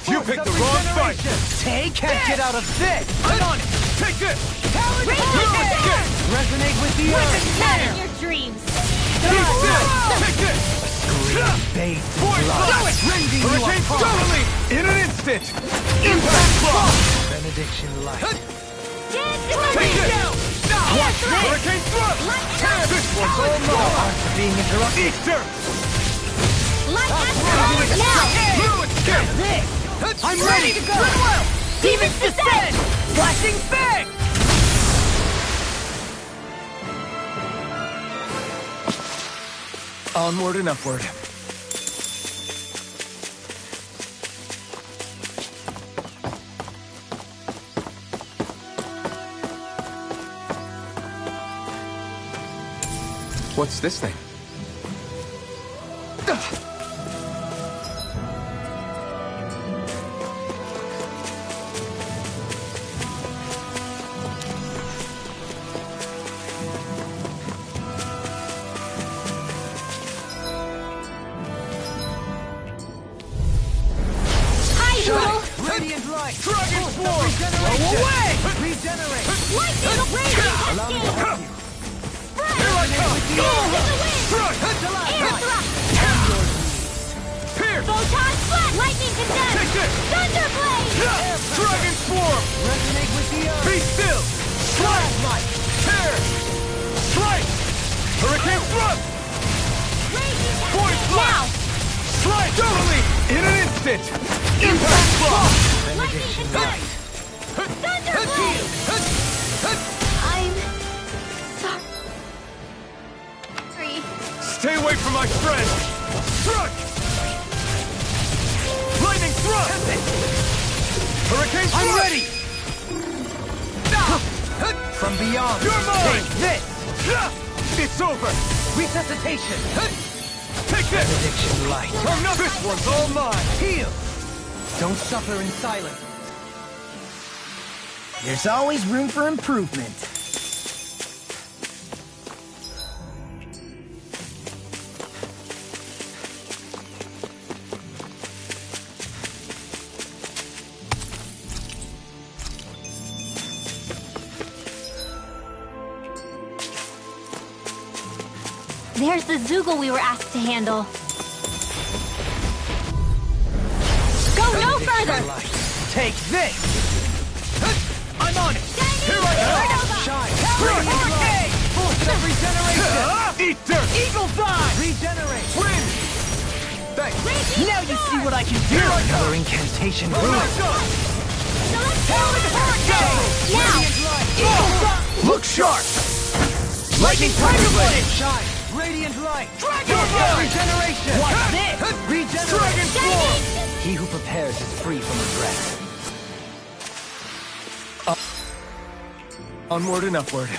You picked the wrong fight! Can't get out of this! I'm on it! Take this! Resonate with the earth! Not in your dreams. Keep this! Take this! Bait Voice blood. rending you apart! Totally! In an instant! Impact block! Benediction light. Take this! Hurricane thrust! This one's all mine! Being interrupted. Eat dirt! Now! I'm ready to go! Demons descend! Flashing fang! Onward and upward. What's this thing? Radiant light! Dragon Swarm! Regeneration! Away! Regenerate! Lightning raging Allow me to help you! Here I come! Thrust! Air thrust! Pierce! Photon flash! Lightning condemned! Take this! Thunder blade! Dragon Swarm! Resonate with the earth! Be still! Strike! Light! Tear! Strike! Hurricane thrust! Raging Voice now! blast! Strike! Totally! In an instant! Impact block! Benediction light! Thunder blade! I'm sorry. Stay away from my friend! Struck! Lightning thrust! Hurricane thrust! I'm ready! From beyond! You're mine! Take this! It's over! Resuscitation! Take this! Benediction light! Oh no! This one's all mine! Heal! Don't suffer in silence. There's always room for improvement. There's the Zoogle we were asked to handle. Go no further! Light. Take this! I'm on it! Here I go! Shine! Radiant Hurricane! Force of regeneration! Eat dirt! Eagle's Eye! Regenerate! Win! Thanks! Now you see what I can do! Here I come! Another incantation I'm ruined! not done! Now! Look sharp! Lightning Tiger Blade! Shine! Radiant light! Dragon Fire! Blade! Regeneration! What's this? Regenerate! Dragon Swarm! He who prepares is free from regret. Onward and upward.